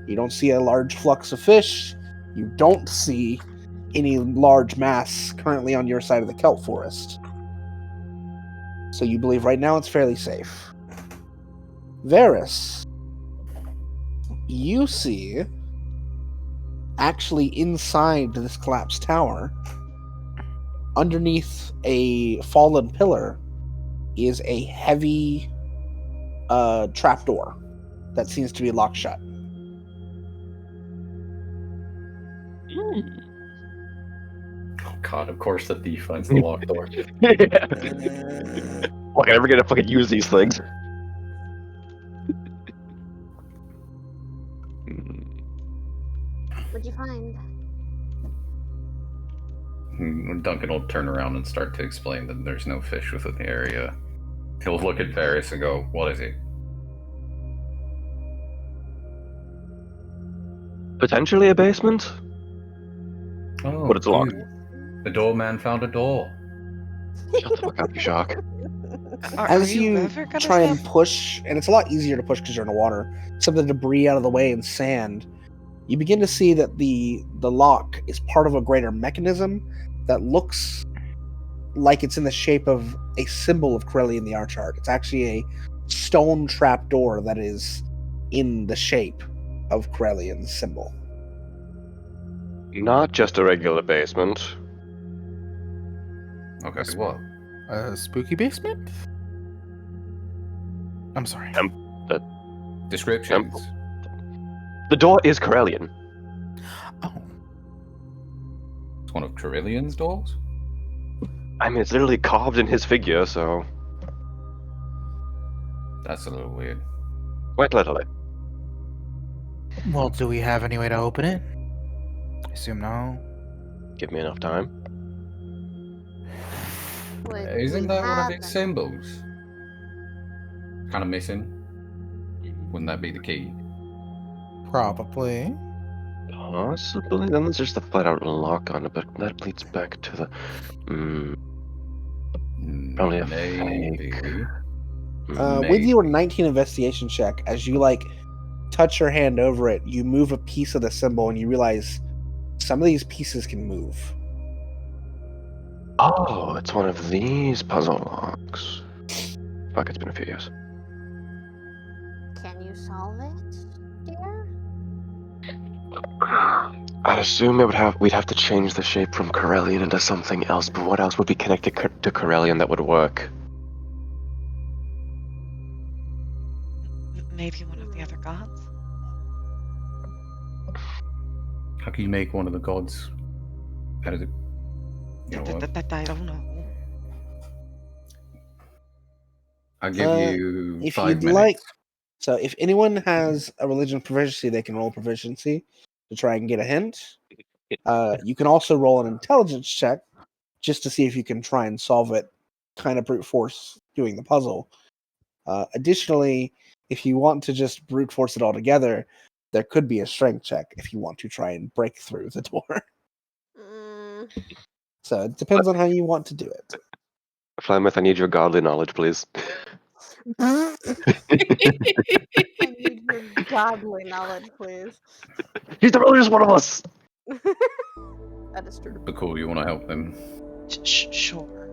You don't see a large flux of fish. You don't see any large mass currently on your side of the kelp forest. So you believe right now it's fairly safe. Varys, you see, actually inside this collapsed tower, underneath a fallen pillar, is a heavy trapdoor that seems to be locked shut. Oh god, of course the thief finds the locked door. Fuck, I never get to fucking use these things. What'd you find? Duncan will turn around and start to explain that there's no fish within the area. He'll look at Varys and go, "What is it?" Potentially a basement, Oh, but it's locked. The doorman found a door. Shut the fuck up, you shock. As you ever gonna try and stop? push, and it's a lot easier to push because you're in the water, some of the debris out of the way and sand, you begin to see that the lock is part of a greater mechanism that looks like it's in the shape of a symbol of Corellian the Archart. It's actually a stone trapdoor that is in the shape of Corellian's symbol. Not just a regular basement. Okay, what? A spooky basement? I'm sorry. Descriptions. The door is Corellian. Oh. It's one of Carillian's doors? I mean, it's literally carved in his figure, so... That's a little weird. Quite literally. Well, do we have any way to open it? I assume no. Give me enough time. Isn't that one of its symbols? Kind of missing. Wouldn't that be the key? Probably. Possibly. Then there's just the flat-out lock on it, but that leads back to the... probably a Maybe. fake. With your 19 investigation check, as you touch your hand over it, you move a piece of the symbol and you realize some of these pieces can move. Oh, it's one of these puzzle locks. Fuck, it's been a few years. Can you solve it, dear? I'd assume we'd have to change the shape from Corellian into something else, but what else would be connected to Corellian that would work? Maybe one of the other gods? How can you make one of the gods out of the... You know what? I don't know. I'll give you if 5 you'd minutes. like. So if anyone has a religion proficiency, they can roll proficiency to try and get a hint. You can also roll an intelligence check just to see if you can try and solve it, kind of brute force doing the puzzle. Additionally, if you want to just brute force it all together, there could be a strength check if you want to try and break through the door. So it depends on how you want to do it. Flameth, I need your godly knowledge, please. I need your godly knowledge, please. He's the religious one of us! That is true. Bhaqull, you want to help them? Sure.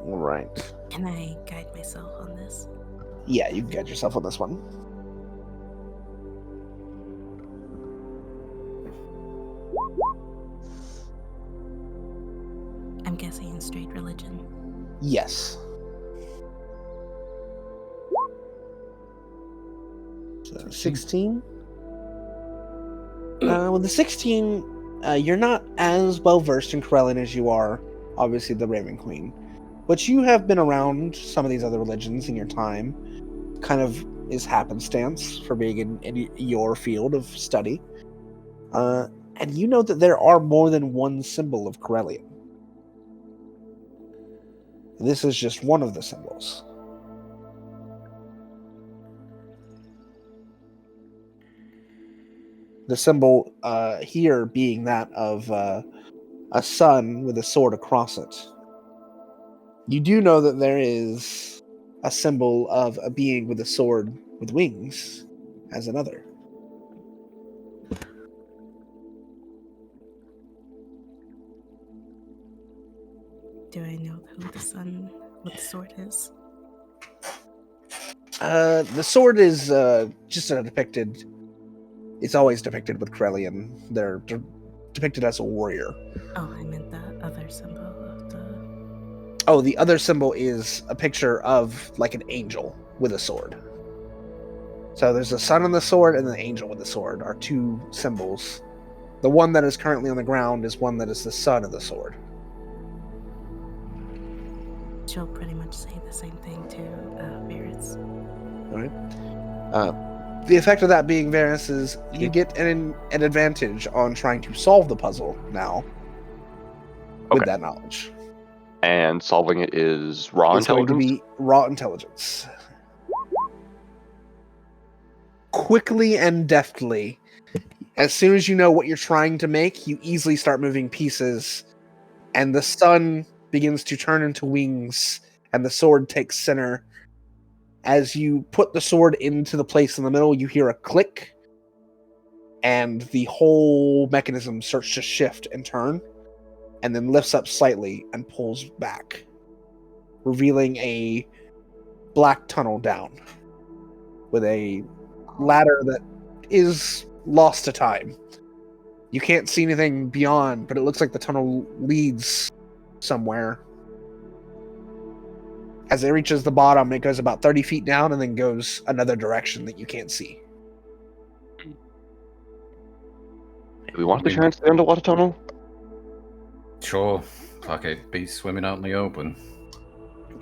All right. Can I guide myself on this? Yeah, you can guide yourself on this one. I'm guessing in straight religion. Yes. So 16. With the 16, you're not as well versed in Corellian as you are, obviously, the Raven Queen. But you have been around some of these other religions in your time. Kind of is happenstance for being in your field of study. And you know that there are more than one symbol of Corellian. This is just one of the symbols. The symbol here being that of a sun with a sword across it. You do know that there is a symbol of a being with a sword with wings as another. Do I know who the sun with the sword is? The sword is just depicted. It's always depicted with Corellian. They're depicted as a warrior. Oh, I meant that other symbol of the... Oh, the other symbol is a picture of like an angel with a sword. So there's the sun on the sword and the angel with the sword are two symbols. The one that is currently on the ground is one that is the sun of the sword. She'll pretty much say the same thing to Varys. All right. The effect of that being, Varys, is you get an advantage on trying to solve the puzzle now with that knowledge. And solving it is raw It's going intelligence? to be raw intelligence. Quickly and deftly, as soon as you know what you're trying to make, you easily start moving pieces, and the sun begins to turn into wings, and the sword takes center. As you put the sword into the place in the middle, you hear a click, and the whole mechanism starts to shift and turn, and then lifts up slightly and pulls back, revealing a black tunnel down with a ladder that is lost to time. You can't see anything beyond, but it looks like the tunnel leads somewhere. As it reaches the bottom, it goes about 30 feet down and then goes another direction that you can't see. Do we want the chance to the underwater tunnel? Sure. Fuck it. Be swimming out in the open.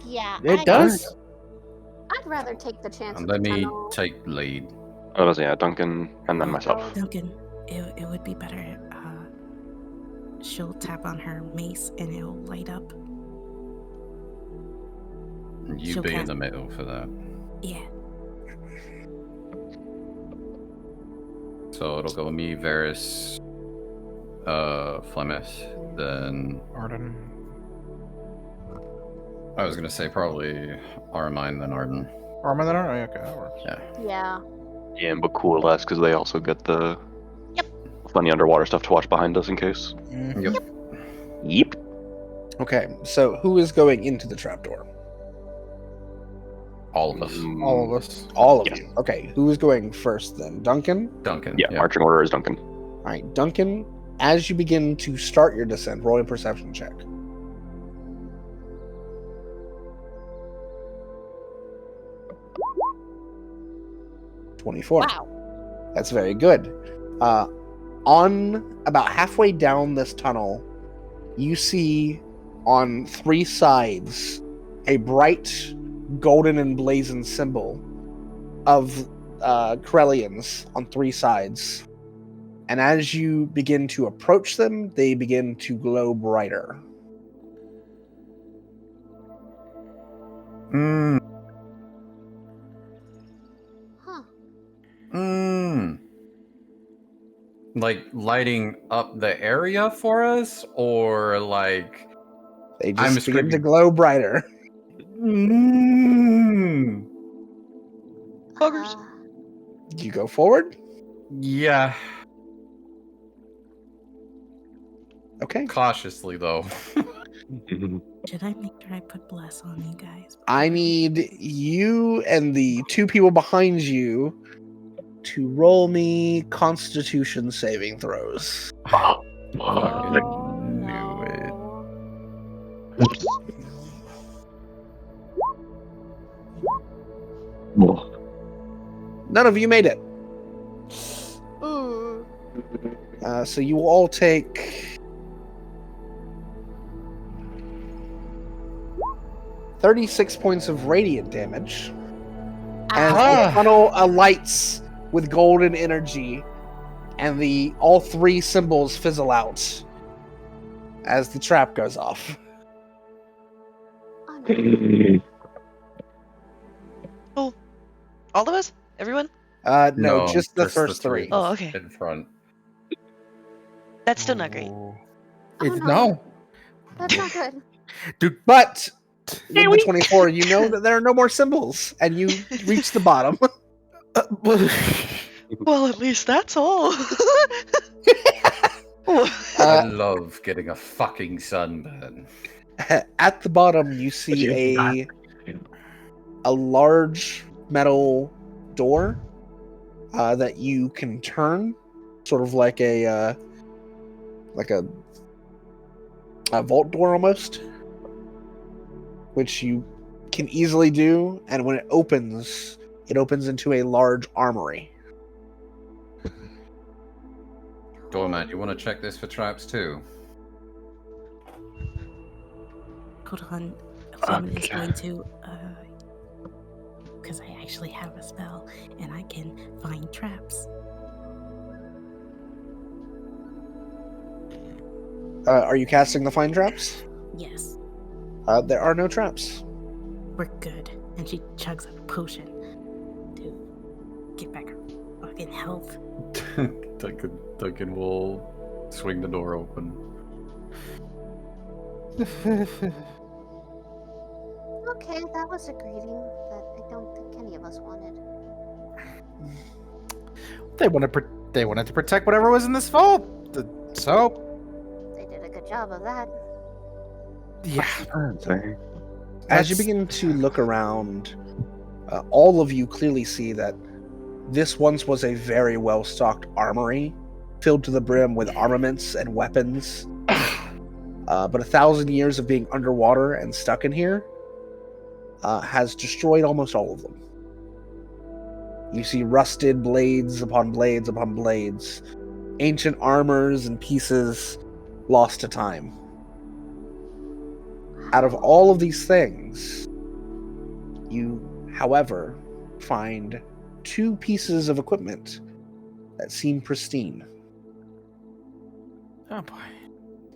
Yeah, It does. I'd rather take the chance And with let the me tunnel. take lead. Oh, yeah, Duncan and then myself. Duncan, it would be better. She'll tap on her mace and it'll light up. You She'll be in cast- the middle for that. Yeah. So it'll go me, Varys, Flemeth, then Arden. I was gonna say probably Armine, then Arden. Armin, then Arden? Okay, that works. Yeah. Yeah. Yeah, and Bhaqull last because they also get the funny underwater stuff to watch behind us in case. Yep. Yep. Okay, so who is going into the trapdoor? All of us. All of us. All of Yeah. you. Okay, who is going first then? Duncan? Duncan. Yeah, marching order is Duncan. All right, Duncan, as you begin to start your descent, roll a perception check. "24. Wow. That's very good. On about halfway down this tunnel, you see on three sides a bright golden and blazoned symbol of Corellians on three sides. And as you begin to approach them, they begin to glow brighter. Mmm. Huh. Mmm. Like lighting up the area for us, or like They I'm just begin to screaming. glow brighter. Mmm. Buggers. You go forward? Yeah. Okay. Cautiously though. Should I make sure I put bless on you guys? I need you and the two people behind you to roll me Constitution saving throws. Fucking Oh, knew it. no. None of you made it. Ooh. So you will all take 36 points of radiant damage as the tunnel alights with golden energy, and all three symbols fizzle out as the trap goes off. Oh, all of us? Everyone? No, just the first three. Oh, okay. In front. That's still not great. Oh, It's no. no. That's not good. But with the 24, you know that there are no more symbols, and you reach the bottom. Well, at least that's all. I love getting a fucking sunburn. At the bottom, you see a large metal door that you can turn, sort of like a vault door almost, which you can easily do. And when it opens into a large armory. Doorman, you want to check this for traps too? Hold on. Flemeth is going to, because I actually have a spell and I can find traps. Are you casting the find traps? Yes, There are no traps. we're good. And she chugs a potion to get back her fucking health. Duncan will swing the door open. Okay, that was a greeting that I don't think any of us wanted. They want to They wanted to protect whatever was in this vault. So, They did a good job of that. yeah. As you begin to look around, all of you clearly see that this once was a very well-stocked armory, filled to the brim with armaments and weapons. But 1,000 years of being underwater and stuck in here has destroyed almost all of them. You see rusted blades upon blades upon blades, ancient armors and pieces lost to time. Out of all of these things, you, however, find 2 pieces of equipment that seem pristine. Oh boy.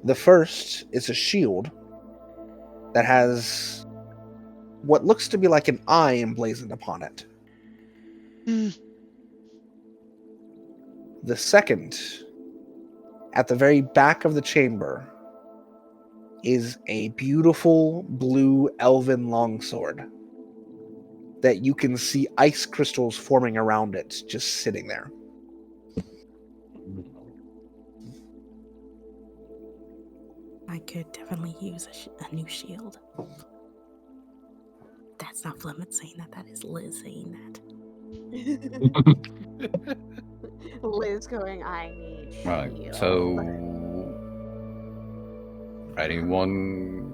The first is a shield that has what looks to be like an eye emblazoned upon it. The second, at the very back of the chamber, is a beautiful blue elven longsword that you can see ice crystals forming around it, just sitting there. I could definitely use a new shield. That's not Flemeth saying that. That is Liz saying that. Liz going, I need shield. Right, so anyone?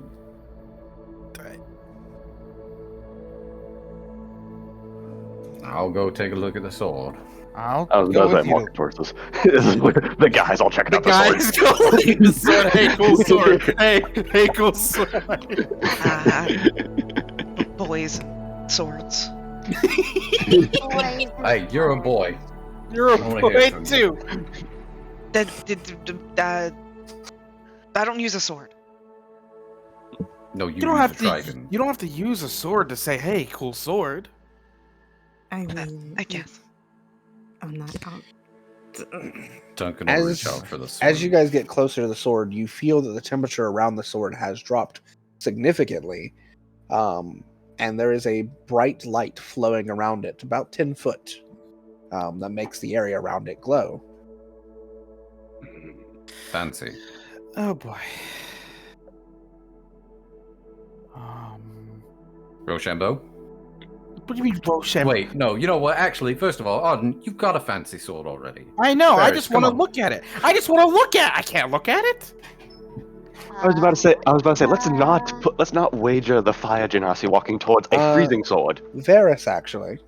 I'll go take a look at the sword. I'll I was go going to with say, you. walking towards this. This is where the guys all checking The out the guys sword. go like the sword. Hey, cool sword. Hey, cool sword. Boys and swords. Hey, you're a boy. You're a I wanna hear boy from too. I don't use a sword. No, you You don't use have a to. dragon. You don't have to use a sword to say, "Hey, cool sword." I mean, I guess. I'm not. Don't gonna reach out for the sword. As you guys get closer to the sword, you feel that the temperature around the sword has dropped significantly. And there is a bright light flowing around it, about 10 foot, that makes the area around it glow. Fancy. Oh boy. Rochambeau? What do you mean, Rochambeau? Wait, no, you know what? Actually, first of all, Auden, you've got a fancy sword already. I know. I Ferris, just come want to on. look at it. I just want to look at it. I can't look at it. I was about to say. Let's not wager the fire genasi walking towards a freezing sword. Varys, actually.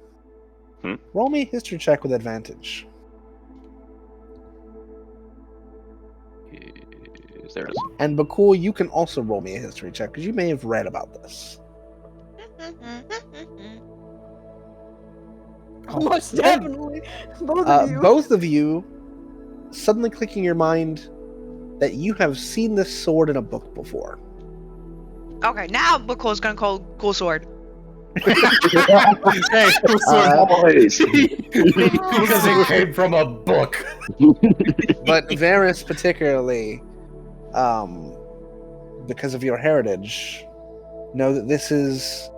Hmm? Roll me a history check with advantage. There it is. And Bhaqull, you can also roll me a history check, because you may have read about this. Most definitely. Both of you. Both of you suddenly clicking your mind that you have seen this sword in a book before. Okay, now Bhaqull's gonna call cool sword. Hey, cool sword. Boys. Because it came from a book. But Varys particularly, because of your heritage, know that this is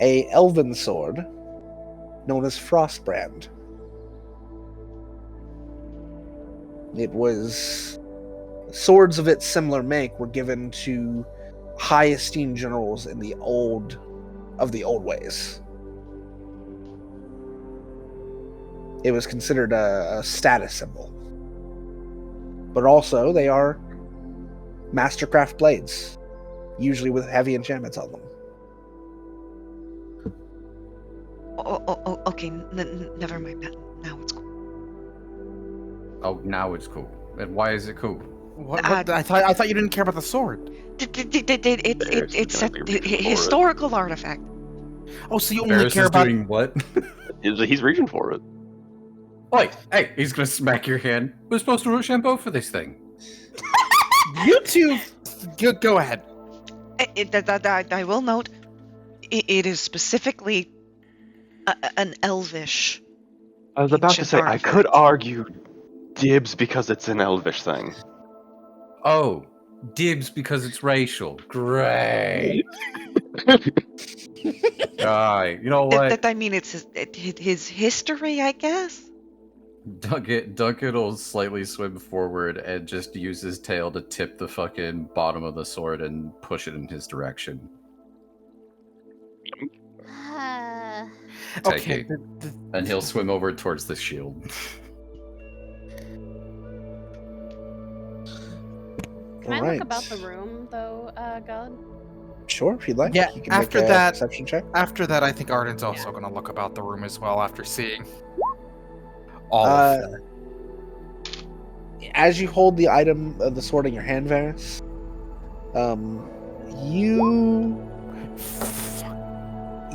a elven sword known as Frostbrand. It was swords of its similar make were given to high esteemed generals in the old ways. It was considered a status symbol. But also they are mastercraft blades, usually with heavy enchantments on them. Okay, never mind that. Now it's cool. Oh, now it's cool. And why is it cool? What? I thought you didn't care about the sword. It's a historical artifact. Oh, so you only Ferris care is about doing what? He's reaching for it. Wait, hey, he's gonna smack your hand. We're supposed to Rochambeau for this thing. you two. Go ahead. I will note, it is specifically an elvish. I was about to ancient say I artifact. could argue dibs because it's an elvish thing. Oh, dibs because it's racial. Great. Alright, you know what? I mean, it's his history, I guess. Duncan will slightly swim forward and just use his tail to tip the fucking bottom of the sword and push it in his direction. Take Okay. it. And he'll swim over towards the shield. Can I look about the room, though, God? Sure, if you'd like. Yeah, You can after make a that- perception check. After that, I think Arden's also going to look about the room as well after seeing all of them. As you hold the item of the sword in your hand, Varys,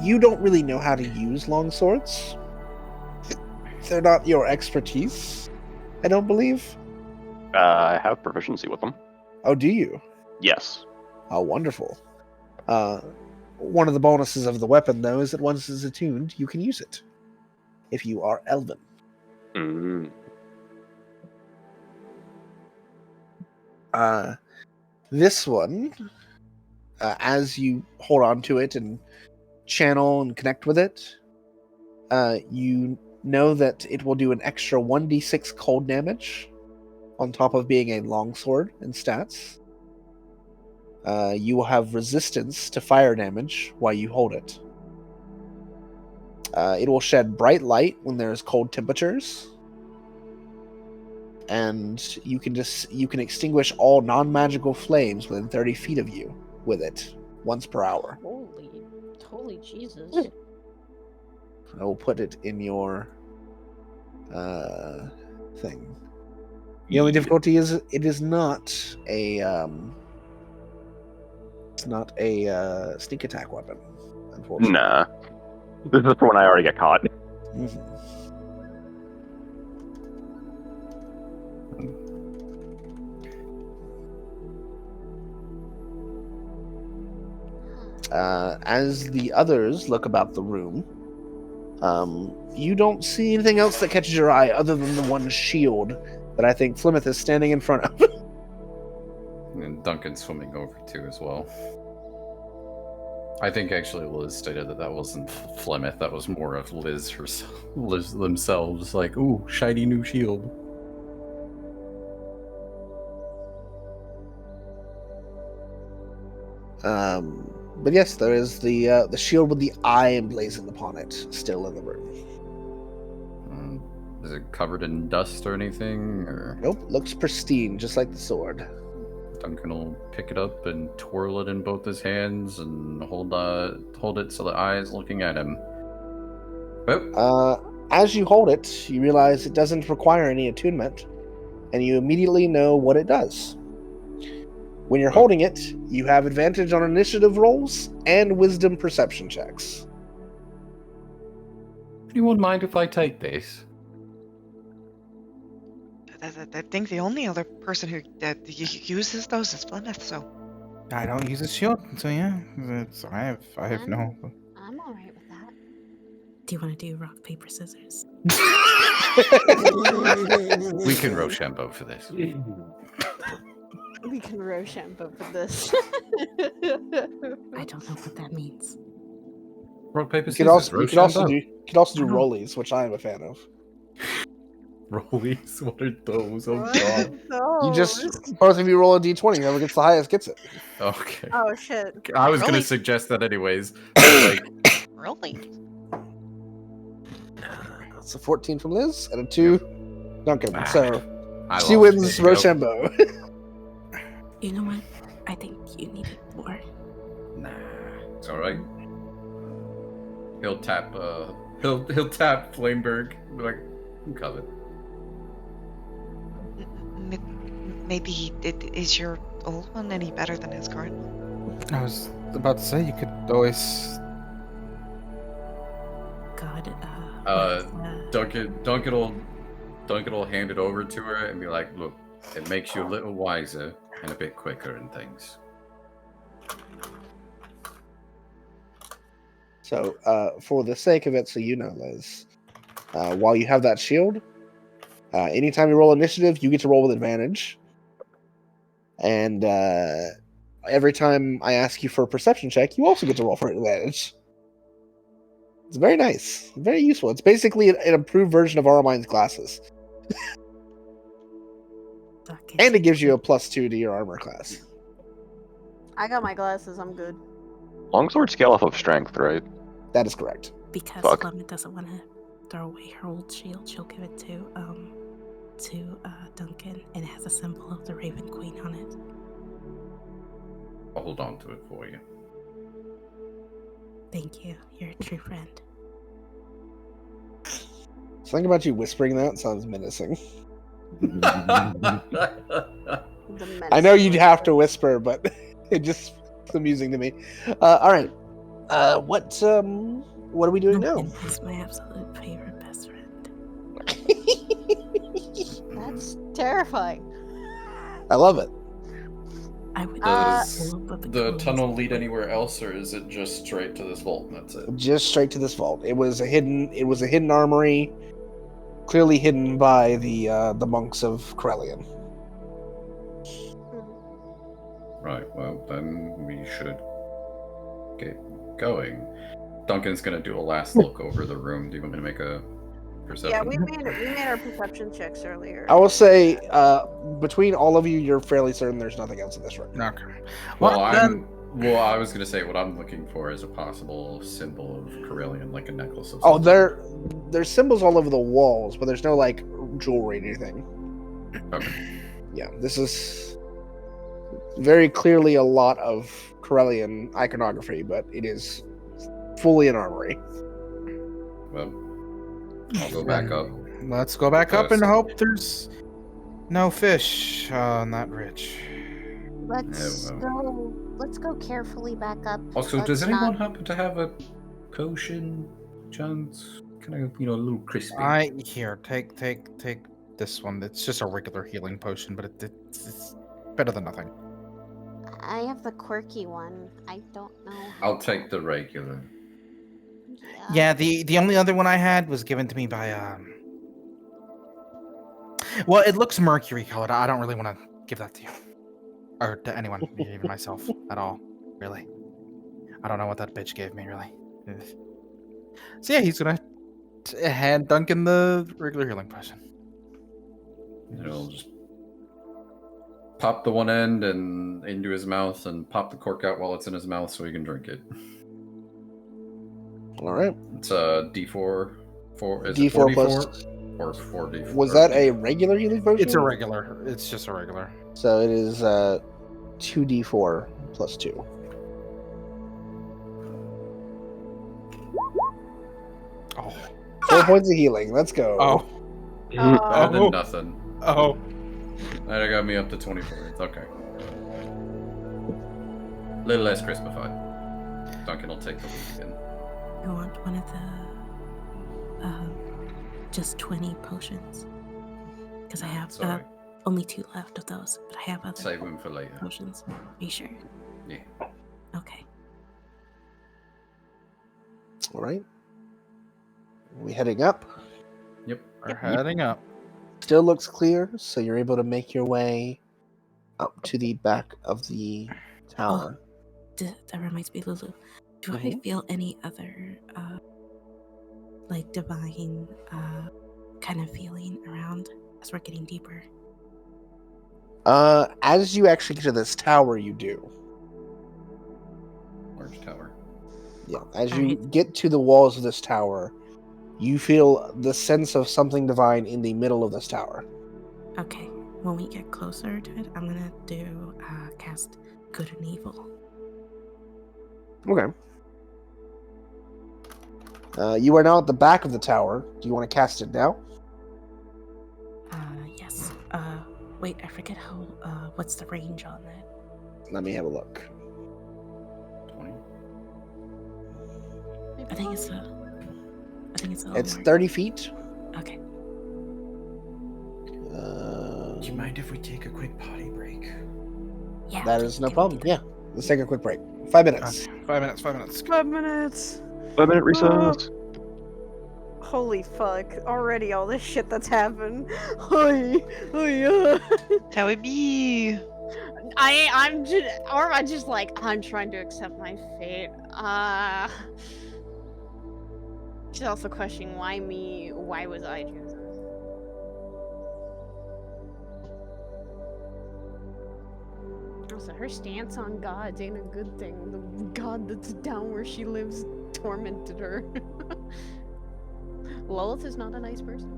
you don't really know how to use long swords. They're not your expertise, I don't believe. I have proficiency with them. Oh, do you? Yes. Oh, wonderful. One of the bonuses of the weapon, though, is that once it's attuned, you can use it. If you are Elven. Mm. This one, as you hold on to it and channel and connect with it, you know that it will do an extra 1d6 cold damage on top of being a longsword in stats. You will have resistance to fire damage while you hold it. It will shed bright light when there's cold temperatures. And you can extinguish all non-magical flames within 30 feet of you with it once per hour. Holy Jesus. I will put it in your thing. The only difficulty is it is not a sneak attack weapon, unfortunately. Nah. This is for when I already get caught. Mhm. As the others look about the room, you don't see anything else that catches your eye other than the one shield that I think Flemeth is standing in front of. And Duncan's swimming over too as well. I think actually Liz stated that wasn't Flemeth, that was more of Liz herself, Liz themselves, like, ooh, shiny new shield. But yes, there is the shield with the eye emblazoned upon it still in the room. Is it covered in dust or anything? Or Nope, looks pristine, just like the sword. Duncan will pick it up and twirl it in both his hands and hold it so the eye is looking at him. Oh. As you hold it, you realize it doesn't require any attunement, and you immediately know what it does. When you're holding it, you have advantage on initiative rolls and wisdom perception checks. Anyone mind if I take this? I think the only other person who uses those is Flemeth, so. I don't use a shield, so yeah. I have no. I'm alright with that. Do you want to do rock, paper, scissors? We can Rochambeau for this. We can Rochambeau for this. I don't know what that means. Rock, paper, You scissors. could also do Oh. rollies, which I am a fan of. Rollies? What are those? Oh god. You just both of you roll a d20. Whoever gets the highest gets it. Okay. Oh shit. I was Rollies. gonna suggest that anyways. But like, Really? It's a 14 from Liz and a 2 Duncan. So I she lost. wins There you go. Rochambeau. You know what? I think you need it more. Nah, it's all right. He'll tap. He'll tap Flameberg. Be like, I'm covered. Maybe is your old one any better than his current one? I was about to say you could always. God. Duncan will hand it over to her and be like, look, it makes you a little wiser and a bit quicker in things. So, for the sake of it, so you know, Liz, while you have that shield, anytime you roll initiative, you get to roll with advantage. And every time I ask you for a perception check, you also get to roll for advantage. It's very nice, very useful. It's basically an improved version of Armind's glasses. And it gives you a +2 to your armor class. I got my glasses. I'm good. Longsword scale off of strength, right? That is correct. Because Fuck. Clement doesn't want to throw away her old shield, she'll give it to Duncan, and it has a symbol of the Raven Queen on it. I'll hold on to it for you. Thank you. You're a true friend. Something about you whispering that sounds menacing. I know you'd have to whisper, but it just it's amusing to me. All right. What are we doing now? Duncan is my absolute favorite best friend. That's terrifying. I love it. I would Does pull up the coins. tunnel lead anywhere else, or is it just straight to this vault and that's it? Just straight to this vault. It was a hidden armory, clearly hidden by the monks of Corellian. Right, well, then we should get going. Duncan's gonna do a last look over the room. Do you want me to make a perception? Yeah, we made our perception checks earlier. I will say, between all of you, you're fairly certain there's nothing else in this room. Okay. Well, Well, I was gonna say what I'm looking for is a possible symbol of Corellian, like a necklace of Oh, something. there's symbols all over the walls, but there's no like jewelry or anything. Okay. Yeah, this is very clearly a lot of Corellian iconography, but it is fully an armory. Well, I'll go back up. Let's go back up and First. hope there's no fish on that ridge. Let's go carefully back up. Also, Let's does anyone not- happen to have a potion, chance? Kind of, a little crispy. Here, take this one. It's just a regular healing potion, but it's better than nothing. I have the quirky one. I don't know. I'll take the regular. Yeah, the only other one I had was given to me by well, it looks mercury colored. I don't really want to give that to you. Or to anyone, even myself, at all, really. I don't know what that bitch gave me, really. So yeah, he's gonna hand Duncan the regular healing potion. He'll just pop the one end and into his mouth and pop the cork out while it's in his mouth so he can drink it. All right. It's a D4. Is D4 it 4D4? plus. Or 4D4? Was that a regular healing potion? It's a regular. It's just a regular. So it is 2d4 plus 2. Oh. 4 points of healing. Let's go. Oh. Better than nothing. Oh. That got me up to 24. It's okay. A little less crispified. Duncan will take the lead again. I want one of the just 20 potions. Because I have Sorry. only 2 left of those, but I have other Save them for later. potions. Are you sure? Yeah. Okay. All right. We heading up. Yep. We're heading up. Still looks clear, so you're able to make your way up to the back of the tower. That reminds me, Lulu. Do I Mhm. feel any other like divine kind of feeling around as we're getting deeper? As you actually get to this tower, you do. Large tower. Yeah. As you Alright. get to the walls of this tower, you feel the sense of something divine in the middle of this tower. Okay. When we get closer to it, I'm gonna do cast good and evil. Okay. You are now at the back of the tower. Do you want to cast it now? Yes. Wait, I forget how. What's the range on that? Let me have a look. 20. I think it's a. It's more. 30 feet. Okay. Do you mind if we take a quick potty break? Yeah. That is no problem. Yeah. Let's take a quick break. 5 minutes. 5 minutes. 5 minutes. 5 minutes. 5-minute recess. Holy fuck. Already all this shit that's happened. I'm How it be? just like, I'm trying to accept my fate. She's also questioning why me, why was I chosen? Also, her stance on gods ain't a good thing. The god that's down where she lives tormented her. Lilith is not a nice person.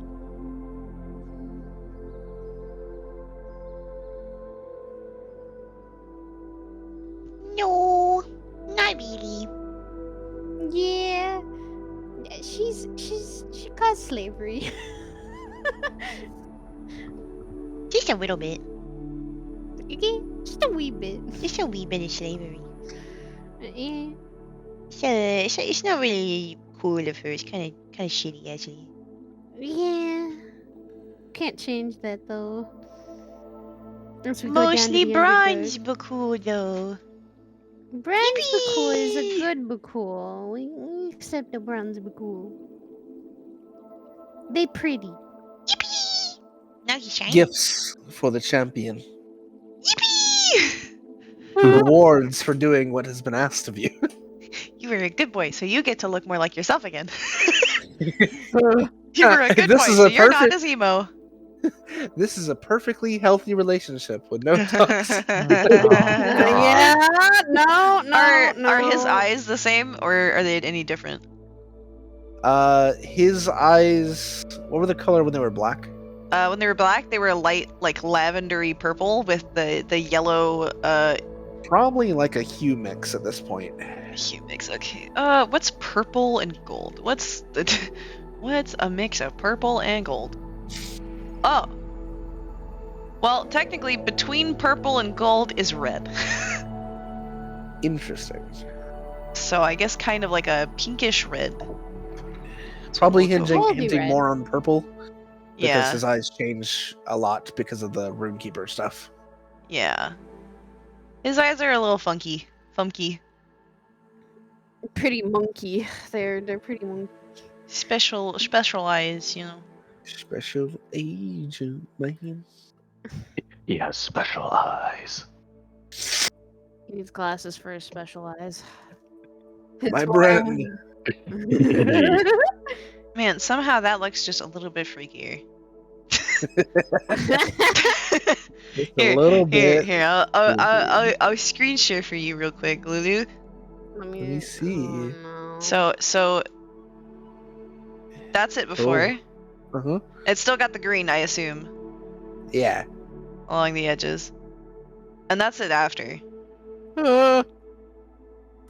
No, not really. Yeah. She caused slavery. Just a little bit. Okay, just a wee bit. Just a wee bit of slavery. Yeah. It's not really cool of her. It's kind of shitty, actually. Yeah. Can't change that though. Once we go down to Mostly the bronze underdark. Bhaqull, though. Bronze Bhaqull is a Yippee! good Bhaqull. We accept the bronze Bhaqull. They pretty. Yippee! Now he's shiny. Gifts for the champion. Yippee! Rewards for doing what has been asked of you. You were a good boy, so you get to look more like yourself again. You were a good This boy, is so a you're not perfect- as emo. This is a perfectly healthy relationship with no talks. Yeah, no, Are his eyes the same, or are they any different? His eyes. What were the color when they were black? When they were black, they were light, like lavendery purple with the yellow. Probably like a hue mix at this point. Hue mix. Okay. What's purple and gold? What's a mix of purple and gold? Oh. Well, technically, between purple and gold is red. Interesting. So I guess kind of like a pinkish red. Probably We'll go- hinting red. more on purple. Because Yeah. his eyes change a lot because of the Runekeeper stuff. Yeah. His eyes are a little funky. Pretty monkey. They're pretty monkey. Special eyes, you know. Special agent, man. He has special eyes. He needs glasses for his special eyes. My It's brain. Man, somehow that looks just a little bit freakier. Just a little bit. Here, I'll screen share for you real quick, Lulu. Let me see. Oh, no. So that's it before. Uh-huh. It's still got the green, I assume, Yeah. along the edges. And that's it after. It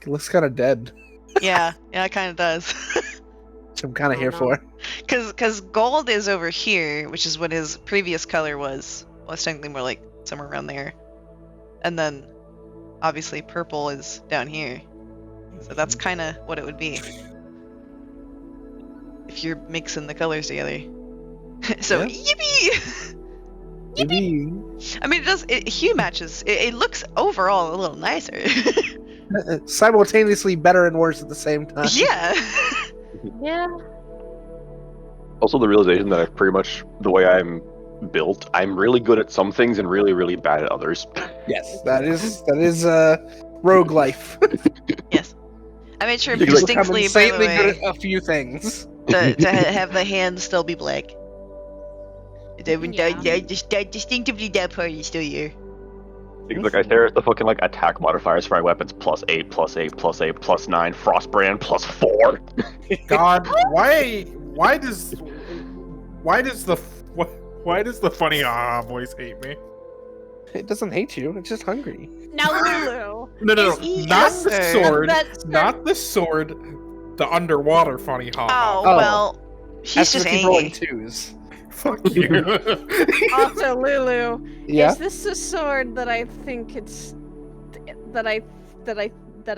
looks kind of dead, Yeah, it kind of does. which I'm kind of Oh, here no. for. Cause gold is over here, which is what his previous color was. Well, it's technically more like somewhere around there. And then, obviously, purple is down here. So that's kind of what it would be. If you're mixing the colors together. So, Yeah. yippee! Maybe. I mean, hue matches. It looks overall a little nicer. Simultaneously better and worse at the same time. Yeah. Yeah. Also, the realization that I've pretty much, the way I'm built, I'm really good at some things and really, really bad at others. Yes, that is rogue life. Yes. I made sure You become distinctly, by the insanely good way, at a few things. to have the hand still be black. Yeah. Distinctively that part is still here. Because, like, I stare at the fucking, like, attack modifiers for my weapons, +8, +8, +8, +9, Frostbrand, +4. God, why does the funny voice hate me? It doesn't hate you. It's just hungry. Now, Lulu. No, he not the answered? sword, That's not the sword, the underwater funny ha. Oh, Oh. well, he's That's just keep rolling angry. twos. Fuck you. Also, Lulu. Yeah. Is this a sword that I think it's that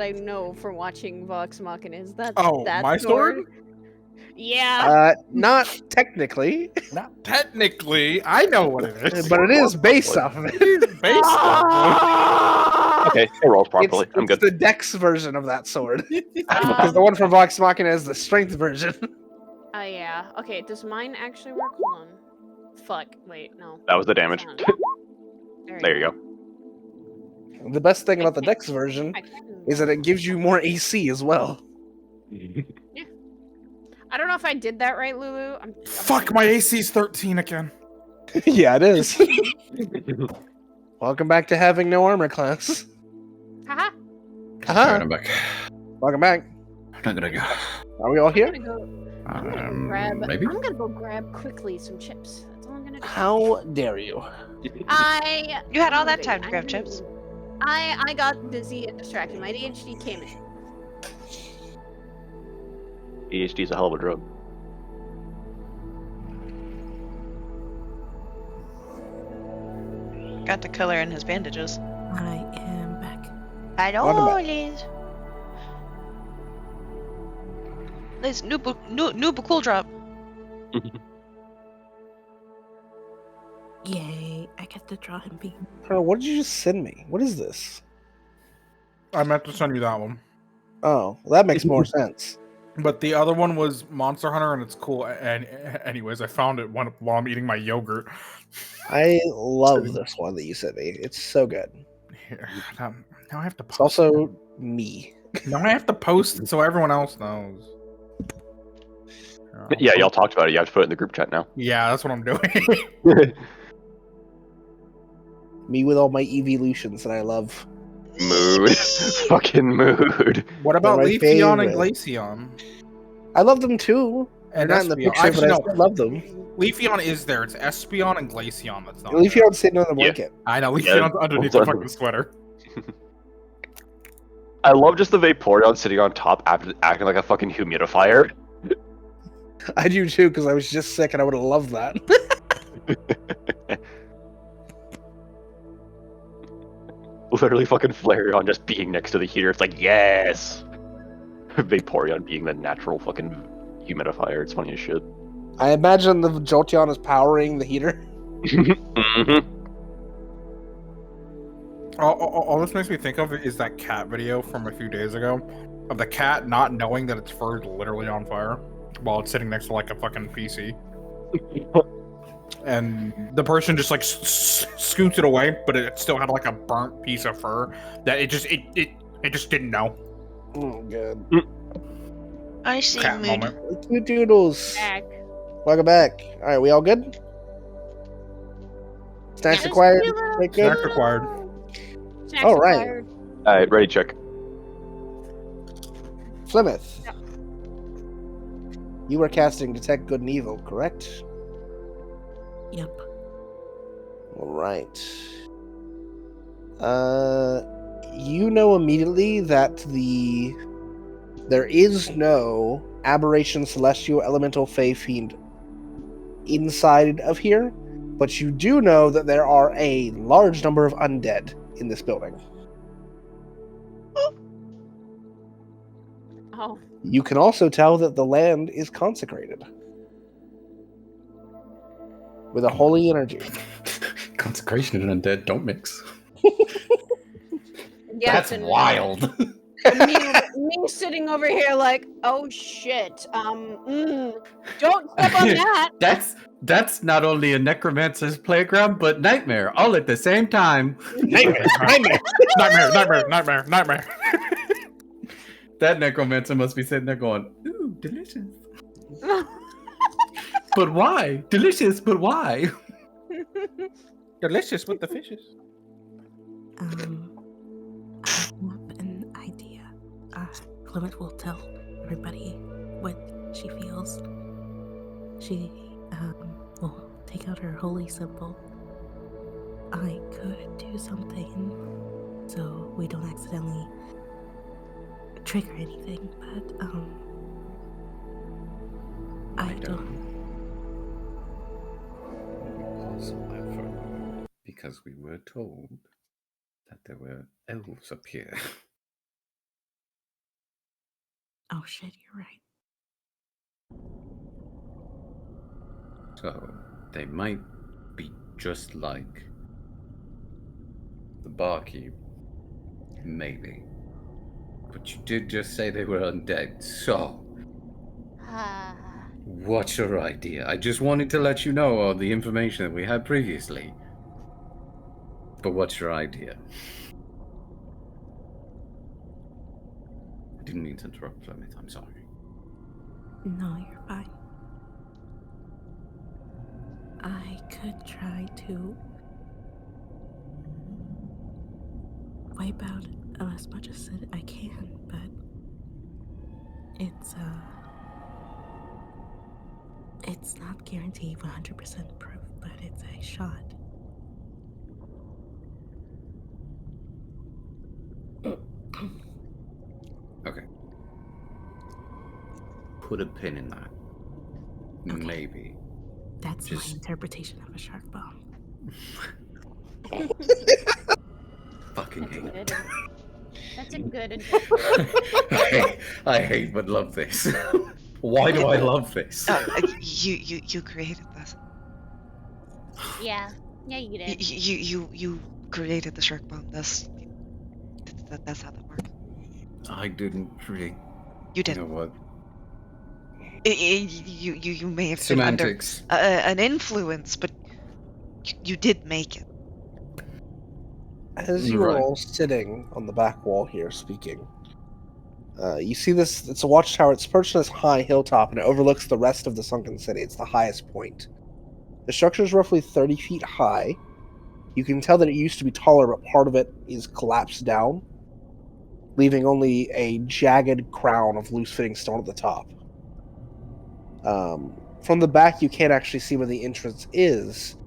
I know from watching Vox Machina? Is that Oh, that my sword? Yeah. Not technically, Not technically. I know what it is. but it is based off of it. It is based on Okay, it rolls properly. I'm It's good. the Dex version of that sword. it. Because the one from Vox Machina is the strength version. Oh yeah. Okay. Does mine actually work? Hold on. Fuck. Wait. No. That was the damage. Hold on. There you go. The best thing about the Dex version I can- is that it gives you more AC as well. I don't know if I did that right, Lulu. Fuck, my AC's 13 again. Yeah, it is. Welcome back to having no armor class. Haha. Alright, I'm back. Welcome back. I'm not gonna go. Are we all here? I'm gonna go grab. Maybe? I'm gonna go grab quickly some chips. That's all I'm gonna do. How dare you? You had all that time to grab chips. I got busy and distracted. My ADHD came in. ADHD is a hell of a drug. Got the color in his bandages. I am back. Hello, Liz. Liz, new Bhaqull drop. Yay, I get to draw him beam. Colonel, what did you just send me? What is this? I meant to send you that one. Oh, well, that makes more sense. But the other one was Monster Hunter, and it's cool. And anyways, I found it while I'm eating my yogurt. I love this one that you sent me. It's so good. Here, now I have to It's post. also me. Now I have to post it so everyone else knows. Yeah, y'all talked about it. You have to put it in the group chat now. Yeah, that's what I'm doing. Me with all my evolutions that I love. Mood. Fucking mood. What about my Leafeon and favorite. Glaceon? I love them too. They're And not in the Espeon. picture, Actually, but I no. still love them. Leafeon is there. It's Espeon and Glaceon that's not Leafeon's sitting on the Yeah. blanket. there. I know. Yeah, Leafeon's underneath the fucking sweater. I love just the Vaporeon sitting on top acting like a fucking humidifier. I do too, because I was just sick and I would have loved that. Literally fucking Flareon just being next to the heater. It's like, yes! Vaporeon being the natural fucking humidifier. It's funny as shit. I imagine the Jolteon is powering the heater. Mm-hmm. All this makes me think of is that cat video from a few days ago of the cat not knowing that its fur is literally on fire while it's sitting next to like a fucking PC. And the person just like scoots it away, but it still had like a burnt piece of fur that it just didn't know. Oh, good. I see Cat mood. moment. Two doodles. Back. Welcome back. All right, we all good? Snacks Yes, acquired. you little Take good. Snacks required. Snacks All right. required. Alright, ready, check. Plymouth. Yeah. You were casting Detect Good and Evil, correct? Yep. All right. You know immediately that there is no aberration, celestial, elemental, fey, fiend inside of here, but you do know that there are a large number of undead in this building. Oh, You can also tell that the land is consecrated with a holy energy. Consecration and undead don't mix. yes, That's and wild. me sitting over here like, oh shit. Don't step on that. That's not only a necromancer's playground, but nightmare all at the same time. Nightmare! Nightmare. That necromancer must be sitting there going, "Ooh, delicious." But why? Delicious, but why? Delicious with the fishes. I have an idea. Clement will tell everybody what she feels. She will take out her holy symbol. I could do something so we don't accidentally trigger anything, but I don't. Whatsoever, because we were told that there were elves up here. Oh shit, you're right. So they might be just like the barkeep, maybe. But you did just say they were undead, so what's your idea? I just wanted to let you know all the information that we had previously. But what's your idea? I didn't mean to interrupt, Plymouth. I'm sorry. No, you're fine. I could try to wipe out as much as I can, but it's not guaranteed 100% proof, but it's a shot. Okay. Put a pin in that. Okay. Maybe. That's Just- my interpretation of a shark bomb. Fucking hate. That's a good interpretation. I hate but love this. Why do I love this? You created this. Yeah, you did. You created the shark bomb. That's how that works. I didn't really. You did. You know what? You may have Semantics. been under an influence, but you did make it. As you are Right. all sitting on the back wall here speaking, you see this. It's a watchtower. It's perched on this high hilltop, and it overlooks the rest of the sunken city. It's the highest point. The structure is roughly 30 feet high. You can tell that it used to be taller, but part of it is collapsed down, leaving only a jagged crown of loose-fitting stone at the top. From the back, you can't actually see where the entrance is,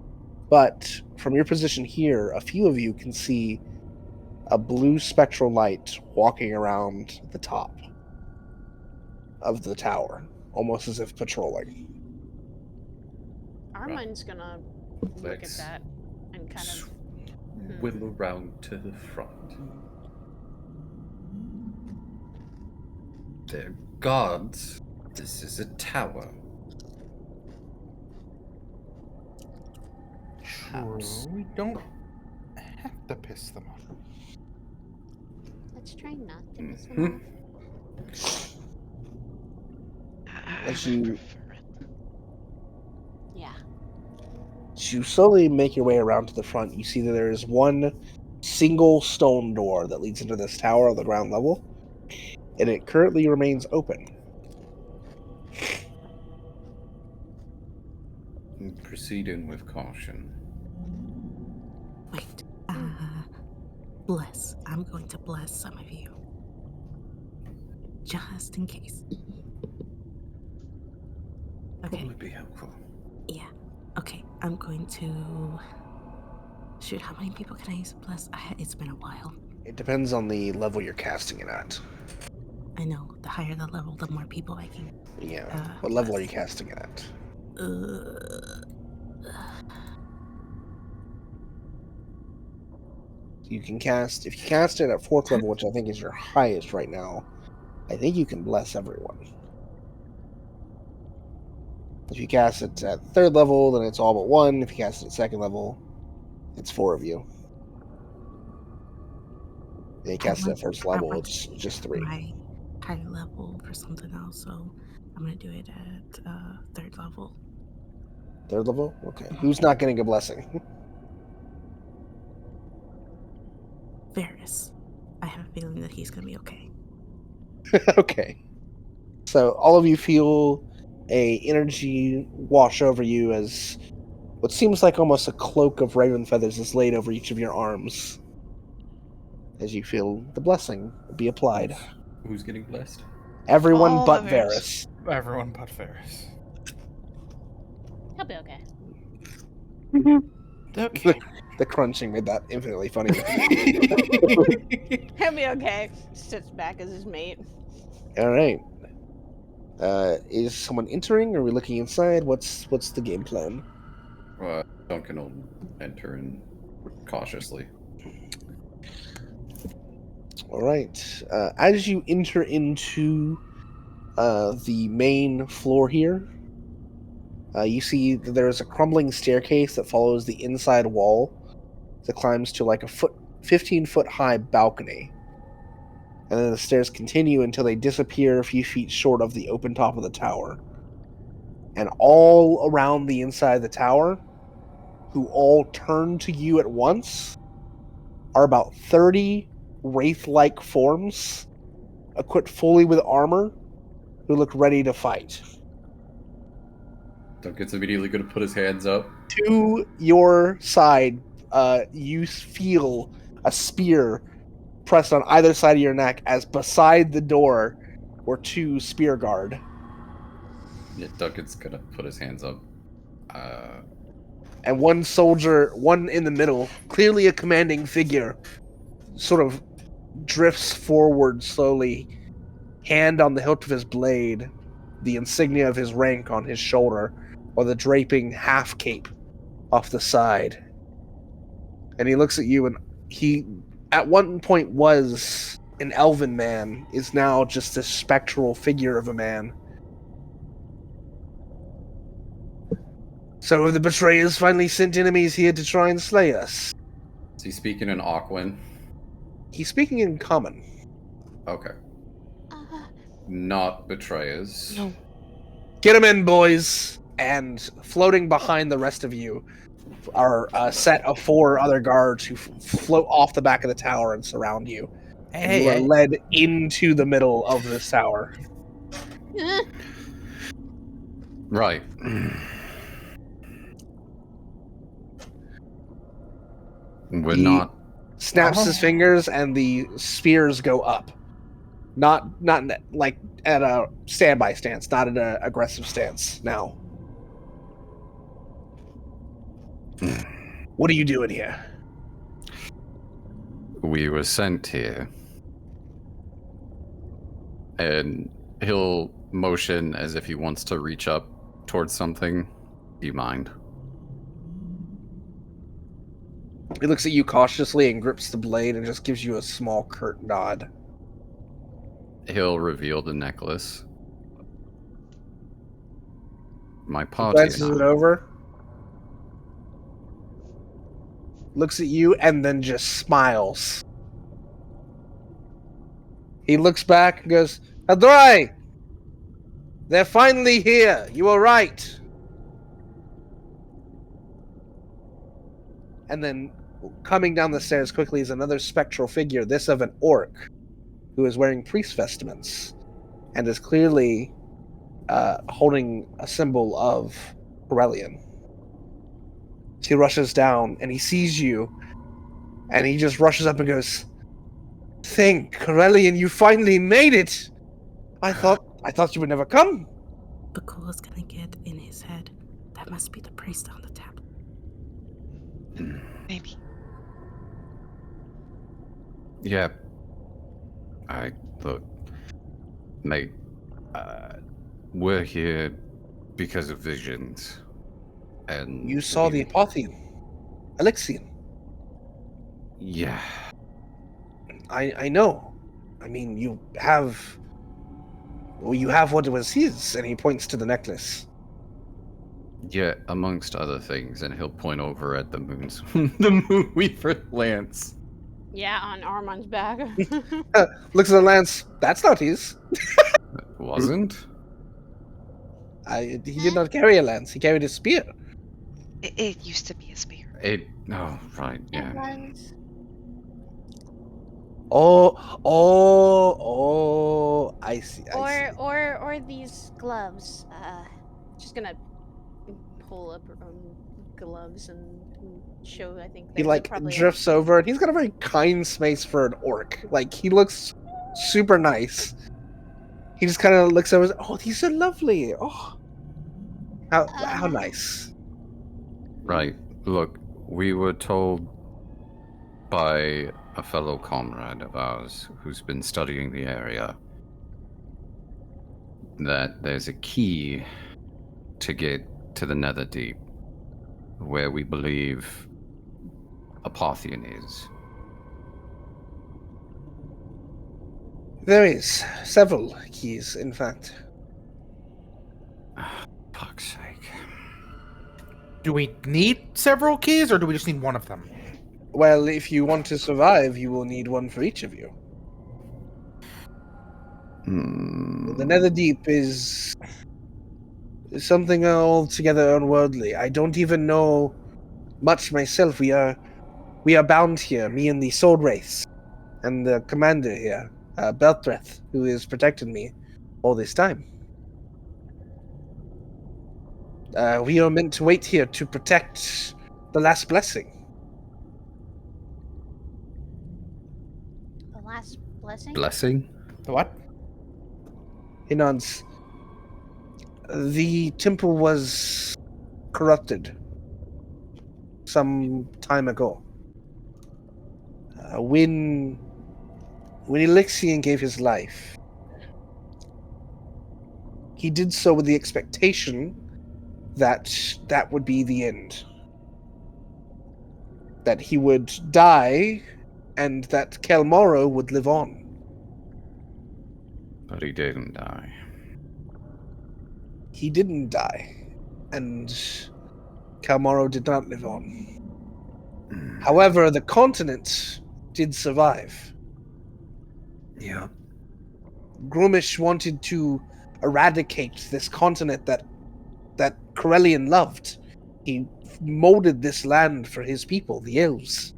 but from your position here, a few of you can see a blue spectral light walking around the top of the tower, almost as if patrolling. Armand's gonna look at Let's that and kind of Whittle around to the front. They're guards. This is a tower. True. We don't have to piss them off. Let's try not to piss them off. As you yeah. As you slowly make your way around to the front, you see that there is one single stone door that leads into this tower on the ground level, and it currently remains open. Proceeding with caution. Wait. Bless. I'm going to bless some of you. Just in case. Okay. Probably be helpful. Yeah. Okay. I'm going to... Shoot, how many people can I use to bless? It's been a while. It depends on the level you're casting it at. I know. The higher the level, the more people I can... Yeah. What level are you casting it at? You can cast... If you cast it at 4th level, which I think is your highest right now, I think you can bless everyone. If you cast it at 3rd level, then it's all but 1. If you cast it at 2nd level, it's 4 of you. If you cast it at 1st level, it's just 3. My higher level for something else, so I'm going to do it at 3rd level. 3rd level? Okay. Who's not getting a blessing? Varys. I have a feeling that he's going to be okay. Okay. So all of you feel a energy wash over you as what seems like almost a cloak of raven feathers is laid over each of your arms as you feel the blessing be applied. Who's getting blessed? Everyone All but of us. Varys. Everyone but Ferris. He'll be okay. Okay. The crunching made that infinitely funny. He'll be okay. Sits back as his mate. All right. Is someone entering? Are we looking inside? What's the game plan? Duncan will enter in cautiously. All right. As you enter into the main floor here, you see that there is a crumbling staircase that follows the inside wall that climbs to like a 15-foot high balcony. And then the stairs continue until they disappear a few feet short of the open top of the tower. And all around the inside of the tower, who all turn to you at once, are about 30 wraith-like forms, equipped fully with armor, who look ready to fight. Duncan's immediately going to put his hands up. To your side, you feel a spear pressed on either side of your neck, as beside the door were 2 spear guard. Yeah, Duncan's gonna put his hands up. And one soldier, one in the middle, clearly a commanding figure, sort of drifts forward slowly, hand on the hilt of his blade, the insignia of his rank on his shoulder, or the draping half cape off the side. And he looks at you, and he, at one point, was an elven man, is now just this spectral figure of a man. So have the betrayers finally sent enemies here to try and slay us? Is he speaking in Aquan? He's speaking in common. Okay. Not betrayers. No. Get him in, boys! And floating behind the rest of you are a set of 4 other guards who float off the back of the tower and surround you. And you are led into the middle of this tower. Right. We're He not. snaps his fingers, and the spears go up. Not like at a standby stance, not at an aggressive stance now. What are you doing here? We were sent here. And he'll motion as if he wants to reach up towards something. Do you mind? He looks at you cautiously and grips the blade and just gives you a small curt nod. He'll reveal the necklace. My party Glances and it I. over. Looks at you and then just smiles. He looks back and goes, Adrai! They're finally here. You were right. And then coming down the stairs quickly is another spectral figure, this of an orc, who is wearing priest vestments and is clearly holding a symbol of Corellian. He rushes down and he sees you, and he just rushes up and goes, Thank Corellian, you finally made it! I thought you would never come. Bhaqull is gonna get in his head. That must be the priest on the tablet. Maybe. Yeah. Look, mate, we're here because of visions. And You saw the Apotheon. Elixion. Yeah. I know. I mean, you have what was his, and he points to the necklace. Yeah, amongst other things, and he'll point over at the moon's the Moonweaver lance. Yeah, on Armand's back. Looks at the lance. That's not his. It wasn't? He did not carry a lance. He carried a spear. It used to be a spear. Oh, right, yeah. Oh, I see. Or these gloves. Just gonna pull up her own gloves and show. I think He they're probably drifts over, and he's got a very kind space for an orc. Like, he looks super nice. He just kind of looks over. Oh, these are lovely. Oh, how nice. Right. Look, we were told by a fellow comrade of ours who's been studying the area that there's a key to get to the Netherdeep, where we believe Apotheon is. There is several keys, in fact. Fuck's sake. Do we need several keys, or do we just need one of them? Well, if you want to survive, you will need one for each of you. The Netherdeep is something altogether unworldly. I don't even know much myself. We are bound here, me and the Sword Wraiths, and the commander here, Beltreth, who has protected me all this time. We are meant to wait here to protect the last blessing. Oh. Blessing? Blessing? The what? He nods. The temple was corrupted some time ago. When Elixion gave his life, he did so with the expectation that that would be the end. That he would die, and that Kelmoro would live on. But he didn't die. He didn't die, and Kelmoro did not live on. However, the continent did survive. Yeah. Grumish wanted to eradicate this continent that Corellian loved. He molded this land for his people, the elves.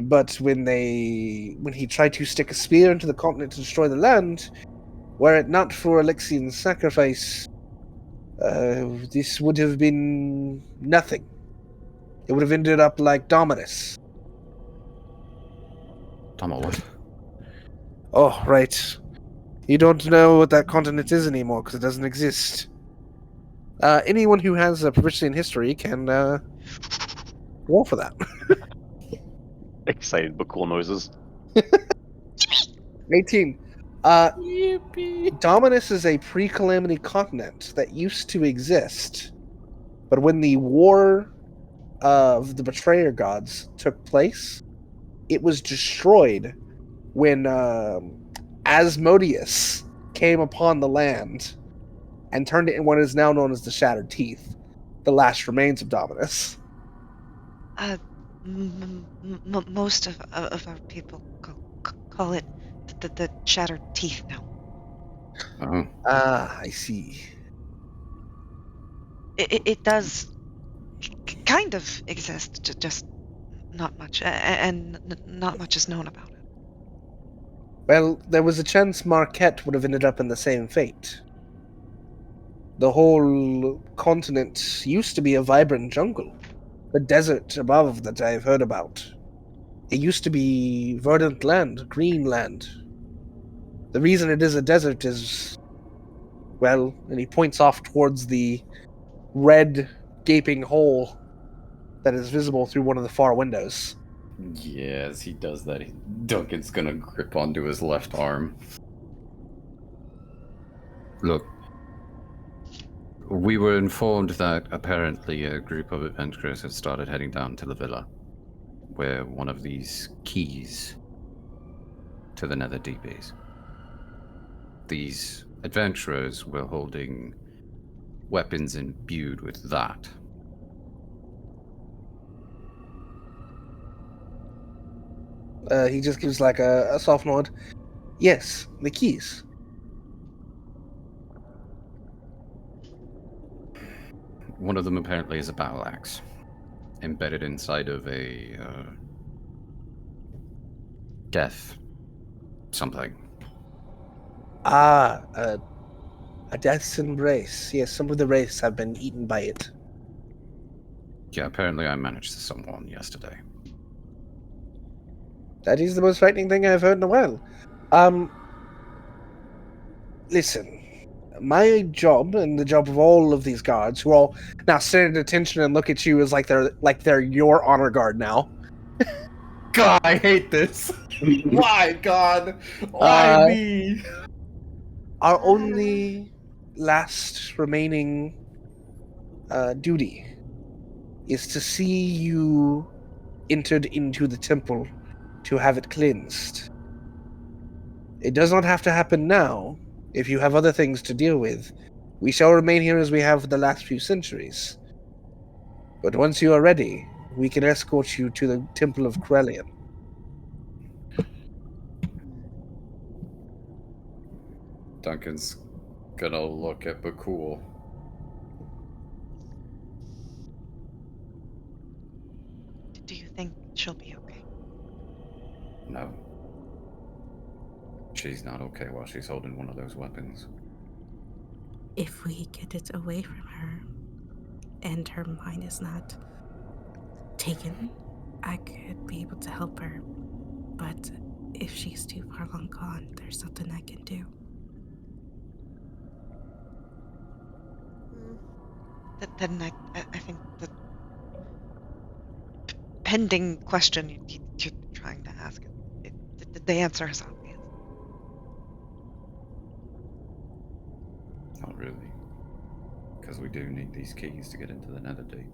But when he tried to stick a spear into the continent to destroy the land, were it not for Alexion's sacrifice, this would have been nothing. It would have ended up like Dominus. Tomo, what? Oh, right. You don't know what that continent is anymore because it doesn't exist. Anyone who has a proficiency in history can roll for that. Excited but cool noises. 18. Dominus is a pre-calamity continent that used to exist, but when the war of the Betrayer Gods took place, it was destroyed when Asmodeus came upon the land and turned it in what is now known as the Shattered Teeth, the last remains of Dominus. Most of our people call it the Shattered Teeth now. Oh. Ah, I see. It does kind of exist, just not much, and not much is known about it. Well, there was a chance Marquette would have ended up in the same fate. The whole continent used to be a vibrant jungle. The desert above that I've heard about. It used to be verdant land, green land. The reason it is a desert is, well, and he points off towards the red gaping hole that is visible through one of the far windows. Yeah, as he does that, Duncan's gonna grip onto his left arm. Look, we were informed that apparently a group of adventurers had started heading down to the villa, where one of these keys to the Netherdeep is. These adventurers were holding weapons imbued with that. He just gives like a soft nod. Yes, the keys. One of them apparently is a battle axe, embedded inside of a death something. Ah, a death's embrace. Yes, some of the wraiths have been eaten by it. Yeah, apparently I managed to summon one yesterday. That is the most frightening thing I've heard in a while. Listen, my job and the job of all of these guards, who all now stand at attention and look at you as like they're your honor guard now. God, I hate this. Why, God? Why me? Our only last remaining duty is to see you entered into the temple to have it cleansed. It does not have to happen now. If you have other things to deal with, we shall remain here as we have for the last few centuries. But once you are ready, we can escort you to the Temple of Corellian. Duncan's gonna look at Bhaqull. Do you think she'll be okay? No. She's not okay while she's holding one of those weapons. If we get it away from her and her mind is not taken, I could be able to help her. But if she's too far long gone, there's something I can do. Then I think the pending question you're trying to ask, the answer is obvious. Not really. Because we do need these keys to get into the Netherdeep.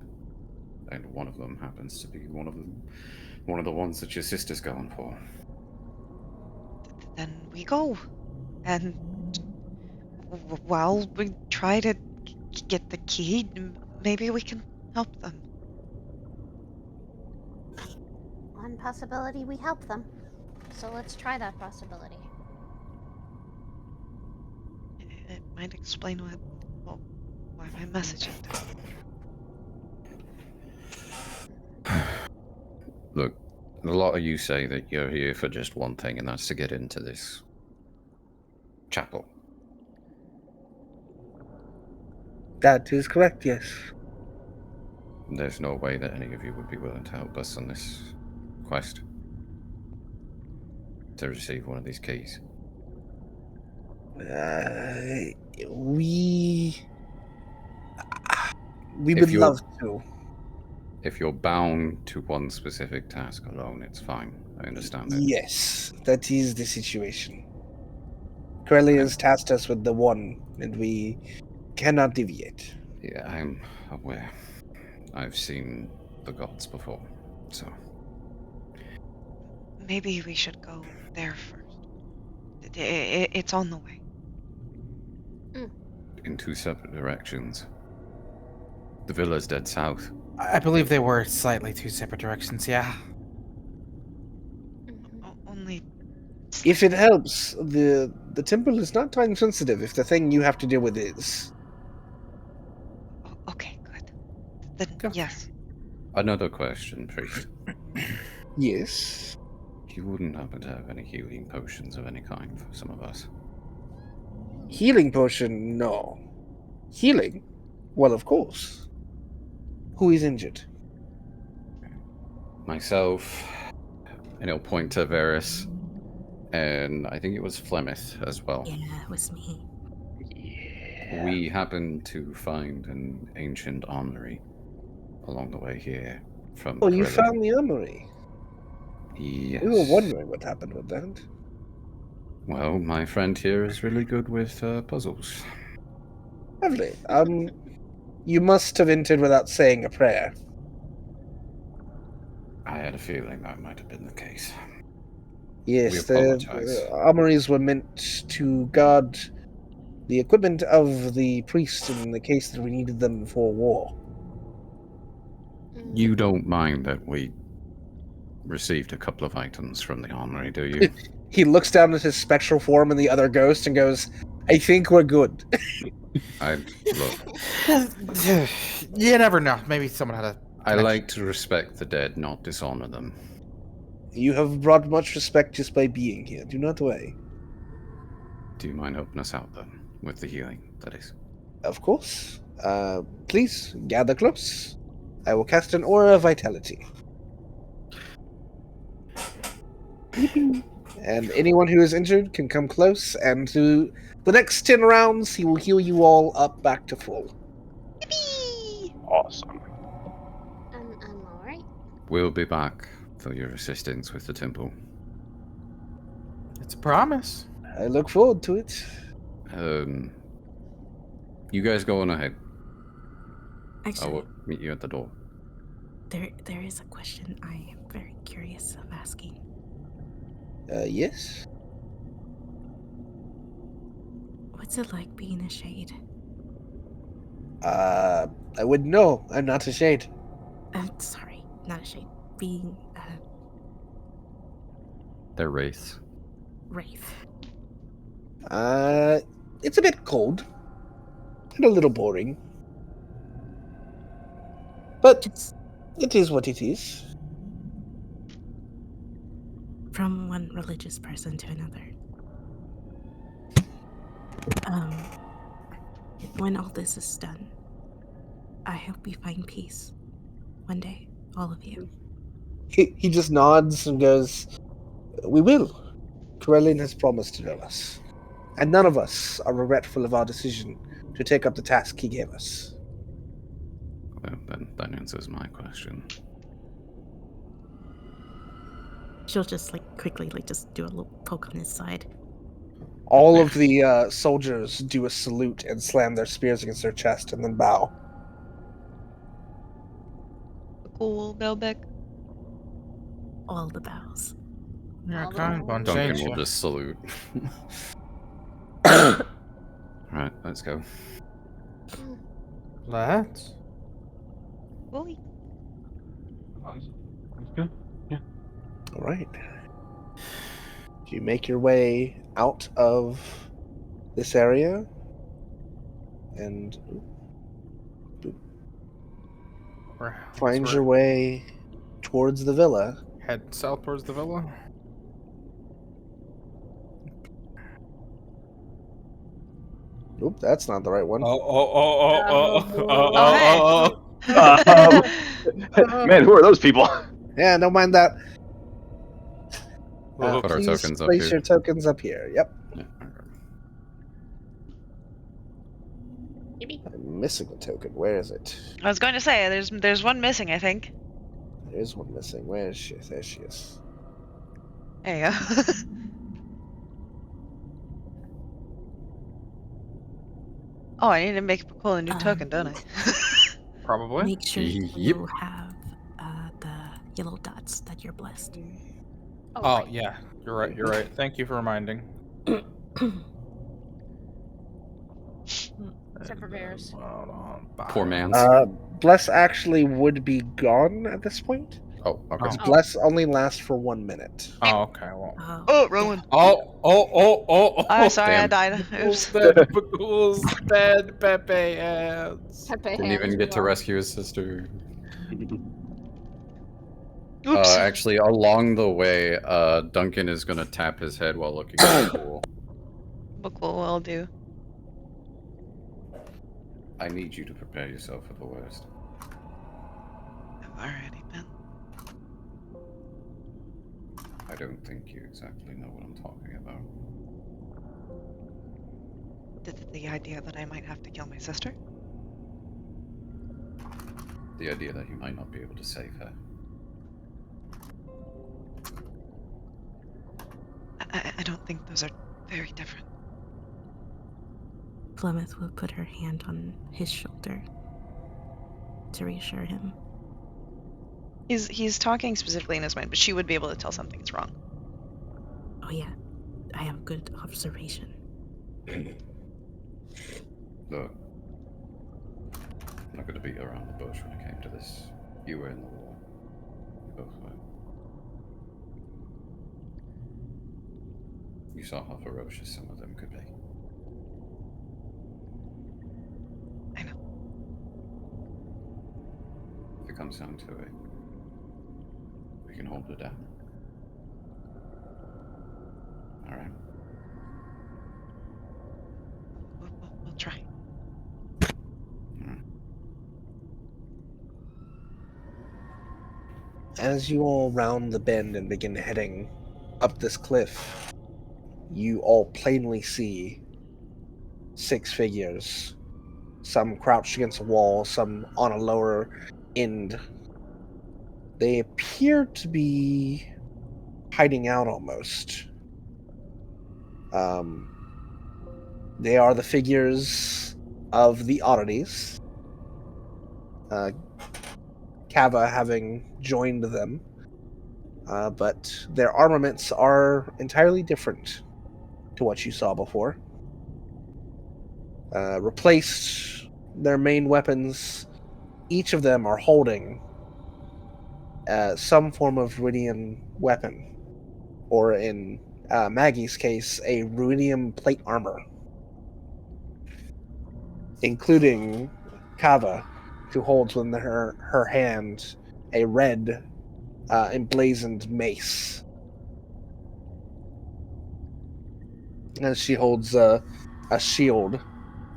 And one of them happens to be one of the ones that your sister's going for. Then we go. And while we try to get the key, maybe we can help them. One possibility, we help them. So let's try that possibility. It might explain why my messages don't. Look, a lot of you say that you're here for just one thing, and that's to get into this chapel. That is correct, yes. There's no way that any of you would be willing to help us on this quest to receive one of these keys. We would love to. If you're bound to one specific task alone, it's fine. I understand it. Yes, that is the situation. Corelli has tasked us with the one, and we cannot deviate. Yeah, I'm aware. I've seen the gods before, so... Maybe we should go there first. It's on the way. In two separate directions. The villa's dead south. I believe they were slightly two separate directions, yeah. Only... If it helps, the temple is not time sensitive if the thing you have to deal with is. Okay, good. Then, yes. Another question, priest. Yes? You wouldn't happen to have any healing potions of any kind for some of us? Healing potion? No. Healing? Well, of course. Who is injured? Myself, and he'll point to Varys, and I think it was Flemeth as well. Yeah, it was me. Yeah. We happened to find an ancient armory along the way here from Oh, you Corelli. found the armory? Yes. We were wondering what happened with that. Well, my friend here is really good with puzzles. Lovely. You must have entered without saying a prayer. I had a feeling that might have been the case. Yes, We the apologize. armories were meant to guard the equipment of the priest in the case that we needed them for war. You don't mind that we received a couple of items from the armory, do you? He looks down at his spectral form and the other ghost and goes, I think we're good. You never know. Maybe someone had a... I like to respect the dead, not dishonor them. You have brought much respect just by being here. Do not worry. Do you mind helping us out, then? With the healing, that is. Of course. Please, gather close. I will cast an aura of vitality. And anyone who is injured can come close, and through the next 10 rounds, he will heal you all up back to full. Yippee! Awesome. I'm alright. We'll be back for your assistance with the temple. It's a promise. I look forward to it. You guys go on ahead. I Actually, will meet you at the door. there is a question I am very curious of asking. Yes? What's it like being a shade? I wouldn't know. I'm not a shade. Sorry, not a shade. Being a Their wraiths. wraith. It's a bit cold. And a little boring. But it is what it is. From one religious person to another. When all this is done, I hope you find peace. One day, all of you. He just nods and goes, we will. Corellian has promised to know us, and none of us are regretful of our decision to take up the task he gave us. Well, then that answers my question. She'll just like quickly like just do a little poke on his side. All of the soldiers do a salute and slam their spears against their chest and then bow. Cool, bow back. All the bows. Yeah, All the kind bunch, Duncan ain't will ya? just salute. Alright, let's go. Let's. Boy. All right. You make your way out of this area and find your way towards the villa. Head south towards the villa. Oop, that's not the right one. Man, who are those people? Yeah, don't mind that. Put our Please tokens up place here. your tokens up here. Yep. Yeah. I'm missing a token. Where is it? I was going to say, there's one missing, I think. There's one missing. Where is she? There she is. There you go. Oh, I need to make Bhaqull a new token, don't I? Probably. Make sure Yep. you have the yellow dots that you're blessed. Oh, right. yeah. You're right. You're right. Thank you for reminding. Except for bears. Poor man's. Bless actually would be gone at this point. Oh, okay. Because Bless only lasts for 1 minute. Oh, okay. Well. Oh, wrong one. Oh, Sorry, I damn. died. Oops. Bhaqull's dead. Pepe hands. Pepe Didn't even hands get to well. rescue his sister. Oops. Actually, along the way, Duncan is going to tap his head while looking at the pool. Bhaqull will do. I need you to prepare yourself for the worst. I've already been. I don't think you exactly know what I'm talking about. The idea that I might have to kill my sister? The idea that you might not be able to save her. I don't think those are very different. Plymouth will put her hand on his shoulder to reassure him. He's talking specifically in his mind, but she would be able to tell something's wrong. Oh yeah, I have good observation. Look, I'm not going to beat around the bush when it came to this. You were in the war. We both were. You saw how ferocious some of them could be. I know. If it comes down to it, we can hold her down. Alright? We'll try. As you all round the bend and begin heading up this cliff, you all plainly see 6 figures. Some crouched against a wall, some on a lower end. They appear to be hiding out almost. They are the figures of the oddities. Kava having joined them. But their armaments are entirely different to what you saw before. Replaced their main weapons, each of them are holding some form of ruidium weapon, or in Maggie's case, a ruidium plate armor, including Kava, who holds within her hand a red emblazoned mace. And she holds a shield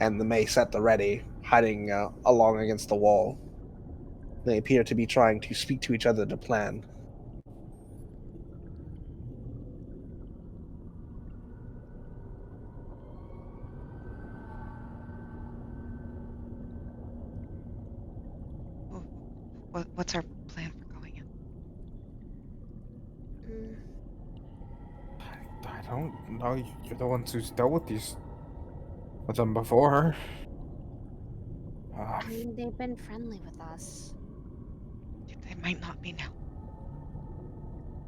and the mace at the ready, hiding along against the wall. They appear to be trying to speak to each other to plan. What's our plan for going in? I don't know. You're the ones who's dealt with them before. I mean, they've been friendly with us. They might not be now.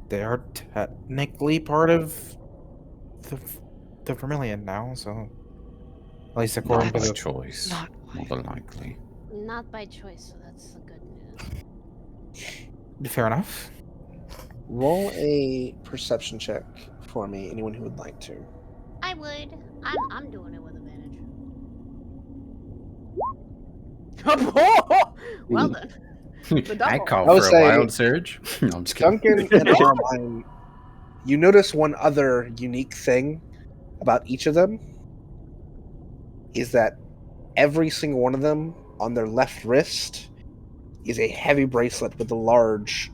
They are technically part of the Vermilion now, so at least according Not to by the choice. Not More than likely. Not by choice, so that's the good news. Fair enough. Roll a perception check for me, anyone who would like to. I would. I'm doing it with advantage. Well then. The I double. call I would for a say wild surge. No, I'm just kidding. Duncan and Armine, you notice one other unique thing about each of them is that every single one of them on their left wrist is a heavy bracelet with a large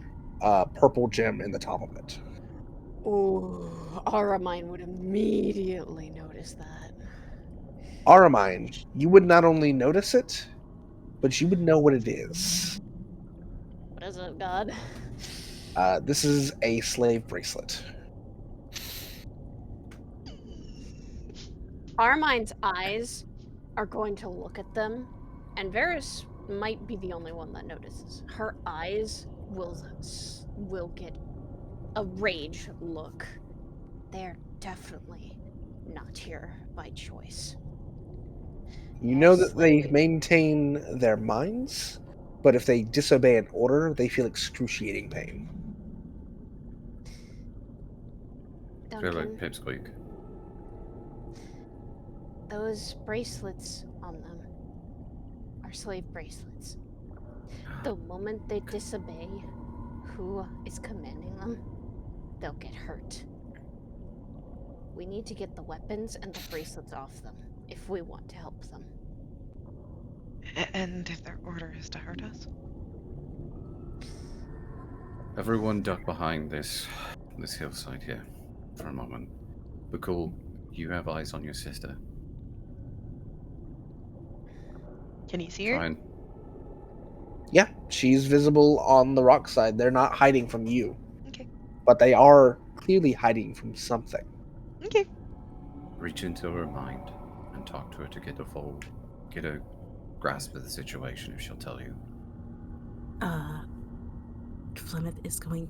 purple gem in the top of it. Oh, Aramine would immediately notice that. Aramine, you would not only notice it, but you would know what it is. What is it, God? This is a slave bracelet. Armine's eyes are going to look at them, and Varys might be the only one that notices. Her eyes will get a rage look. They're definitely not here by choice. You know that they maintain their minds, but if they disobey an order, they feel excruciating pain. I feel like Duncan, Pipsqueak. those bracelets on them are slave bracelets. The moment they disobey who is commanding them, they'll get hurt. We need to get the weapons and the bracelets off them if we want to help them. And if their order is to hurt us? Everyone duck behind this hillside here for a moment. Bhaqull, you have eyes on your sister. Can you see her? Try and Yeah, she's visible on the rock side. They're not hiding from you. Okay. But they are clearly hiding from something. Okay. reach into her mind and talk to her to get a grasp of the situation if she'll tell you. Flemeth is going.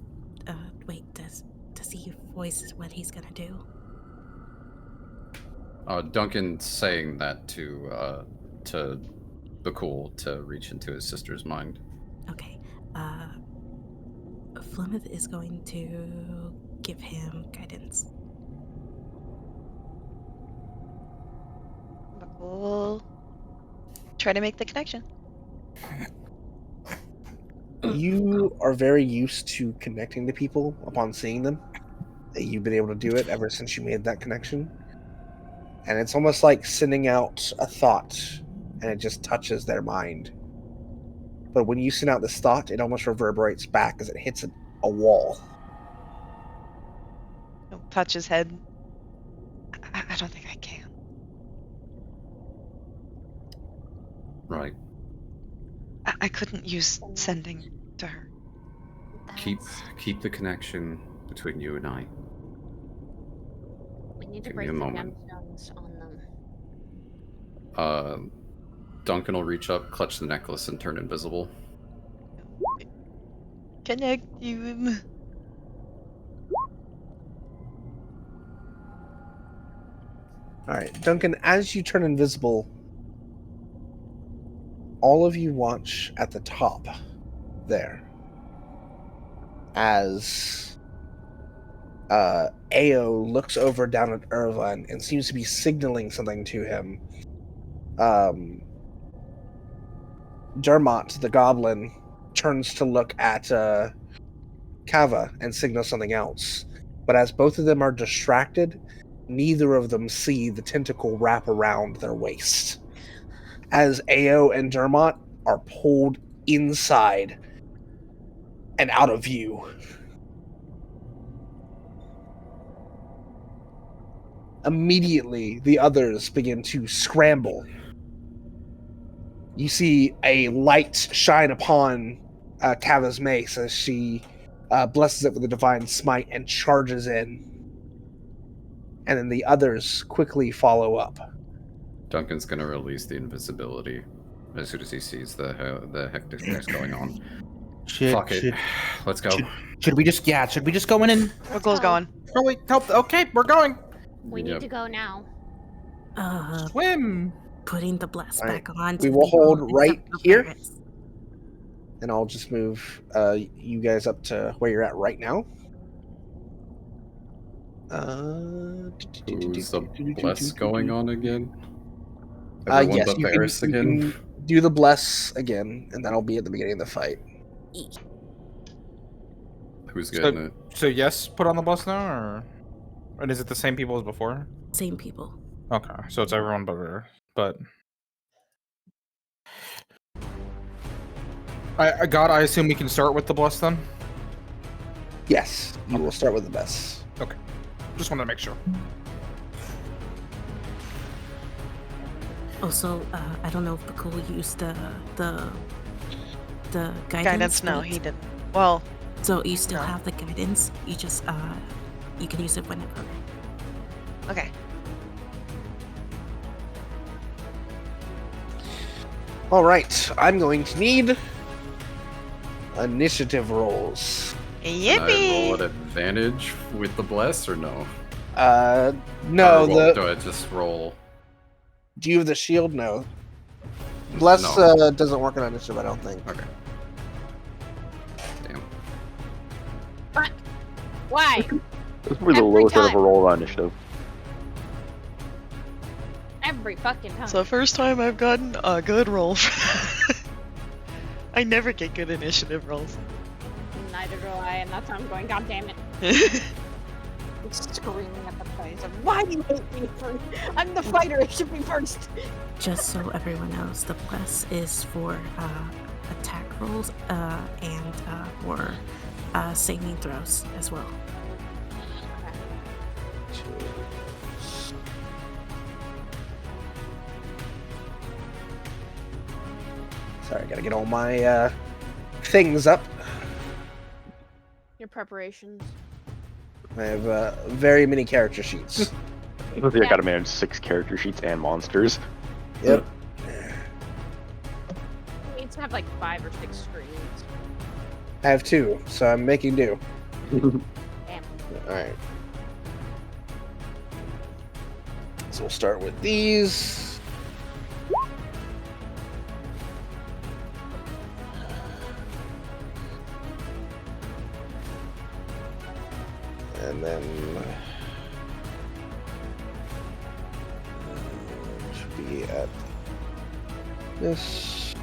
Wait, does he voice what he's gonna do? Duncan's saying that to Bhaqull to reach into his sister's mind. Okay. Flemeth is going to give him guidance. Bhaqull, try to make the connection. You are very used to connecting to people upon seeing them. You've been able to do it ever since you made that connection. And it's almost like sending out a thought and it just touches their mind. But when you send out this thought, it almost reverberates back as it hits a wall. He'll touch his head. I don't think I can. Right. I couldn't use sending to her. Keep the connection between you and I. We need to Give break me a the moment. gemstones on them. Duncan will reach up, clutch the necklace, and turn invisible. Connect you. Alright, Duncan, as you turn invisible, all of you watch at the top there as Ao looks over down at Irvine and seems to be signaling something to him. Dermot, the goblin, turns to look at Kava and signals something else. But as both of them are distracted, neither of them see the tentacle wrap around their waist. As Ao and Dermot are pulled inside and out of view. Immediately, the others begin to scramble. You see a light shine upon Kava's mace as she blesses it with a divine smite and charges in. And then the others quickly follow up. Duncan's gonna release the invisibility as soon as he sees the hecticness going on. Fuck it. Let's go. Should we just go in and Bhaqull's going. probably help? Okay, we're going. We need to go now. Swim. Putting the bless All right. back on. We to will people hold right except for here. pirates. And I'll just move you guys up to where you're at right now. Who's the bless going on again? Everyone Yes, but you Varys can again? do the bless again, and that'll be at the beginning of the fight. Who's getting it? So yes, put on the bus now, or and is it the same people as before? Same people. Okay, so it's everyone but I assume we can start with the bless then. Yes, you will start with the bless. Okay, just wanted to make sure. Also, I don't know if Bhaqull used the guidance. Guidance? No, but- he didn't. Well, So you still No. have the guidance. You just you can use it whenever. okay. All right, I'm going to need initiative rolls. Can I roll Yippee! at advantage with the bless or no? No, Or roll- the do I just roll? do you have the shield? No. Bless No. doesn't work on initiative, I don't think. Okay. Damn. Why? We're the Every lowest I've time. ever rolled on initiative. Every fucking time. It's the first time I've gotten a good roll. I never get good initiative rolls. Neither do I, and that's how I'm going. God damn it! I'm screaming at the place. Why do you hate me first? I'm the fighter. It should be first. Just so everyone knows, the bless is for attack rolls and for saving throws as well. Sorry, I gotta get all my things up. Your preparations. I have very many character sheets. I gotta manage 6 character sheets and monsters. Yep. You need to have like 5 or 6 screens. I have 2, so I'm making do. Damn. Alright. So we'll start with these. And then should be at this.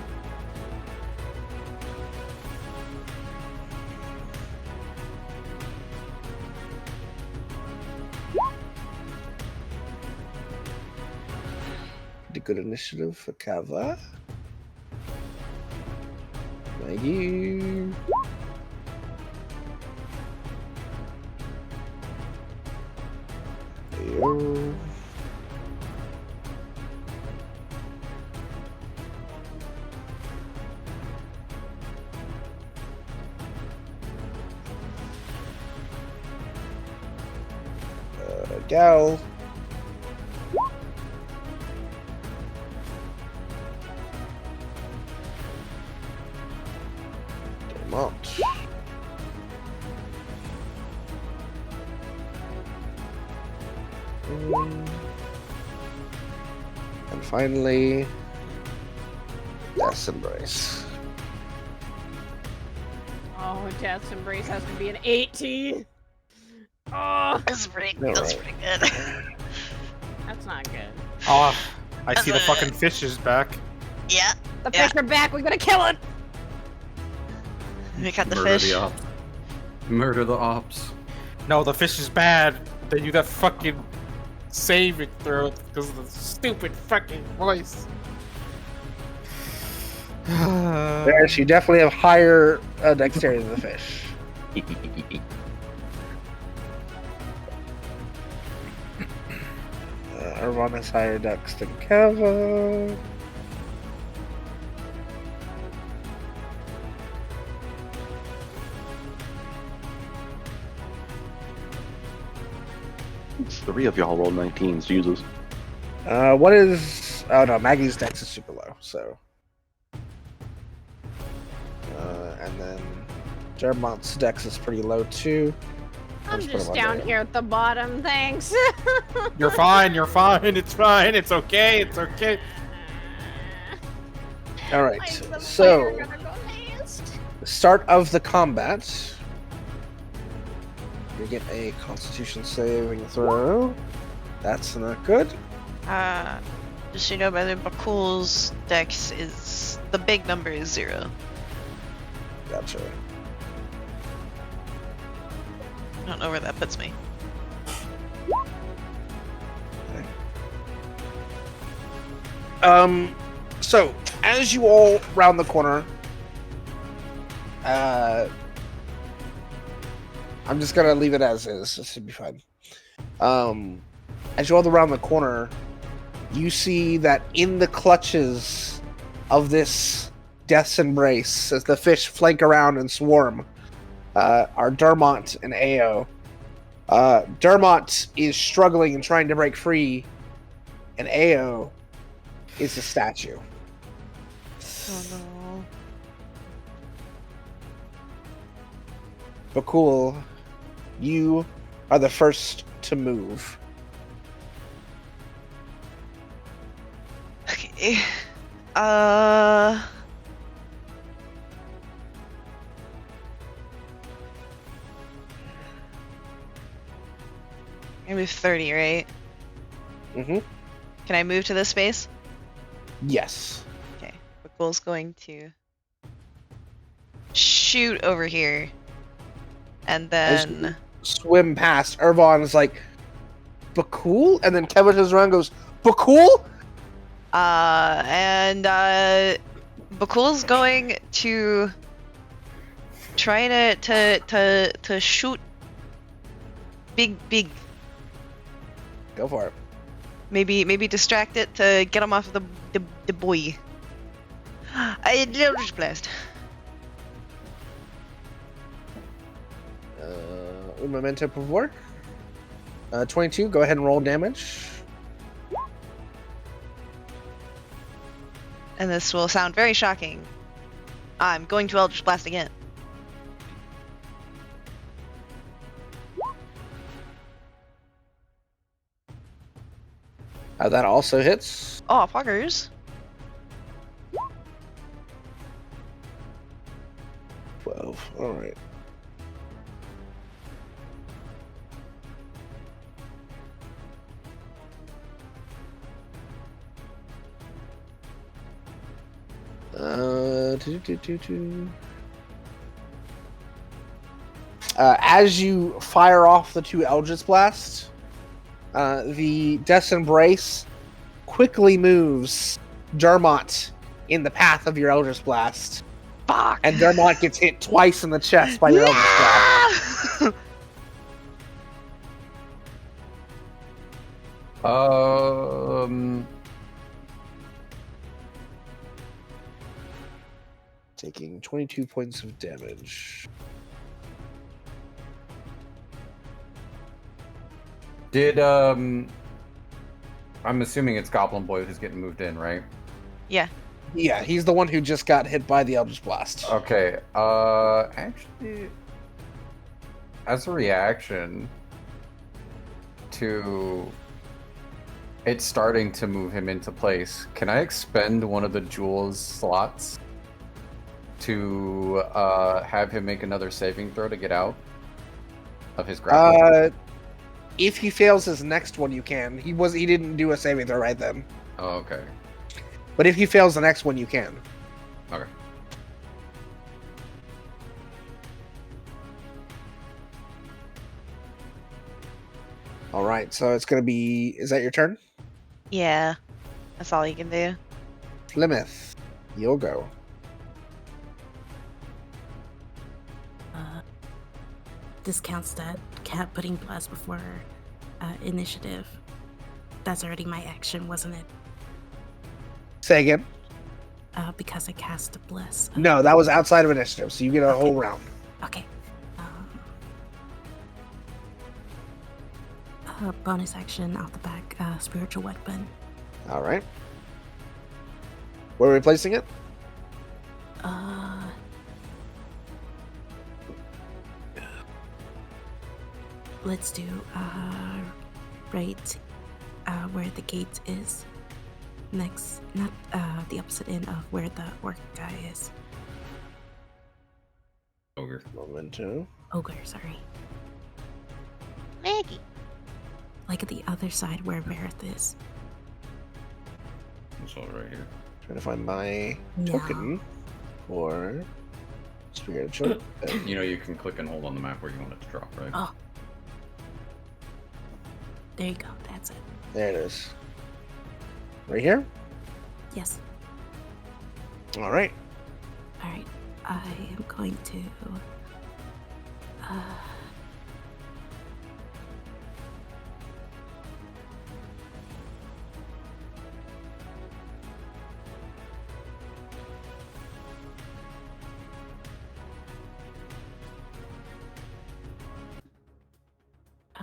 Pretty good initiative for Kava. Thank you. Yo. Gal. Demont. And finally, Death's Embrace. Oh, Death's Embrace has to be an 18. Oh, That's pretty All that's right. pretty good. that's not good. Oh, I see the fucking fish is back. Yeah. The Yeah. fish are back. We gotta kill it. We got the Murder fish. the ops. Murder the ops. No, the fish is bad. Then you got fucking save it through because of the stupid fucking voice. Yes, you definitely have higher dexterity than the fish. Arvon has higher dex than Kava. 3 of y'all rolled 19s. Jesus. What is? Oh no, Maggie's dex is super low. So, and then Dermont's dex is pretty low too. I'm just down here at the bottom, thanks. You're fine. You're fine. It's fine. It's okay. It's okay. All right. Mine's the So, fire gonna go next. the start of the combat. You get a Constitution saving throw. That's not good. Just so you know, by the Bhaqull's dex is the big number is 0. Gotcha. I don't know where that puts me. So as you all round the corner, I'm just gonna leave it as is. This should be fine. As you all around the corner, you see that in the clutches of this death's embrace, as the fish flank around and swarm, are Dermont and Ao. Dermont is struggling and trying to break free, and Ao is a statue. Oh no. Bhaqull, you are the first to move. Okay. I move 30, right? Mm-hmm. Can I move to this space? Yes. Okay. Bhaqull's going to shoot over here. And then Swim past. Irvon is like, Bhaqull? And then Kevin turns around and goes, Bhaqull? Bhaqull's going to try to shoot big. Go for it. Maybe distract it to get him off of the boy. Eldritch Blast. Un momento, por favor. 22, go ahead and roll damage. And this will sound very shocking. I'm going to Eldritch Blast again. That also hits. Oh, poggers. 12, alright. As you fire off the 2 Eldritch Blasts, the Death's Embrace quickly moves Dermont in the path of your Eldritch Blast. Fuck! And Dermont gets hit twice in the chest by your Eldritch Blast. Taking 22 points of damage. I'm assuming it's Goblin Boy who's getting moved in, right? Yeah. Yeah, he's the one who just got hit by the Eldritch Blast. Okay. Actually, as a reaction to it starting to move him into place, can I expend one of the Jewel's slots to have him make another saving throw to get out of his grapple? If he fails his next one, you can. He didn't do a saving throw right then. Oh, okay. But if he fails the next one, you can. Okay. All right, so it's going to be... Is that your turn? Yeah. That's all you can do. Plymouth, you'll go. Discounts that cat putting blast before initiative. That's already my action, wasn't it? Say again. Because I cast a bless. No, that was outside of initiative, so you get a whole round. Okay. bonus action off the back, spiritual weapon. All right. Where are we placing it? Let's do right where the gate is. Next, not the opposite end of where the orc guy is. Ogre. Memento. Ogre, sorry. Maggie. Like at the other side where Vareth is. It's all right here. Trying to find my No. token for spiritual. You know, you can click and hold on the map where you want it to drop, right? Oh. There you go, that's it. There it is. Right here? Yes. All right. Alright. I am going to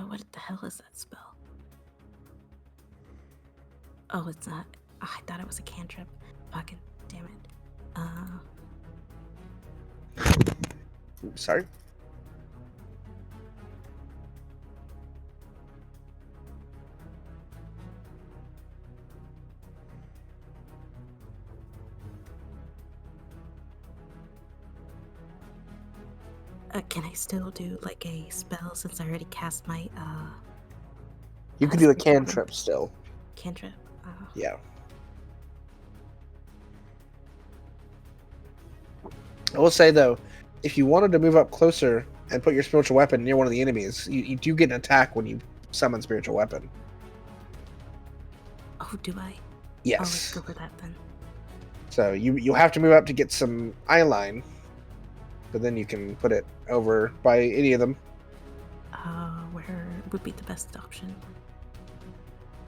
what the hell is that spell? Oh, it's not. Oh, I thought it was a cantrip. Fucking damn it. Sorry. Can I still do like a spell since I already cast my You can do a cantrip still. cantrip? Yeah. I will say though, if you wanted to move up closer and put your spiritual weapon near one of the enemies, you do get an attack when you summon spiritual weapon. Oh, do I? Yes. Oh, let's go for that then. So you'll have to move up to get some eye line, but then you can put it over by any of them. Where would be the best option?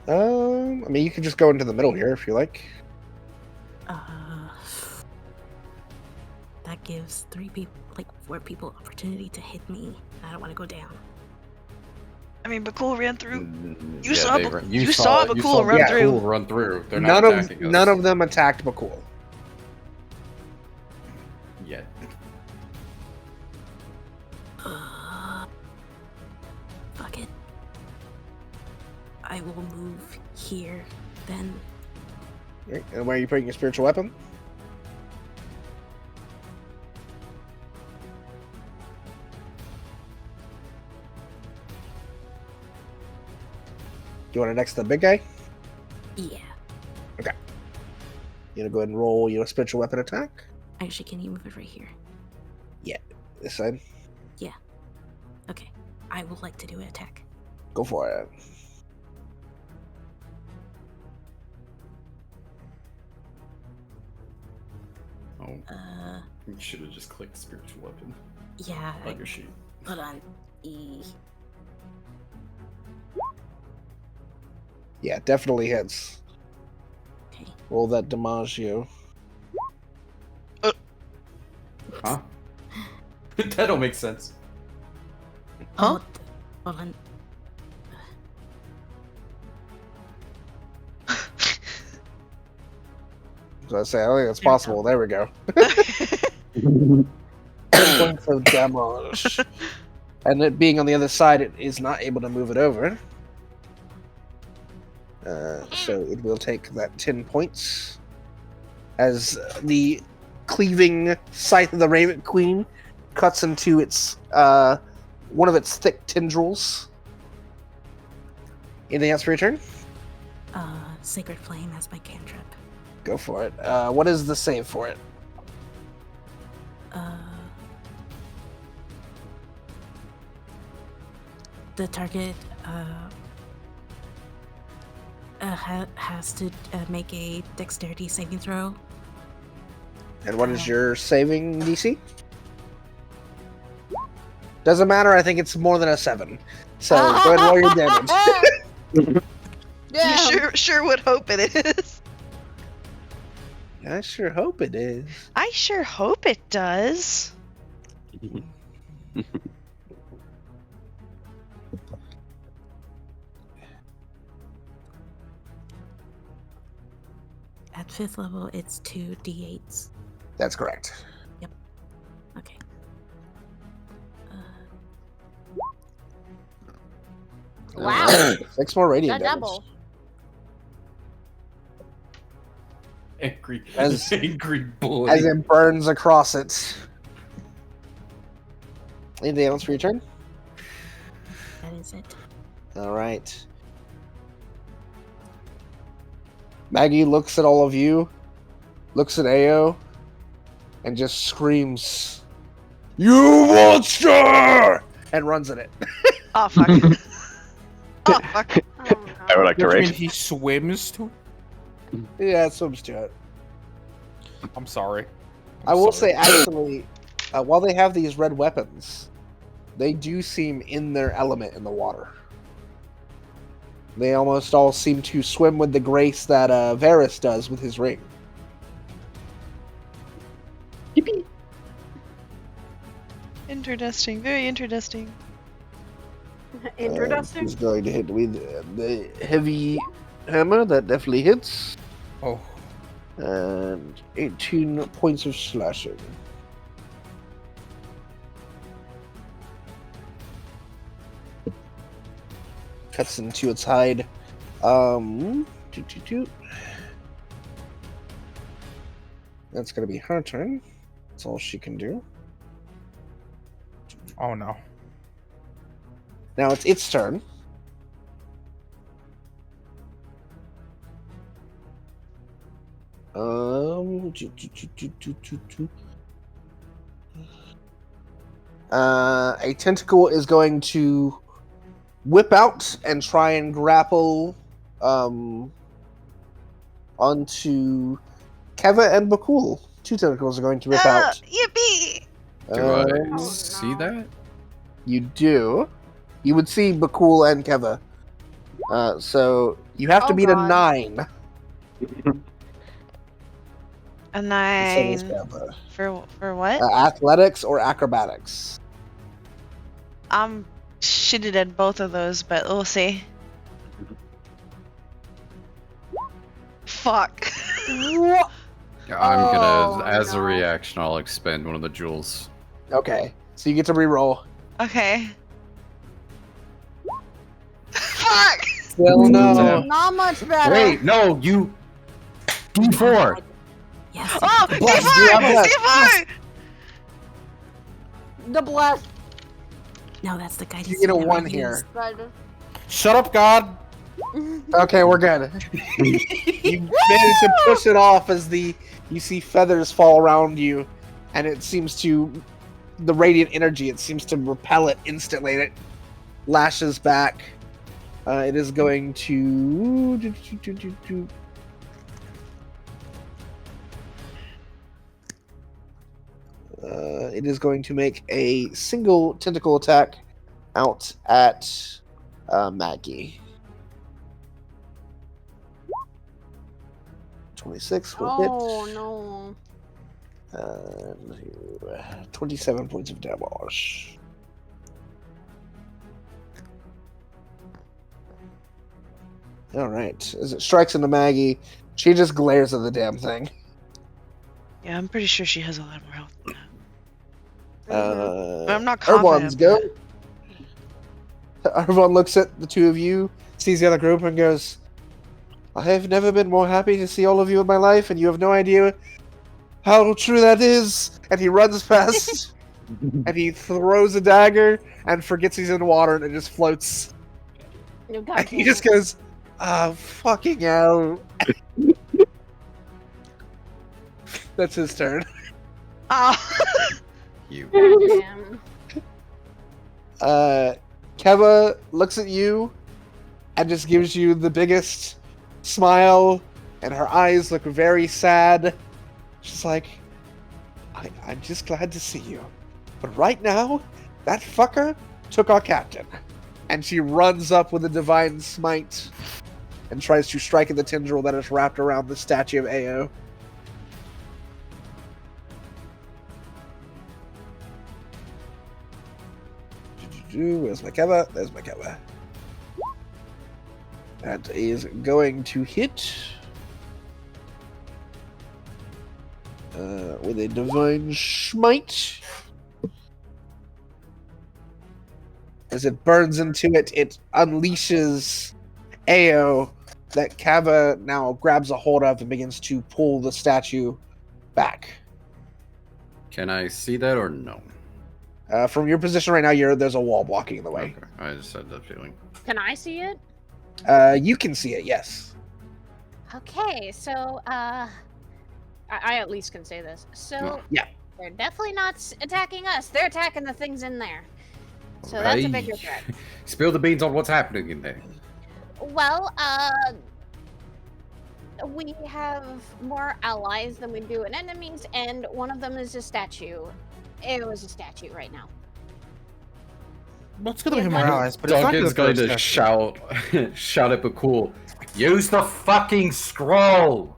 I mean, you could just go into the middle here if you like. That gives 4 people opportunity to hit me. I don't want to go down. I mean, Bhaqull ran through. You Yeah, saw they Bhaqull- ran- you saw Bhaqull run through. Bhaqull run through. They're not attacking us None of them attacked Bhaqull. yet. Fuck it. I will move here, then. Right. And where are you putting your spiritual weapon? Do you want it next to the big guy? Yeah. Okay. You gonna go ahead and roll your spiritual weapon attack? Actually, can you move it right here? This side. Okay. I would like to do an attack. Go for it. Oh, Uh, you should have just clicked spiritual weapon yeah. on your sheet. Hold on. E. Yeah, definitely hits. Okay. Roll that DiMaggio. Huh? That don't make sense. Huh? Hold on. So I say, I think it's possible. There we go. Points of damage. And it being on the other side, it is not able to move it over. So it will take that 10 points. As the cleaving scythe of the Raven Queen cuts into its one of its thick tendrils. Anything else for your turn? Sacred Flame as my cantrip. Go for it. What is the save for it? The target has to make a dexterity saving throw. And what is your saving DC? Doesn't matter, I think it's more than a 7. So go ahead and roll your damage. You sure would hope it is. I sure hope it is. I sure hope it does. At 5th level, it's 2 d8s. That's correct. Okay. Wow. 6 more radiant That damage. double. Angry, As- angry boy. As it burns across it. Anything else for your turn? That is it. All right. Maggie looks at all of you, looks at Ao, and just screams, "You monster!" and runs at it. Oh fuck. Oh fuck. Oh, no. I would like to Which means rage. he swims to. Yeah, it swims to it. I'm sorry. I will sorry. say, actually, while they have these red weapons, they do seem in their element in the water. They almost all seem to swim with the grace that Varys does with his ring. Interesting. Very interesting. Introdusting. He's going to hit with the heavy hammer. That definitely hits. Oh. And 18 points of slashing. Cuts into its hide. That's going to be her turn. That's all she can do. Oh no. Now it's its turn. A tentacle is going to whip out and try and grapple onto Keva and Bhaqull. 2 tentacles are going to rip out. Yippee! Do I Um, see that? You do. You would see Bhaqull and Keva. So you have to Oh, beat God. a 9. A instead of 9 Keva. for what? Athletics or acrobatics. I'm shitted at both of those, but we'll see. Fuck. I'm Oh, gonna, as a no. reaction, I'll expend one of the jewels. Okay, so you get to reroll. Okay. Fuck! Still no. Not much better. Wait, no, you. D4. Yes. Oh, Bless, D4! yeah, bless. D4! The blast. No, that's the guidance. You get a I never 1 used. here. Shut up, God. Okay, we're good. You manage to push it off as you see feathers fall around you, and it seems to, the radiant energy, it seems to repel it instantly, and it lashes back. It is going to... it is going to make a single tentacle attack out at Maggie. 26 will Oh hit. no. 27 points of damage. Alright. As it strikes into Maggie, she just glares at the damn thing. Yeah, I'm pretty sure she has a lot more health than that. Uh, But I'm not Erwan's confident. go. but- Erwan looks at the two of you, sees the other group, and goes, I have never been more happy to see all of you in my life, and you have no idea how true that is. And he runs past, and he throws a dagger, and forgets he's in water, and it just floats. You And he just goes, fucking hell. That's his turn. Oh. You. Damn. Keva looks at you and just gives you the biggest smile, and her eyes look very sad. She's like, I'm just glad to see you. But right now, that fucker took our captain. And she runs up with a divine smite and tries to strike at the tendril that is wrapped around the statue of Ao. Where's my Keva? There's my Keva. That is going to hit. with a divine smite. As it burns into it, it unleashes Ao that Kava now grabs a hold of and begins to pull the statue back. Can I see that or no? From your position right now, there's a wall blocking the way. Okay, I just had that feeling. Can I see it? You can see it, yes. Okay, so I at least can say this. So yeah, they're definitely not attacking us. They're attacking the things in there. So that's a bigger threat. Spill the beans on what's happening in there. Well, we have more allies than we do enemies, and one of them is a statue. It was a statue right now. Well, it's gonna be more allies, but Duncan's going to shout at Bhaqull, use the fucking scroll!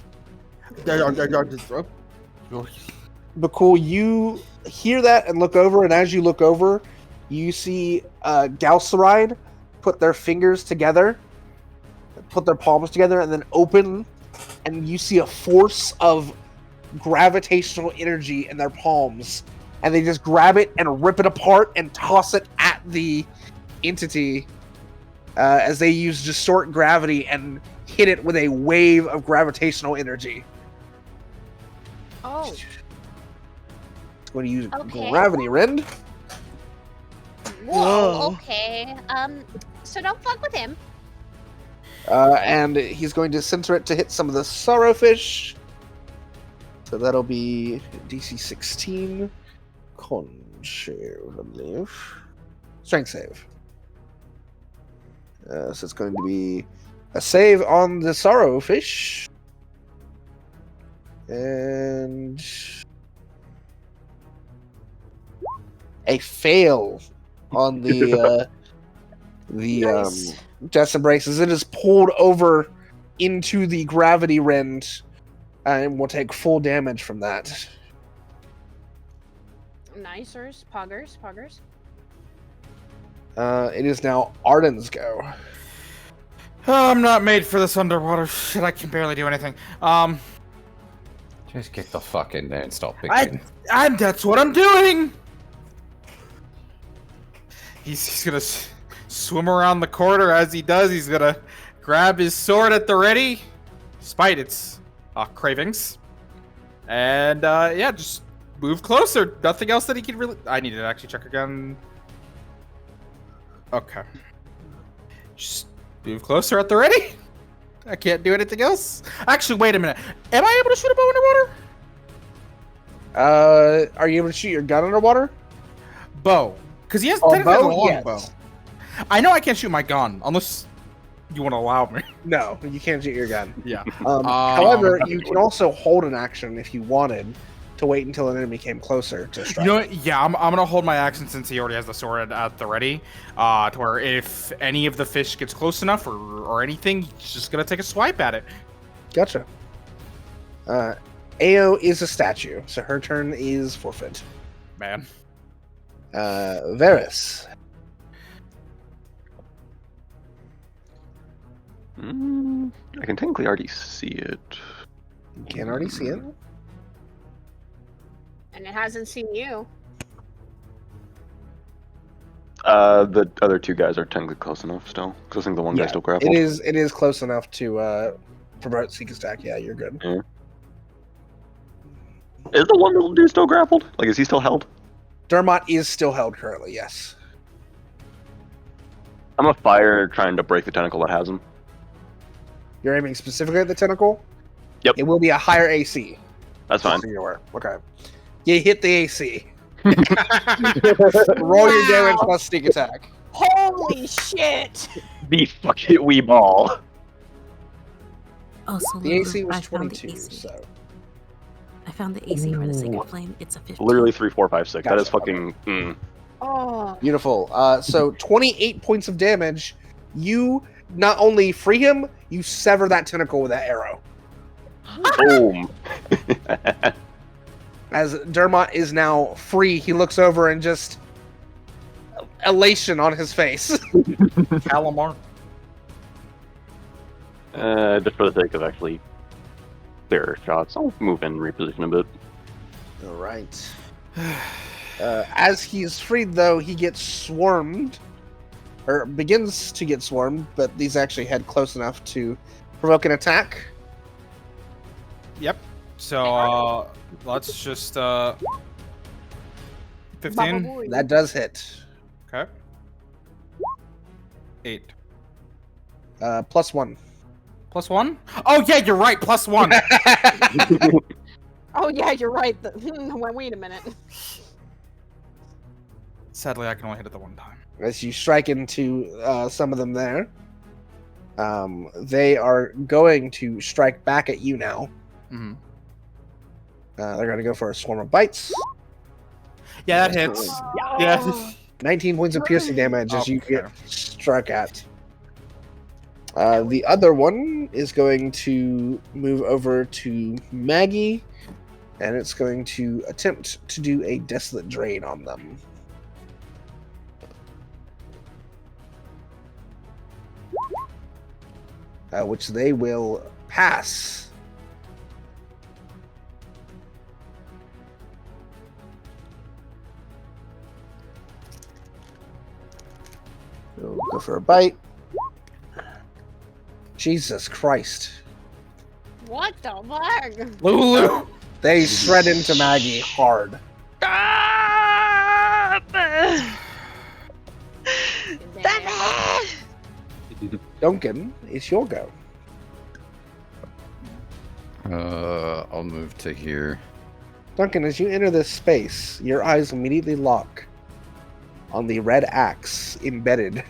Bhaqull, you hear that and look over, and as you look over, you see Galceride put their fingers together, put their palms together, and then open, and you see a force of gravitational energy in their palms, and they just grab it and rip it apart and toss it at the entity as they use distort gravity and hit it with a wave of gravitational energy. Oh. It's going to use gravity rend. Whoa, okay. So don't fuck with him. And he's going to center it to hit some of the Sorrowfish. So that'll be DC 16. Con save, I believe. Strength save. So it's going to be a save on the Sorrowfish. And a fail on the Nice. Death Embrace as it is pulled over into the gravity rend and will take full damage from that. Nicers, poggers. It is now Arden's go. Oh, I'm not made for this underwater shit. I can barely do anything. Just get the fuck in there and stop picking. That's what I'm doing. He's gonna swim around the corner. As he does, he's gonna grab his sword at the ready, despite its cravings, and just move closer. Nothing else that he can really. I need to actually check again. Okay, just move closer at the ready. I can't do anything else. Actually, wait a minute. Am I able to shoot a bow underwater? Are you able to shoot your gun underwater? Bow, because he has technically a long yes. bow. I know I can't shoot my gun unless you want to allow me. No, you can't shoot your gun. Yeah. However, you can also hold an action if you wanted to wait until an enemy came closer to strike. You know what? Yeah, I'm gonna hold my action since he already has the sword at the ready. To where if any of the fish gets close enough or anything, he's just gonna take a swipe at it. Gotcha. Ao is a statue, so her turn is forfeit. Man. Varys. I can technically already see it. You can already see it. And it hasn't seen you. The other two guys are technically close enough still. Because I think the one guy still grappled. It is close enough to promote Seek Attack. Yeah, you're good. Yeah. Is the one little dude still grappled? Like, is he still held? Dermot is still held currently, yes. I'm a fire trying to break the tentacle that has him. You're aiming specifically at the tentacle? Yep. It will be a higher AC. That's fine. So you're aware. Okay. You hit the AC. Roll your damage plus Sneak Attack. Holy shit! The fucking wee ball. Oh, so The AC was I found the 22, AC. so. I found the AC for the Sacred Flame. It's a 15. Literally 3, 4, 5, 6. That is Gotcha, fucking. Oh. Beautiful. So 28 points of damage. You not only free him, you sever that tentacle with that arrow. Boom. As Dermot is now free, he looks over and just elation on his face. Calamar. Just for the sake of actually clearer shots, I'll move and reposition a bit. All right. As he's freed, though, he gets swarmed, or begins to get swarmed, but these actually head close enough to provoke an attack. Yep. So let's just 15. That does hit. Okay. 8. +1. +1? Oh yeah, you're right. +1. Oh yeah, you're right. Wait a minute. Sadly, I can only hit it the one time. As you strike into some of them there, they are going to strike back at you now. Mm-hmm. They're going to go for a swarm of bites. Yeah, that hits. Yeah. 19 points of piercing damage as you get struck at. The other one is going to move over to Maggie, and it's going to attempt to do a Desolate Drain on them. Which they will pass. So go for a bite. Jesus Christ. What the fuck? Lulu! They shred into Maggie hard. Duncan, it's your go. I'll move to here. Duncan, as you enter this space, your eyes immediately lock on the red axe embedded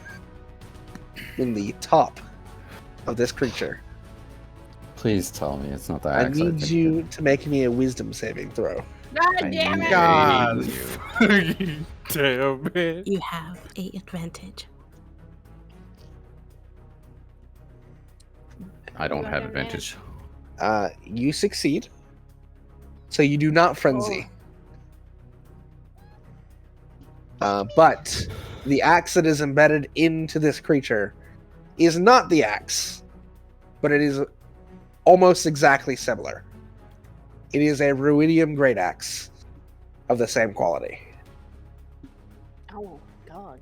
in the top of this creature. Please tell me it's not the I axe. need you to make me a wisdom saving throw. God damn it! God. Damn it. You have a advantage. I don't have advantage. You succeed. So you do not frenzy. But the axe that is embedded into this creature is not the axe, but it is almost exactly similar. It is a ruidium great axe of the same quality. Oh god.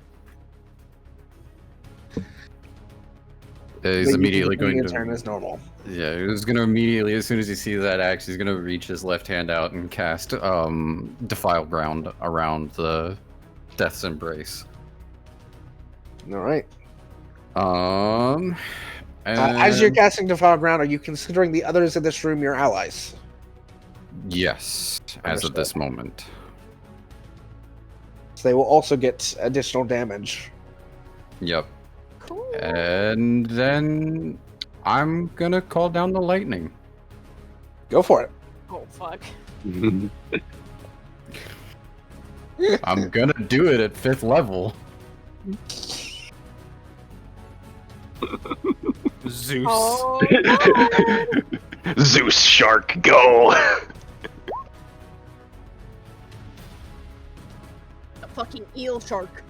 He's immediately going to turn as normal. Yeah, he's gonna immediately, as soon as he sees that axe, he's gonna reach his left hand out and cast Defile Ground around the Death's Embrace. All right. As you're casting Defile Ground, are you considering the others in this room your allies? Yes, as of this moment. So they will also get additional damage. Yep. Cool. And then I'm gonna call down the lightning. Go for it. Oh fuck. I'm gonna do it at 5th level. Zeus. Oh, Zeus shark, go! a fucking eel shark.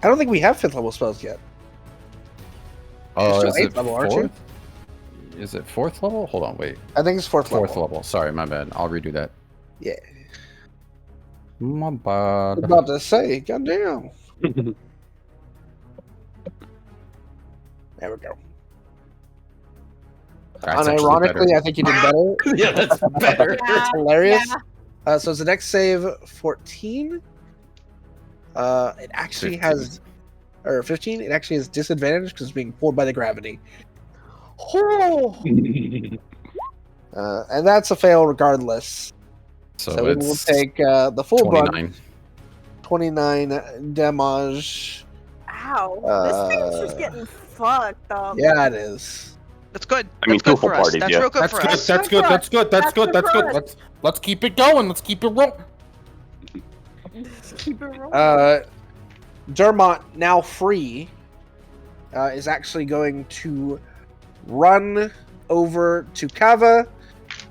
I don't think we have 5th level spells yet. Oh, You're is still it 8th level, aren't you? 4th? Is it 4th level? Hold on, wait. I think it's 4th level. 4th level. Sorry, my bad. I'll redo that. Yeah. My I was bad. about to say, goddamn. There we go. That's actually Unironically, better. I think you did better. Yeah, that's better. It's hilarious. Yeah. So it's a dex save 14. It actually 15. has, or 15. It actually has disadvantage because it's being pulled by the gravity. Oh! And that's a fail regardless. So it will it's take the full 29. 29 damage. Ow. This thing's just getting fucked up. Yeah, it is. That's good. I mean, That's good two full for us. parties, That's yeah. real good That's for good. us. That's good. That's good. That's good. That's good. Let's keep it going. Let's keep it rolling. Keep it rolling. Dermot, now free, is actually going to run over to Kava,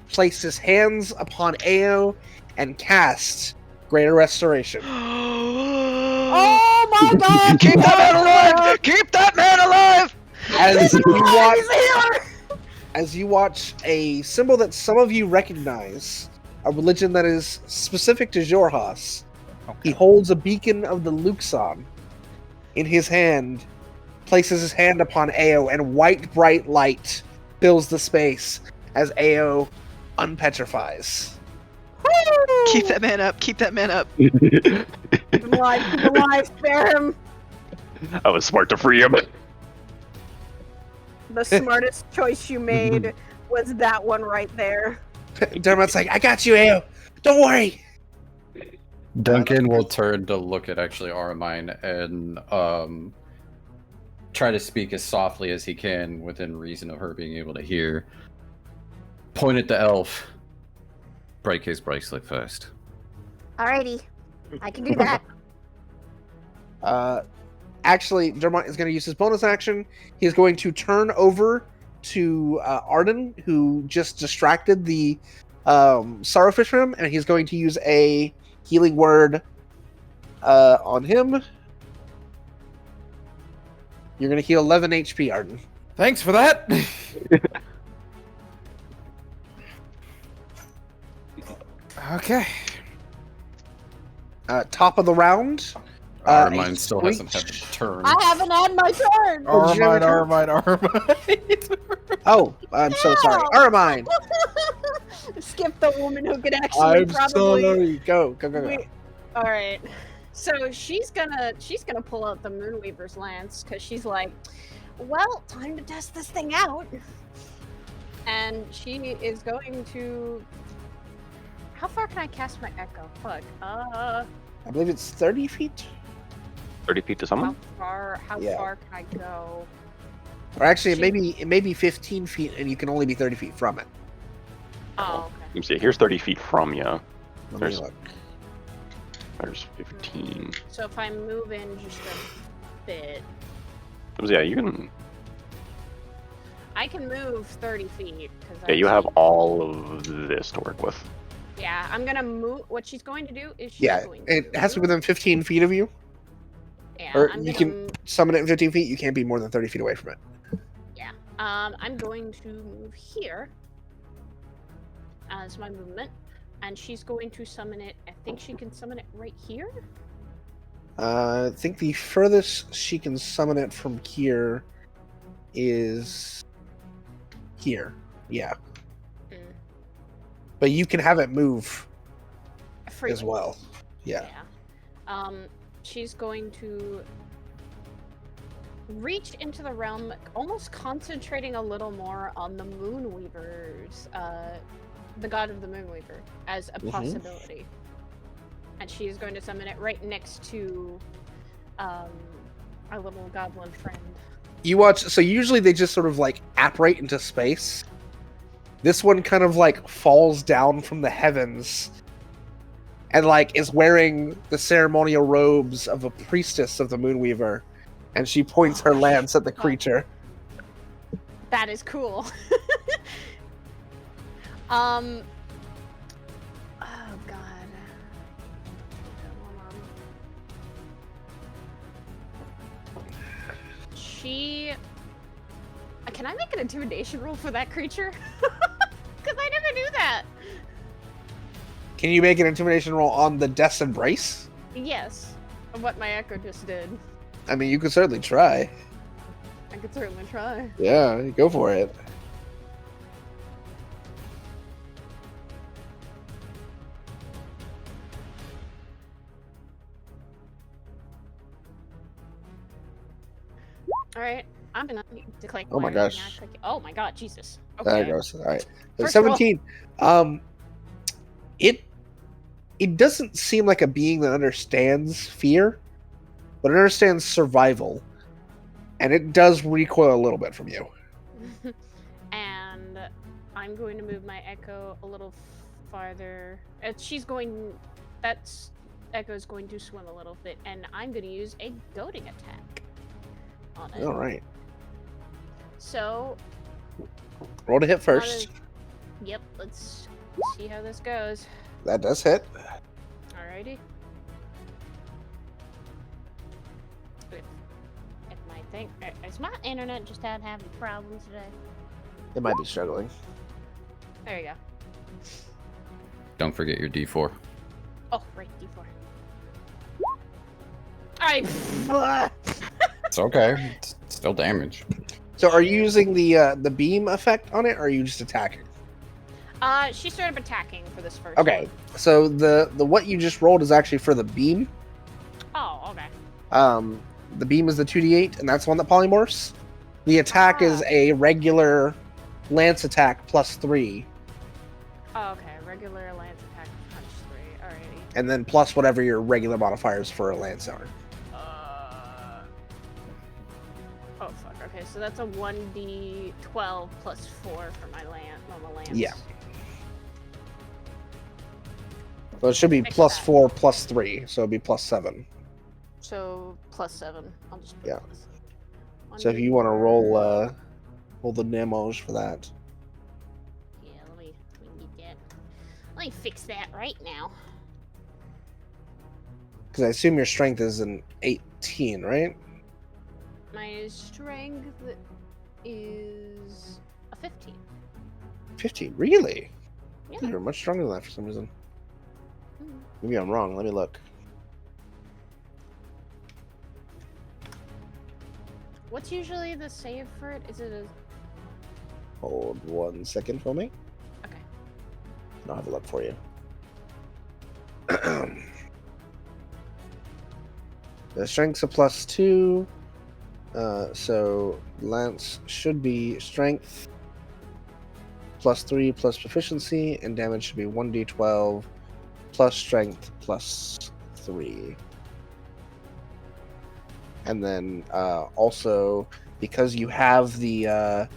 place his hands upon Ao, and cast Greater Restoration. Oh my god! Keep that man alive! Keep that man alive! As you watch, as you watch a symbol that some of you recognize, a religion that is specific to Jorhas. He holds a beacon of the Luxon in his hand, places his hand upon Ao, and white bright light fills the space as Ao unpetrifies. Keep that man up. Keep that man up. Keep him alive, spare him. I was smart to free him. The smartest choice you made was that one right there. Dermot's like, I got you, Ao. Don't worry. Duncan will turn to look at actually Armine and try to speak as softly as he can within reason of her being able to hear. Point at the elf. Break his bracelet first. Alrighty, I can do that. Actually, Dermot is going to use his bonus action. He's going to turn over to Arden, who just distracted the Sorrowfish from him, and he's going to use a healing word on him. You're going to heal 11 HP, Arden. Thanks for that. Okay. Top of the round. Armine still hasn't had a turn. I haven't had my turn. Armine. Oh, I'm so sorry. Armine. Skip the woman who could actually probably. sorry. Go. All right. So she's gonna pull out the Moonweaver's lance because she's like, well, time to test this thing out. And she is going to. How far can I cast my echo? Fuck. I believe it's 30 feet. 30 feet to someone? How far can I go? Or actually, it may be 15 feet, and you can only be 30 feet from it. Oh, okay. Let me see. Here's 30 feet from you. Let me There's look. There's 15. So if I move in just a bit, Yeah, you can. I can move 30 feet. Yeah, you have all of this to work with. Yeah, I'm gonna move. What she's going to do is It has to be within 15 feet of you. Yeah, Or I'm you gonna can summon it in 15 feet. You can't be more than 30 feet away from it. Yeah. I'm going to move here as my movement, and she's going to summon it. I think she can summon it right here. I think the furthest she can summon it from here is here. Yeah. But you can have it move Freely. as well. Yeah. She's going to reach into the realm, almost concentrating a little more on the Moonweavers, the god of the Moonweaver, as a possibility. And she is going to summon it right next to our little goblin friend. You watch, so usually they just sort of like apparate into space. This one kind of like falls down from the heavens and like is wearing the ceremonial robes of a priestess of the Moonweaver, and she points her lance at the creature. That is cool. Oh god. Can I make an intimidation roll for that creature? Because I never knew that. Can you make an intimidation roll on the Death's Embrace? Yes. Of what my echo just did. I mean, you could certainly try. I could certainly try. Yeah, go for it. Alright, I'm gonna declare. Oh my gosh. Oh my god, Jesus. Okay. There it goes. All right. First 17. It doesn't seem like a being that understands fear, but it understands survival. And it does recoil a little bit from you. And I'm going to move my echo a little farther. Echo's going to swim a little bit, and I'm going to use a goading attack on it. All right. So, roll to hit first. Yep, let's see how this goes. That does hit. Alrighty. If my thing is my internet just having problems today? It might be struggling. There you go. Don't forget your D4. Oh, right, D4. It's okay. It's still damage. So are you using the beam effect on it, or are you just attacking? She started attacking for this first Okay, one. so the what you just rolled is actually for the beam. Oh, okay. The beam is the 2d8, and that's the one that polymorphs. The attack is a regular lance attack plus 3. Oh, okay. Regular lance attack punch 3. Alrighty. And then plus whatever your regular modifiers for a lance are. Oh, fuck. Okay, so that's a 1d12 plus 4 for my normal lance. Yeah. So it should be Fix plus that. 4 plus 3, so it'd be plus 7. So plus 7. I'll just put Yeah. plus. So if you want to roll the damage for that. Yeah, let me get that. Let me fix that right now. Because I assume your strength is an 18, right? My strength is a 15. 15, really? Yeah. You're much stronger than that for some reason. Maybe I'm wrong. Let me look. What's usually the save for it? Is it a... Hold 1 second for me. Okay. I'll have a look for you. The strength's a plus 2. So lance should be strength plus 3 plus proficiency, and damage should be 1d12 plus strength plus 3. And then also because you have the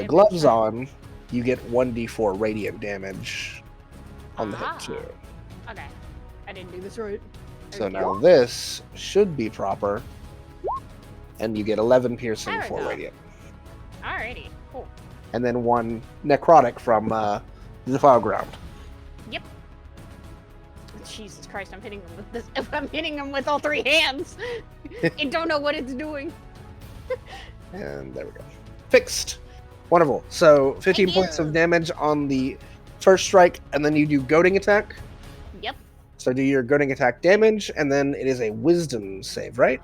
gloves on, you get 1d4 radiant damage on the hit too. Okay. I didn't do this right. So now this should be proper, and you get 11 piercing There we for go. radiant, Alrighty. Cool. and then 1 necrotic from the defiled ground. Yep. Jesus Christ, I'm hitting him with this. I'm hitting him with all 3 hands. I don't know what it's doing. And there we go. Fixed. Wonderful. So 15 points of damage on the first strike, and then you do goading attack. Yep. So do your goading attack damage, and then it is a wisdom save, right?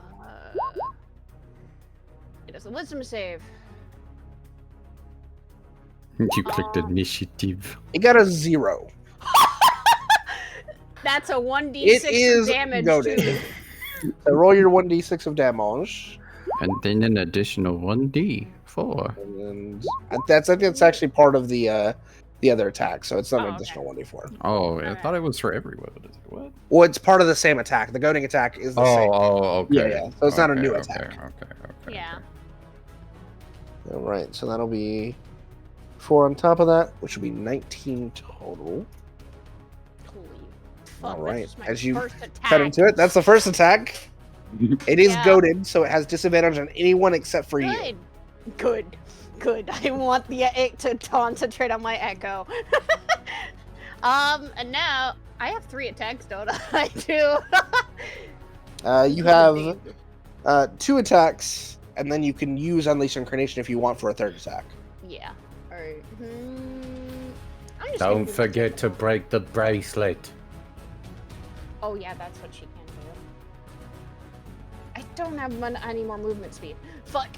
It is a wisdom save. You clicked initiative. It got a 0. That's a 1d6 It is of damage goaded. too. So roll your 1d6 of damage. And then an additional 1d4. And I think that's actually part of the other attack, so it's not an additional 1d4. Oh, I thought it was for every weapon. What? Well, it's part of the same attack. The goading attack is the same. Oh, okay. Yeah. So it's not a new Okay, attack. Okay. Yeah. All right, so that'll be 4 on top of that, which will be 19 total. Holy All fuck, right, that's just my as you first cut attack. into it, that's the first attack. It is Yeah. goaded, so it has disadvantage on anyone except for you. Good. I want it to concentrate on my echo. And now I have 3 attacks, don't I? Do. You have 2 attacks, and then you can use Unleash Incarnation if you want for a 3rd attack. Yeah. Alright. I'm just Don't gonna do forget to break the bracelet. Oh yeah, that's what she can do. I don't have any more movement speed. Fuck.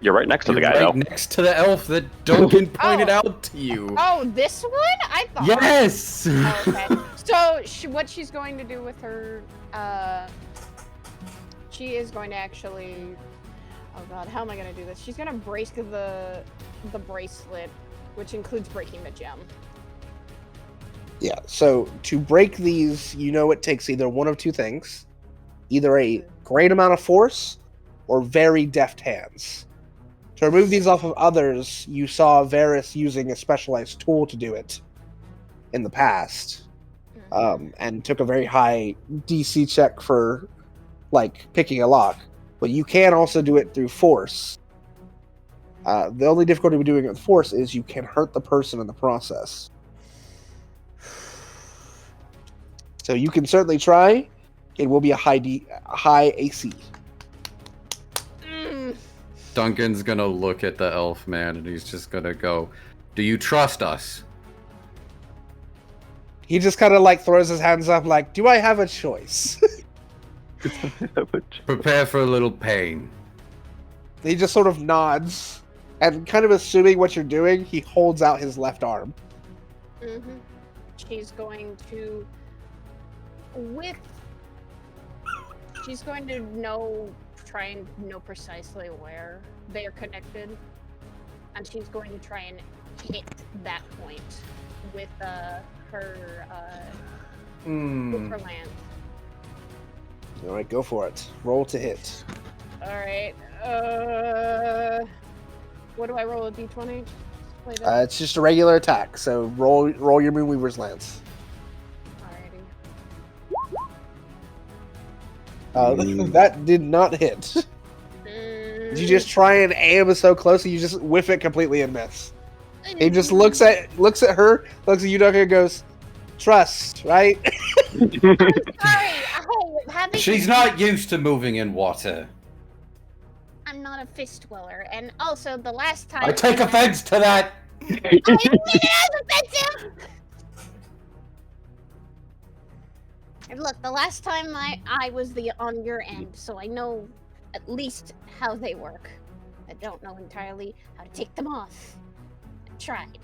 You're right next to the You're guy, right though. next to the elf that Duncan pointed out to you. Oh, this one? I thought. Yes! Oh, okay. So what she's going to do with her, she is going to actually. Oh god, how am I going to do this? She's going to break the bracelet, which includes breaking the gem. Yeah, so to break these, it takes either one of 2 things. Either a great amount of force or very deft hands. To remove these off of others, you saw Varys using a specialized tool to do it in the past. And took a very high DC check for, picking a lock. But you can also do it through force. The only difficulty with doing it with force is you can hurt the person in the process. So you can certainly try. It will be a high AC. Duncan's gonna look at the elf man and he's just gonna go, "Do you trust us?" He just kind of like throws his hands up, like, "Do I have a choice?" Prepare for a little pain. He just sort of nods, and kind of assuming what you're doing, he holds out his left arm. Mm-hmm. She's going to, she's going to try and know precisely where they are connected, and she's going to try and hit that point with her lance. All right, go for it. Roll to hit. All right. What do I roll, a d20? It's just a regular attack, so roll your Moonweaver's lance. Alrighty. That did not hit. You just try and aim so close, and you just whiff it completely and miss. He just looks at her, looks at you, Duncan, and goes, "Trust, right?" Sorry, She's not used to moving in water. I'm not a fist dweller, and also the last time I take offense to that. I didn't mean it as offensive. And look, the last time I was on your end, so I know at least how they work. I don't know entirely how to take them off. I tried.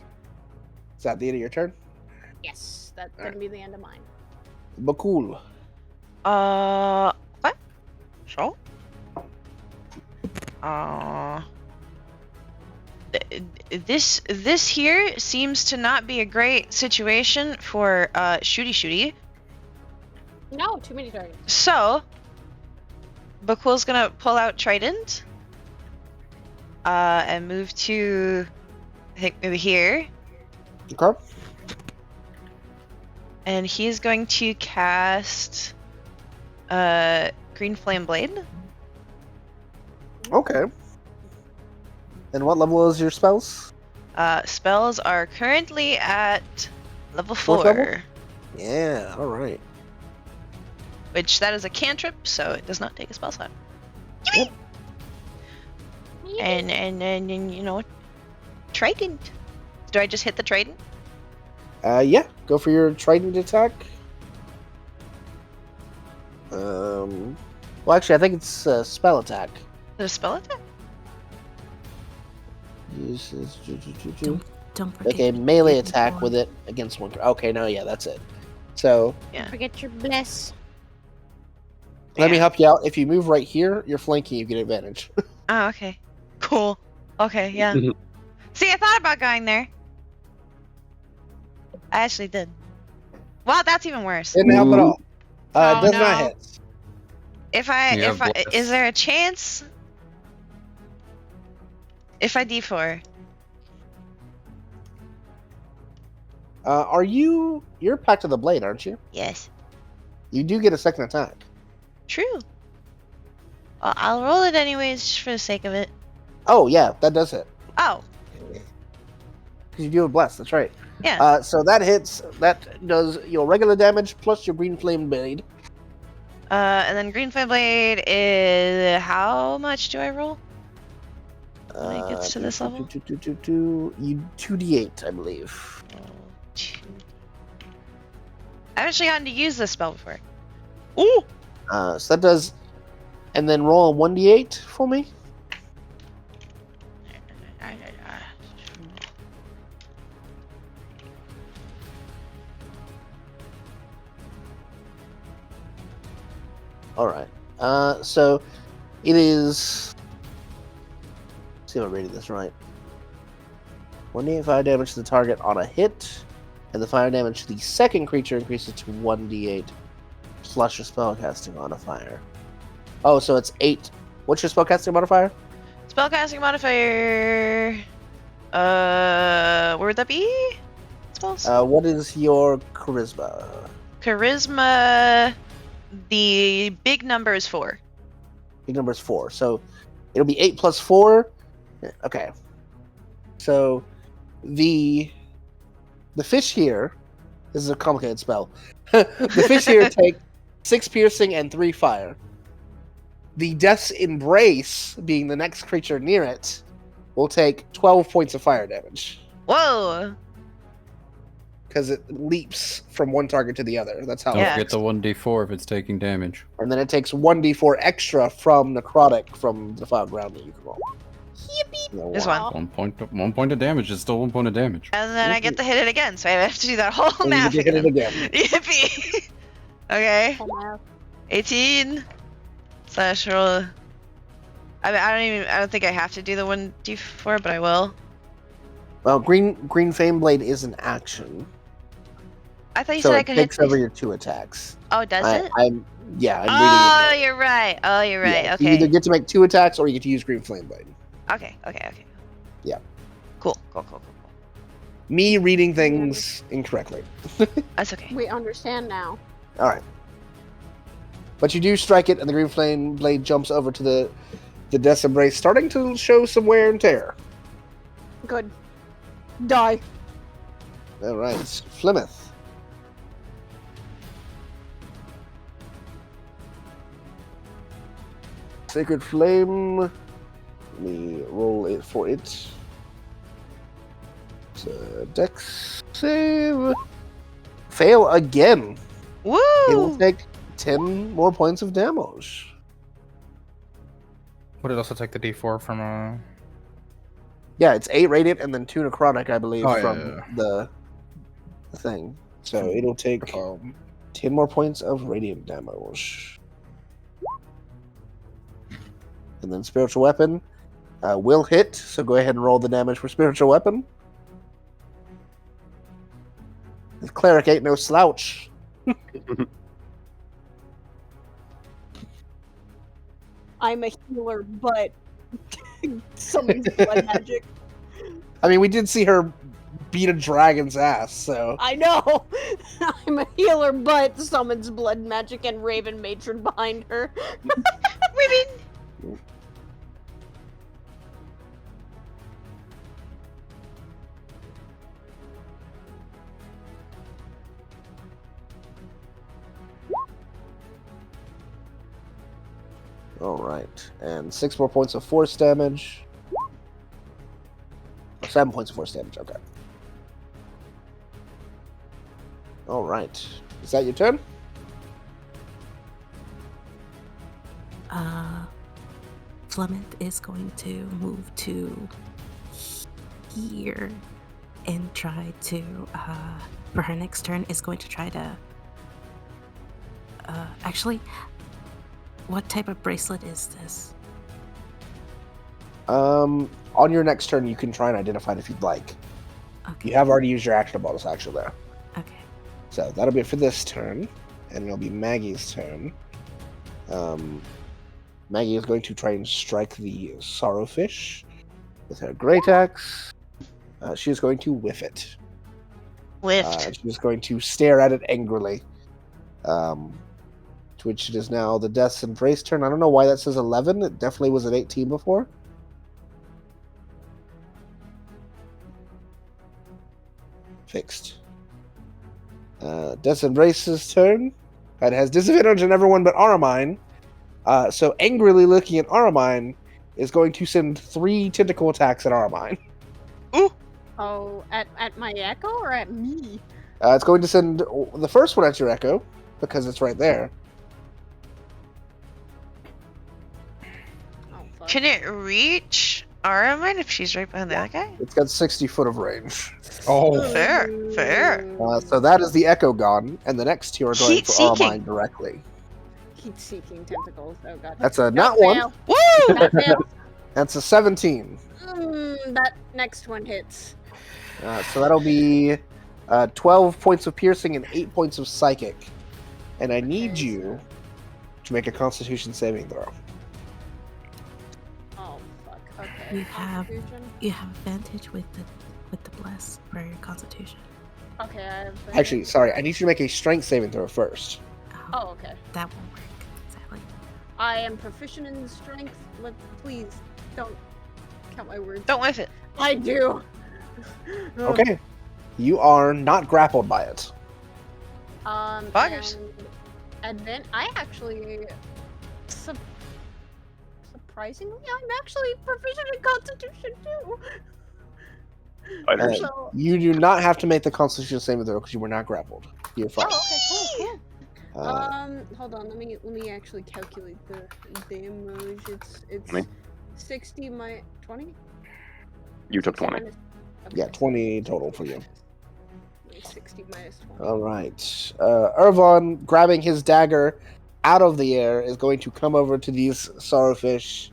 Is that the end of your turn? Yes, that's gonna be the end of mine. Bhaqull. What? Sure. This here seems to not be a great situation for shooty. No, too many targets. So, Bhaqull's gonna pull out Trident, and move to, I think maybe here. Okay. And he's going to cast, Green Flame Blade. Okay. And what level is your spells? Spells are currently at level Fourth 4. level? Yeah, alright. Which, that is a cantrip, so it does not take a spell slot. Yep. And you know, Trident. Do I just hit the Trident? Yeah, go for your Trident attack. Well, actually, I think it's a spell attack. Is it a spell attack? Don't forget. Okay, melee attack with it against one. Okay, no, yeah, that's it. So, Yeah. Forget your bless. let me help you out. If you move right here, you're flanking, you get advantage. Oh, okay. Cool. Okay, yeah. See, I thought about going there. I actually did. Well, that's even worse. Didn't help at all. Oh, It does no. not hit. Is there a chance? If I D4. You're Pact of the Blade, aren't you? Yes. You do get a second attack. True. Well, I'll roll it anyways, just for the sake of it. Oh, yeah, that does hit. Oh. Because you do a bless, that's right. Yeah. So that hits, that does your regular damage plus your Green Flame Blade. And then Green Flame Blade is... How much do I roll? When it gets to this level? You 2d8, I believe. I've actually gotten to use this spell before. Ooh! So that does... And then roll a 1d8 for me. Alright. So it is... Let's see if I'm reading this right. 1d8 fire damage to the target on a hit, and the fire damage to the second creature increases to 1d8 plus your spellcasting modifier. Oh, so it's 8. What's your spellcasting modifier? Spellcasting modifier... where would that be? Spells? What is your charisma? Charisma... The big number is 4. Big number is 4. So it'll be 8 plus 4. Okay. So the fish here... This is a complicated spell. The fish here take 6 piercing and 3 fire. The Death's Embrace, being the next creature near it, will take 12 points of fire damage. Whoa! Because it leaps from one target to the other. That's how Don't it Yeah. forget the 1d4 if it's taking damage. And then it takes 1d4 extra from necrotic from the file ground that you can roll. Yippee! Just one. 1 point of damage is still 1 point of damage. And then I get to hit it again, so I have to do that whole And you math get to hit again. it again. Yippee! Okay. 18 slash roll. I don't think I have to do the 1d4, but I will. Well, green flame blade is an action, I thought you so said I it could hit takes over these. your 2 attacks. Oh, does it? I'm Oh, reading it. you're right. Oh, you're right. Yeah, Okay. You either get to make 2 attacks or you get to use green flame blade. Okay. Yeah. Cool. Me reading things incorrectly. That's okay. We understand now. All right. But you do strike it, and the green flame blade jumps over to the Death's Embrace, starting to show some wear and tear. Good. Die. All right, Plymouth. Sacred Flame. Let me roll it for it. It's a Dex save. Fail again. It will Woo! take 10 more points of damage. Would it also take the D4 from Yeah, it's 8 radiant and then 2 necrotic, I believe, Oh, yeah, from yeah. the thing. So it'll take 10 more points of radiant damage. And then spiritual weapon will hit, so go ahead and roll the damage for spiritual weapon. This cleric ain't no slouch. I'm a healer, but summons blood magic. I mean, we did see her beat a dragon's ass, so... I know! I'm a healer, but summons blood magic and Raven Matron behind her. Raven! Alright, and 6 more points of force damage. 7 points of force damage, okay. Alright. Is that your turn? Flemeth is going to move to here and try to, for her next turn, is going to try to, actually, what type of bracelet is this? On your next turn, you can try and identify it if you'd like. Okay. You have already used your action bonus action there. Okay. So that'll be it for this turn, and it'll be Maggie's turn. Maggie is going to try and strike the Sorrowfish with her great axe. She is going to whiff it. Whiffed. She's going to stare at it angrily. To which it is now the Death's Embrace turn. I don't know why that says 11. It definitely was at 18 before. Fixed. Death's Embrace's turn. It has disadvantage on everyone but Aramine. So angrily looking at Aramine is going to send 3 tentacle attacks at Aramine. Oh, at my echo or at me? It's going to send the first one at your echo, because it's right there. Oh, fuck. Can it reach Aramine if she's right behind the other guy? It's got 60 foot of range. Oh, Fair. So that is the echo gone, and the next 2 are going Heat for seeking. Aramine directly. Heat-seeking tentacles. Oh, God. That's a Not not one. fail. Woo! Not fail. That's a 17. That next one hits. So that'll be 12 points of piercing and 8 points of psychic. And I need Okay, you to make a Constitution saving throw. Oh, fuck. Okay. You have Constitution? advantage with the bless for your constitution. Okay, I have... Actually, sorry, I need you to make a strength saving throw first. Oh, okay. That won't work. Sadly. I am proficient in strength. Please, don't count my words. Don't whiff it. I do. Okay. You are not grappled by it. Buggers. I actually surprisingly, I'm actually proficient in Constitution too. Fighters. So- You do not have to make the Constitution saving throw because you were not grappled. You're fine. Oh, okay, cool. Uh, Hold on. Let me actually calculate the damage. It's 20? 60 my 20. You took 20. yeah, 20 total for you. 60 minus 20. All right. Irvon, grabbing his dagger out of the air, is going to come over to these sorrowfish,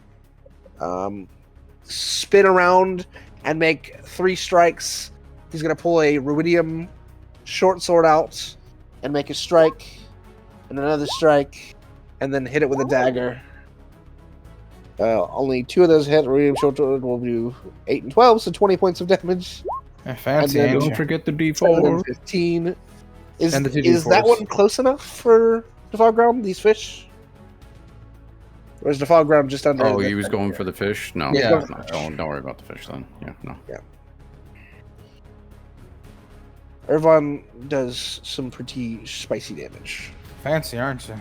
spin around, and make 3 strikes. He's going to pull a ruidium short sword out and make a strike, and another strike, and then hit it with a dagger. Only 2 of those hit. Ruidium short sword will do 8 and 12, so 20 points of damage. Fancy, And then ain't Don't you? forget the 7 D4. and 15. Is And the 2 that D4s. one close enough for Defogground, these fish? Or is Defogground just under? Oh, the- he was going for the fish? No. Yeah. No, don't worry about the fish then. Yeah, no. Irvon does some pretty spicy damage. Fancy, aren't you?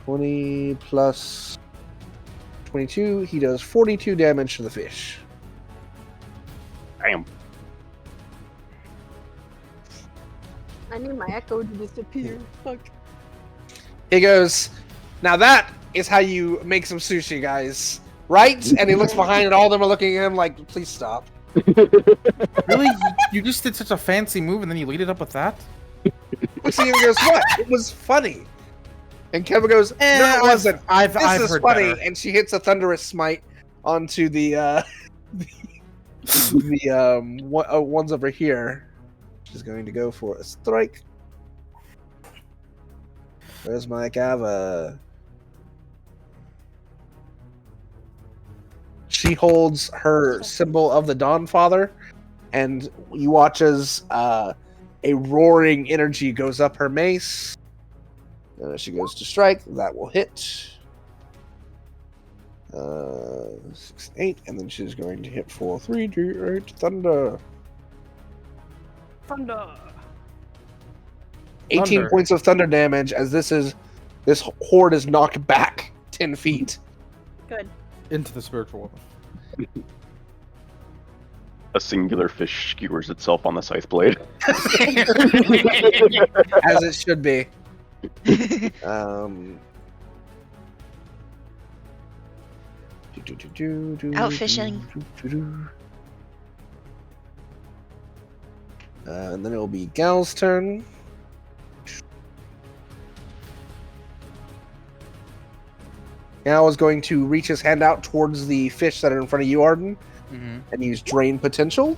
20 plus 22. He does 42 damage to the fish. Damn. I need my echo to disappear. Fuck. He goes, now that is how you make some sushi, guys. Right? And he looks behind and all of them are looking at him like, please stop. Really? You just did such a fancy move and then you lead it up with that? Lucian goes, what? It was funny. And Kevin goes, no, it wasn't. I've This is heard funny. better. And she hits a thunderous smite onto the ones over here. She's going to go for a strike. Where's my Gava? She holds her symbol of the Dawn Father, and you watch as a roaring energy goes up her mace. And as she goes to strike, that will hit. 6, 8, and then she's going to hit for 3d8 thunder. Thunder. 18 Thunder. points of thunder damage as this horde is knocked back 10 feet. Good. Into the spiritual weapon. A singular fish skewers itself on the scythe blade. As it should be. Out fishing. And then it will be Gal's turn. Gal is going to reach his hand out towards the fish that are in front of you, Arden, and use Drain Potential.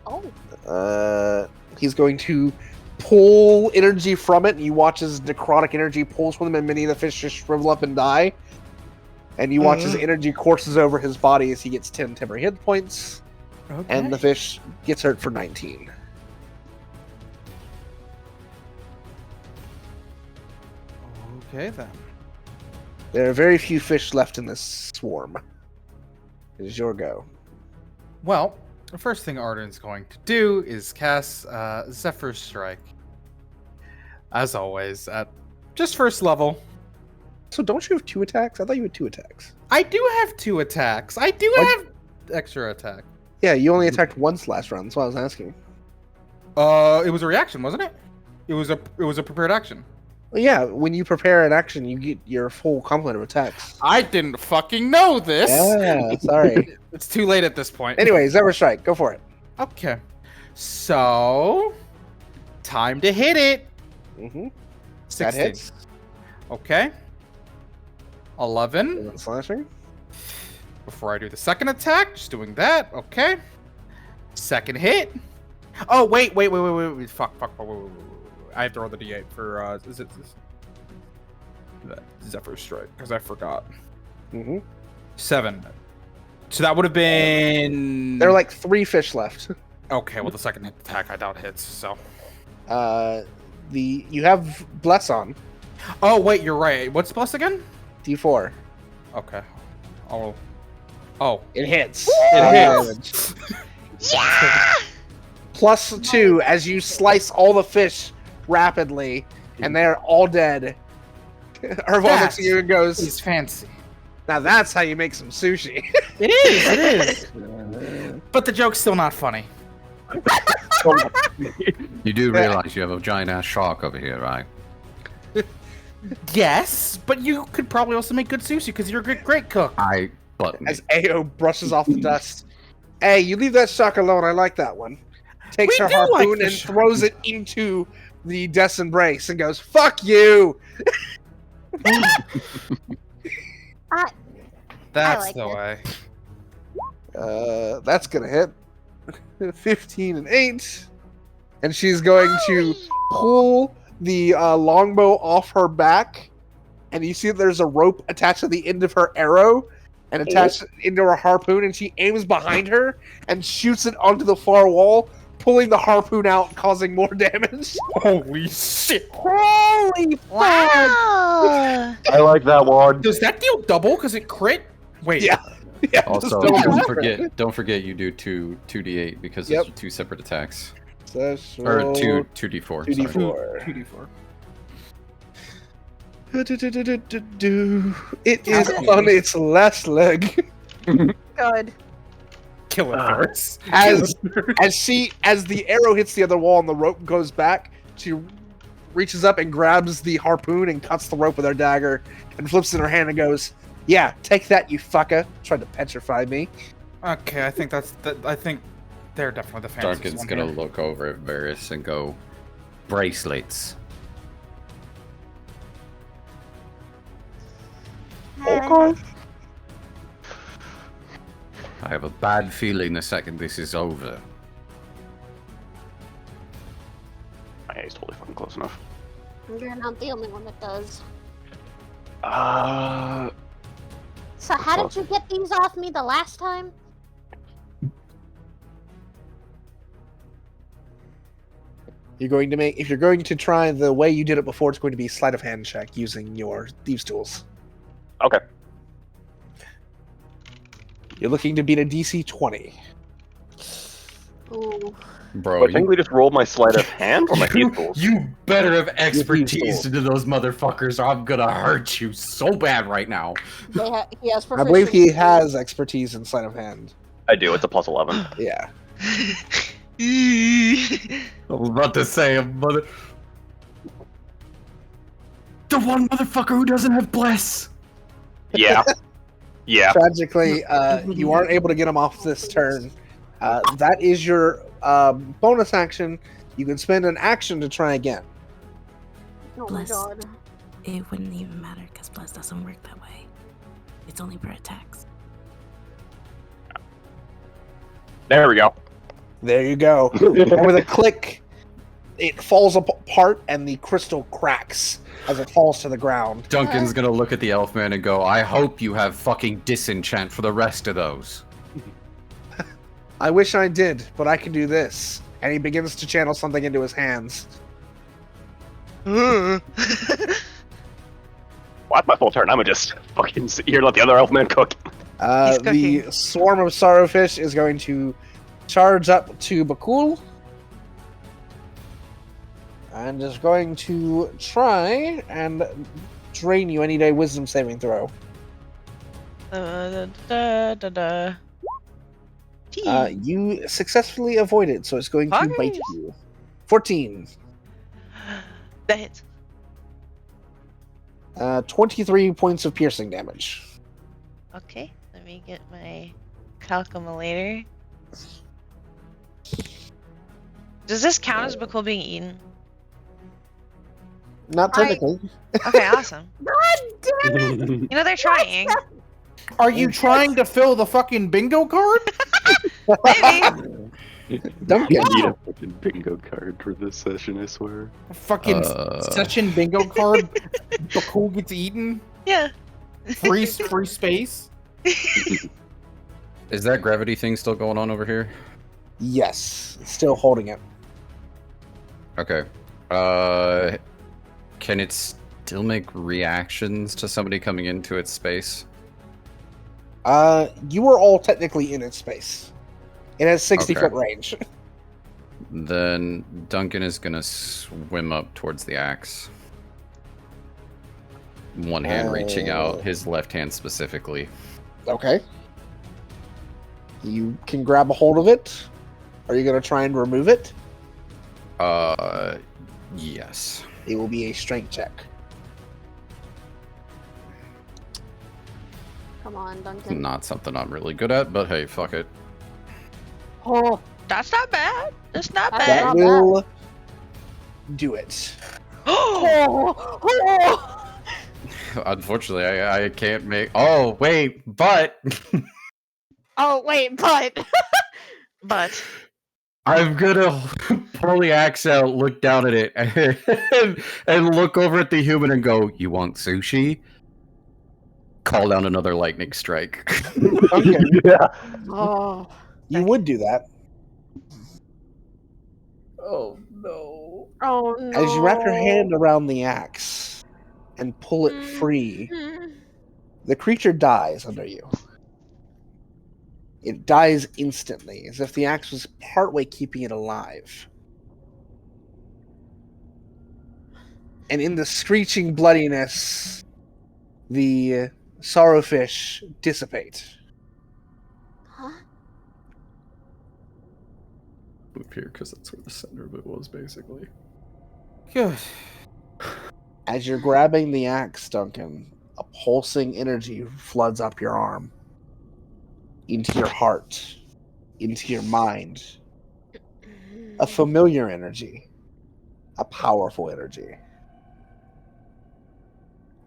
Oh. He's going to pull energy from it, and you watch as necrotic energy pulls from them, and many of the fish just shrivel up and die. And you watch as energy courses over his body as he gets 10 temporary hit points, and the fish gets hurt for 19. Okay then. There are very few fish left in this swarm. It is your go. Well, the first thing Arden's going to do is cast Zephyr Strike. As always, at just first level. So don't you have 2 attacks? I thought you had 2 attacks. I do have 2 attacks. I do have extra attack. Yeah, you only attacked once last round. That's why I was asking. It was a reaction, wasn't it? It was a prepared action. Well, yeah, when you prepare an action, you get your full complement of attacks. I didn't fucking know this. Yeah, sorry. It's too late at this point. Anyway, Zephyr Strike, go for it. Okay. So, time to hit it. Mm-hmm. 16. That hits. Okay. 11. And then slashing. Before I do the second attack, just doing that. Okay. Second hit. Oh, wait. Fuck. Wait. I have to roll the d8 for, is it this? Zephyr Strike, because I forgot. Mm-hmm. 7. So that would have been... There are like 3 fish left. Okay, well, the second attack I doubt hits, so... You have Bless on. Oh, wait, you're right. What's plus again? D4. Okay. Oh. It hits. It hits. Yeah! Plus 2 as you slice all the fish rapidly, and they're all dead. Irvon looks at you and goes, He's fancy. Now that's how you make some sushi. It is. But the joke's still not funny. You do realize you have a giant ass shark over here, right? Yes, but you could probably also make good sushi because you're a great cook. As Ao brushes off the dust. Hey, you leave that shark alone. I like that one. Takes her harpoon and throws it into the Death's Embrace and goes, "Fuck you!" That's like the it. way. That's gonna hit. 15 and 8. And she's going to pull the longbow off her back. And you see that there's a rope attached to the end of her arrow and attached into her harpoon. And she aims behind her and shoots it onto the far wall, pulling the harpoon out, causing more damage. Holy shit. Holy Wow. I like that one. Does that deal double because it crit? Wait. Yeah. Also, don't forget you do 2d8 because it's 2 separate attacks. Or 2d4. 2d4. It is on its last leg. Good. Kill it first. As the arrow hits the other wall and the rope goes back, she reaches up and grabs the harpoon and cuts the rope with her dagger and flips it in her hand and goes, "Yeah, take that, you fucker." Tried to petrify me. Okay, I think I think they're definitely the fanciest Duncan's one gonna here. look over at Varys and go, "Bracelets." Okay. I have a bad feeling the second this is over. He's totally fucking close enough. You're not the only one that does. So how did you get these off me the last time? If you're going to try the way you did it before, it's going to be sleight of hand check using your thieves' tools. Okay. You're looking to beat a DC 20. Ooh. Bro, I think we just rolled my sleight of hand or my thieves' tools. you better have expertise into those motherfuckers or I'm gonna hurt you so bad right now. He has I believe he has expertise in sleight of hand. I do. It's a plus 11. Yeah. I was about to say the one motherfucker who doesn't have bless. Yeah. Yeah. Tragically, you aren't able to get him off this turn. That is your bonus action. You can spend an action to try again. Oh my Bless. god. It wouldn't even matter because Bless doesn't work that way. It's only per attacks. There we go. There you go. And with a click, it falls apart and the crystal cracks as it falls to the ground. Duncan's gonna look at the Elfman and go, "I hope you have fucking disenchant for the rest of those." I wish I did, but I can do this. And he begins to channel something into his hands. Well, that's my full turn. I'm gonna just fucking sit here and let the other elfman cook. The swarm of Sorrowfish is going to charge up to Bhaqull. And is going to try and drain you. I need a wisdom saving throw. You successfully avoid it, so it's going to bite you. 14. That hits. 23 points of piercing damage. Okay, let me get my calculator. Does this count as Bhaqull being eaten? Not technically. Okay, awesome. God damn it! You know, they're trying. Are you trying to fill the fucking bingo card? Maybe. Duncan. I need a fucking bingo card for this session, I swear. Fucking session bingo card. Bhaqull gets eaten. Yeah. Free space. Is that gravity thing still going on over here? Yes, still holding it. Okay. Can it still make reactions to somebody coming into its space? You are all technically in its space. It has 60-foot Okay. range. Then Duncan is gonna swim up towards the axe. One hand reaching out, his left hand specifically. Okay. You can grab a hold of it. Are you going to try and remove it? Yes. It will be a strength check. Come on, Duncan. Not something I'm really good at, but hey, fuck it. Oh, That's not bad. That's not That's bad. That not bad. will do it. Oh. Unfortunately, I can't make... Oh, wait, but... Oh, wait, but. But I'm gonna pull the axe out, look down at it, and look over at the human and go, "You want sushi?" Call down another lightning strike. Duncan, Yeah. Oh. you would do that. Oh no! Oh no. As you wrap your hand around the axe and pull it free, the creature dies under you. It dies instantly, as if the axe was partway keeping it alive. And in the screeching bloodiness, the sorrowfish dissipate. Huh? Move here because that's where the center of it was, basically. Good. As you're grabbing the axe, Duncan, a pulsing energy floods up your arm, into your heart, into your mind. A familiar energy, a powerful energy.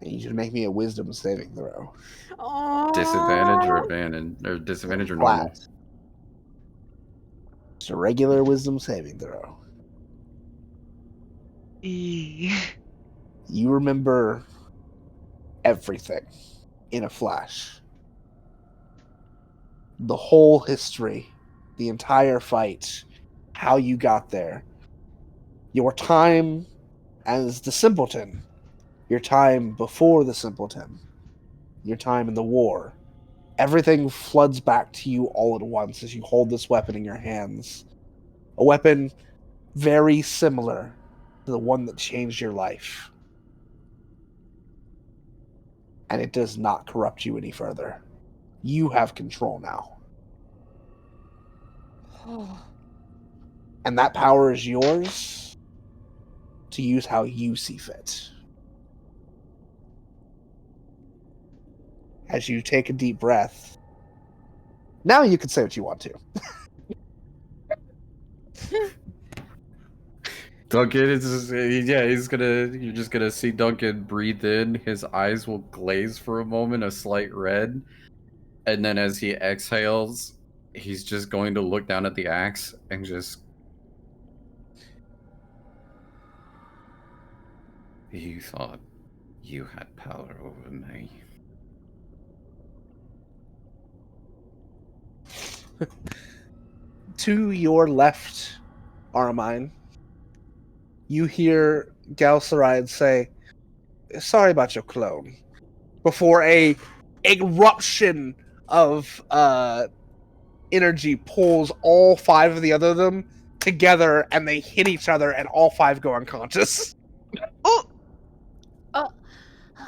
I need you to make me a wisdom saving throw. Oh. Disadvantage or advantage, or disadvantage or normal. Flat. Just a regular wisdom saving throw. You remember everything in a flash. The whole history, the entire fight, how you got there, your time as the simpleton, your time before the simpleton, your time in the war. Everything floods back to you all at once as you hold this weapon in your hands. A weapon very similar to the one that changed your life. And it does not corrupt you any further. You have control now. And that power is yours to use how you see fit. As you take a deep breath, now you can say what you want to. Duncan is you're just gonna see Duncan breathe in, his eyes will glaze for a moment, a slight red, and then as he exhales, he's just going to look down at the axe and just... You thought you had power over me. To your left, Armine, you hear Galceride say, "Sorry about your clone," before a eruption of energy pulls all five of the other of them together, and they hit each other, and all five go unconscious.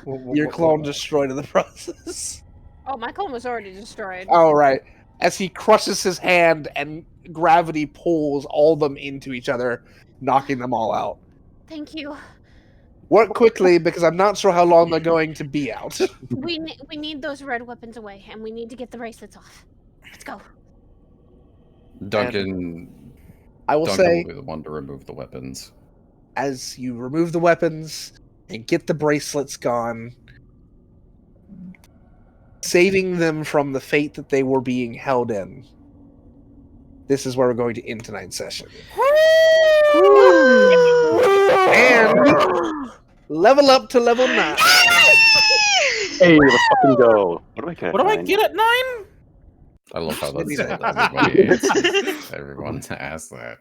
Your clone destroyed in the process. Oh, my clone was already destroyed. Oh, right. As he crushes his hand and gravity pulls all of them into each other, knocking them all out. Thank you. Work quickly, because I'm not sure how long they're going to be out. We need those red weapons away, and we need to get the bracelets off. Let's go. Duncan will Duncan say, will be the one to remove the weapons. As you remove the weapons and get the bracelets gone, saving them from the fate that they were being held in, this is where we're going to end tonight's session. And level up to level 9. Hey, let's fucking go. What do I get? What do I get at 9? I love how that's everybody answers. Everyone asks that.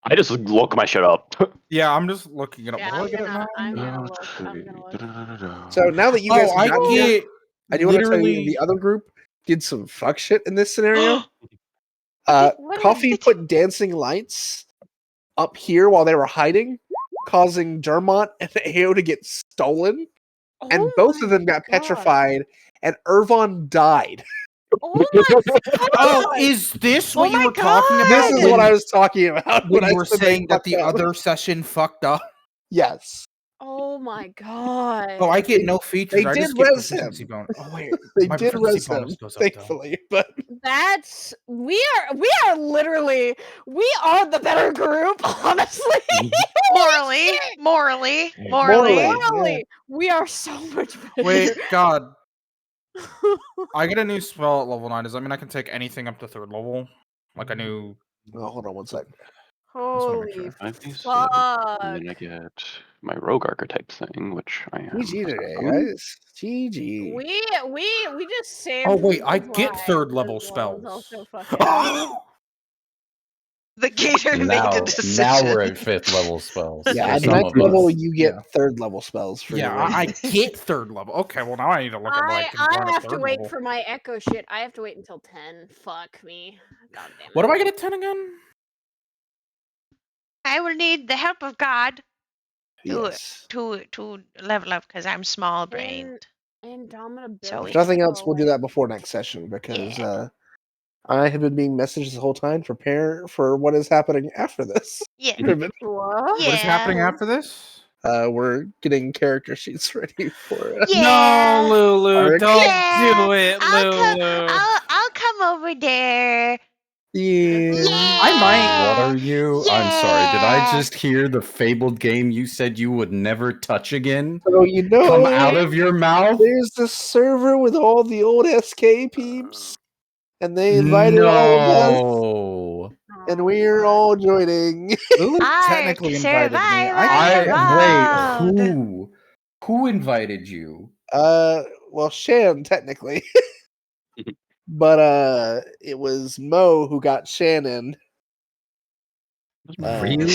I just look my shit up. Yeah, I'm just looking it up. Yeah, What do I get at 9? I'm gonna look. So now that you guys I got here, get I do want to tell you literally... the other group did some fuck shit in this scenario. What Coffee put dancing lights up here while they were hiding, causing Dermot and Ao to get stolen. and Oh both my of them got God. petrified, and Irvon died. Oh my Oh, God. is this Oh what you my were talking God. about? This is when, what I was talking about when when you I were said they saying that fucked the up. other session fucked up. Yes, Oh my God. Oh, I get no features. they I did just get res proficiency him. bonus. Oh wait, they my did proficiency res bonus him, goes up though. thankfully. But we are literally we are the better group, honestly. Morally, morally, morally. Morally, we are so much better. Wait, God. I get a new spell at level 9. Does that mean I can take anything up to 3rd level? Like a new... oh, hold on one sec. Holy I do so, fuck. and then I get my rogue archetype thing, which I am. GG today, Um, guys. GG. We just saved Oh wait, I people's get lives 3rd as level well as spells. also fucking The gator made a Now decision. we're at 5th level spells. Yeah, for at some 9th of level, us. you get Yeah. 3rd level spells for Yeah, your race. I get 3rd level. Okay, well now I need to look at what I can learn I at have to 3rd wait level. for my echo shit. I have to wait until 10. Fuck me. God damn it. What do I get at 10 again? I will need the help of God Yes. to level up because I'm small brained. Andromeda So If we nothing can. else, we'll do that before next session because I have been being messaged this whole time. Prepare for what is happening after this. Yeah. What? What is happening after this? We're getting character sheets ready for it. Yeah. No, Lulu, don't Yeah. do it, Lulu. I'll come over there. Yeah. I might. What are you? I'm sorry. Did I just hear the fabled game you said you would never touch again So you know, come out of your mouth? there's this server with all the old SK peeps, and they invited all of us, No. and we're all joining. Lulu Ark technically invited me. Wait, evolved. who invited you? Well, Shan technically, but it was Mo who got Shannon. Really?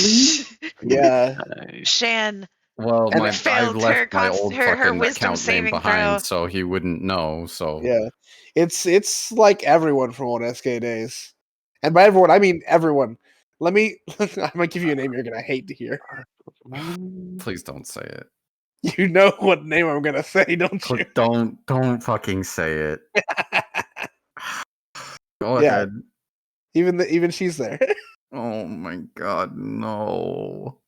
Yeah. Shan. Well, And I've failed left my old her fucking wisdom account name saving behind, throw. so he wouldn't know. So Yeah, it's like everyone from old SK days, and by everyone I mean everyone. Let me. I might give you a name you're gonna hate to hear. please don't say it. You know what name I'm gonna say, don't you? Don't fucking say it. Go Yeah. ahead. Even she's there. Oh my god, no.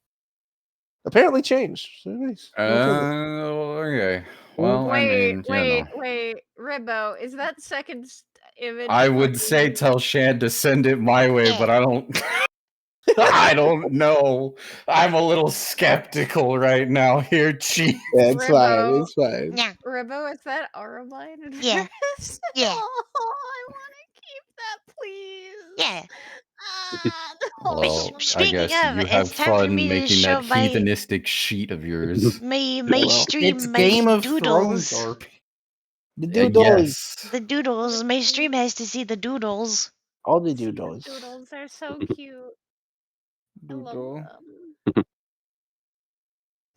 Apparently changed. So nice. Okay. Well, I mean, you know. Wait, Ribbo, is that second image? I would say fucking- tell Shad to send it my way, but I don't. I don't know. I'm a little skeptical right now here, Chief. Yeah, it's fine. Ribbo. It's fine. Yeah. Ribbo, is that Armine Yeah. address? Yeah. Oh, I want to keep that, please. Yeah. Well, I Speaking guess of, you have it's time for fun me to making show that my heathenistic sheet of yours. my well, stream, It's my Game of doodles. Thrones or The doodles. Yes. The doodles. My stream has to see the doodles. All the See the doodles. doodles, they're so cute. I love Doodle. them.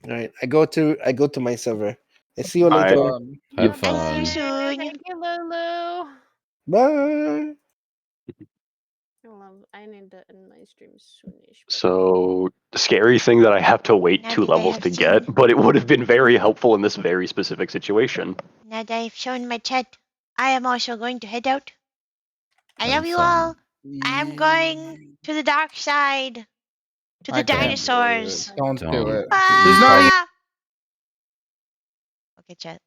All right, I go to my server. I see you Hi. later. Have I see fun. you soon. Thank you, Lulu. Bye. I need to end my stream soonish. So the scary thing that I have to wait Now 2 that I levels have to seen- get, but it would have been very helpful in this very specific situation. Now that I've shown my chat, I am also going to head out. I Have love you fun. all. I'm going to the dark side. To the I can't dinosaurs. Don't do Don't. it. There's Ah! Okay, chat.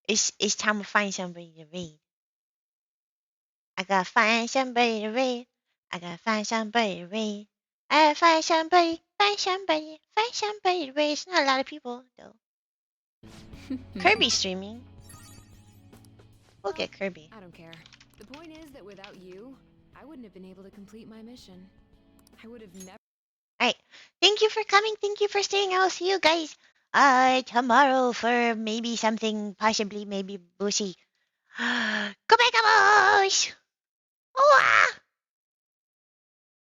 It's time to find somebody to read. I gotta find somebody to read. I gotta find somebody to read. I gotta find somebody to read. It's not a lot of people though. Kirby streaming. We'll get Kirby. I don't care. The point is that without you, I wouldn't have been able to complete my mission. I would have never. Alright. Thank you for coming. Thank you for staying. I'll see you guys tomorrow for maybe something, possibly maybe Boosie. Go back, boys! Oh,